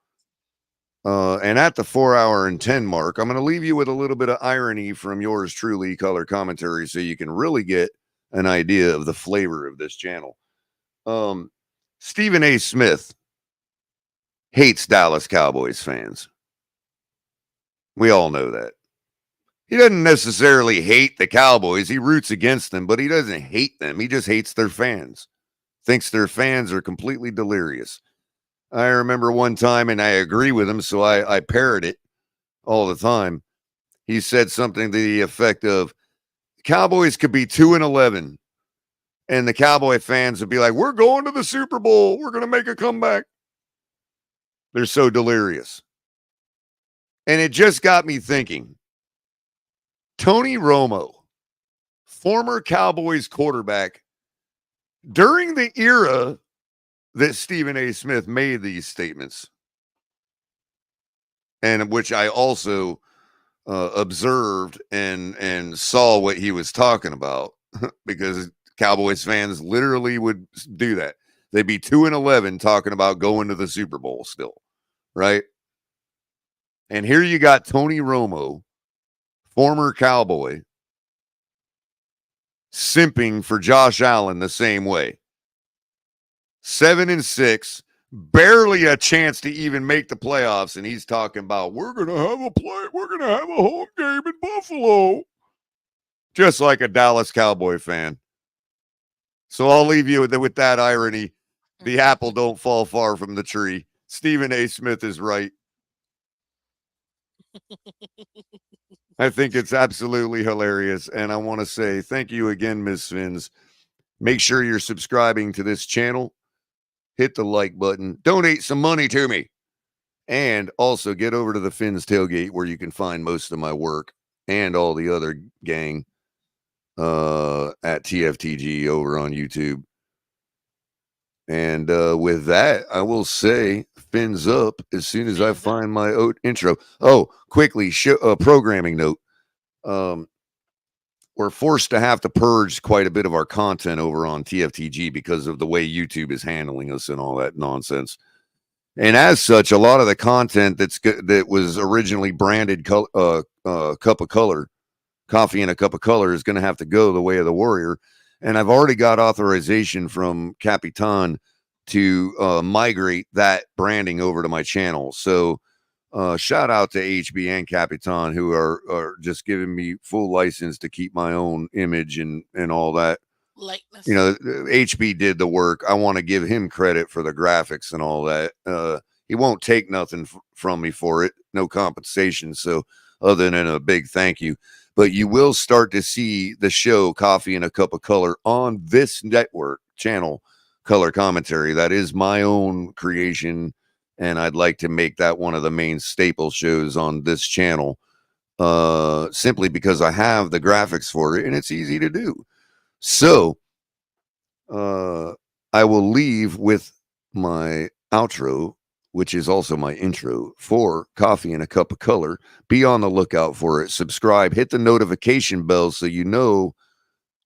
And at the 4 hour and 10 mark, I'm going to leave you with a little bit of irony from yours truly, Color Commentary, so you can really get an idea of the flavor of this channel. Stephen A. Smith hates Dallas Cowboys fans. We all know that. He doesn't necessarily hate the Cowboys. He roots against them, but he doesn't hate them. He just hates their fans. Thinks their fans are completely delirious. I remember one time, and I agree with him, so I parrot it all the time. He said something to the effect of, Cowboys could be 2-11, and the Cowboy fans would be like, we're going to the Super Bowl. We're going to make a comeback. They're so delirious. And it just got me thinking. Tony Romo, former Cowboys quarterback, during the era that Stephen A. Smith made these statements, and which I also observed and saw what he was talking about, because Cowboys fans literally would do that. They'd be 2-11 talking about going to the Super Bowl still, right? And here you got Tony Romo, former Cowboy, simping for Josh Allen the same way. 7-6, barely a chance to even make the playoffs, and he's talking about we're gonna have a home game in Buffalo, just like a Dallas Cowboy fan. So I'll leave you with that irony. The apple don't fall far from the tree. Stephen A. Smith is right. I think it's absolutely hilarious, and I want to say thank you again, Ms. Fins. Make sure you're subscribing to this channel. Hit the like button. Donate some money to me. And also get over to the Fins Tailgate, where you can find most of my work and all the other gang at TFTG over on YouTube. And with that, I will say fins up as soon as I find my intro. Oh, quickly, programming note. We're forced to have to purge quite a bit of our content over on TFTG because of the way YouTube is handling us and all that nonsense. And as such, a lot of the content that was originally branded Cup of Color, Coffee and a Cup of Color, is going to have to go the way of the warrior. And I've already got authorization from Capitan to migrate that branding over to my channel. So shout out to HB and Capitan, who are just giving me full license to keep my own image and all that. Likeness. You know, HB did the work. I want to give him credit for the graphics and all that. He won't take nothing from me for it. No compensation. So other than a big thank you. But you will start to see the show Coffee and a Cup of Color on this network channel, Color Commentary. That is my own creation, and I'd like to make that one of the main staple shows on this channel, simply because I have the graphics for it and it's easy to do. So I will leave with my outro, which is also my intro for Coffee and a Cup of Color. Be on the lookout for it. Subscribe, hit the notification bell so you know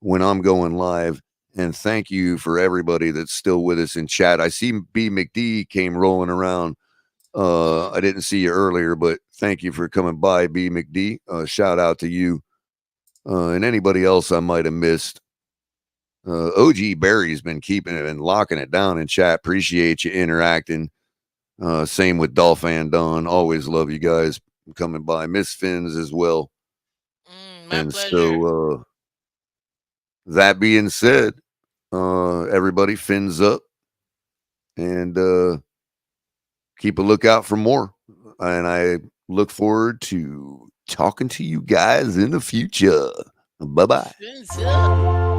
when I'm going live. And thank you for everybody that's still with us in chat. I see B McD came rolling around. I didn't see you earlier, but thank you for coming by, B McD. Shout out to you and anybody else I might have missed. OG Barry's been keeping it and locking it down in chat. Appreciate you interacting. Same with Dolphin Don. Always love you guys coming by. Miss Fins as well. My And pleasure. so, that being said, everybody fins up and keep a lookout for more. And I look forward to talking to you guys in the future. Bye bye. Fins up.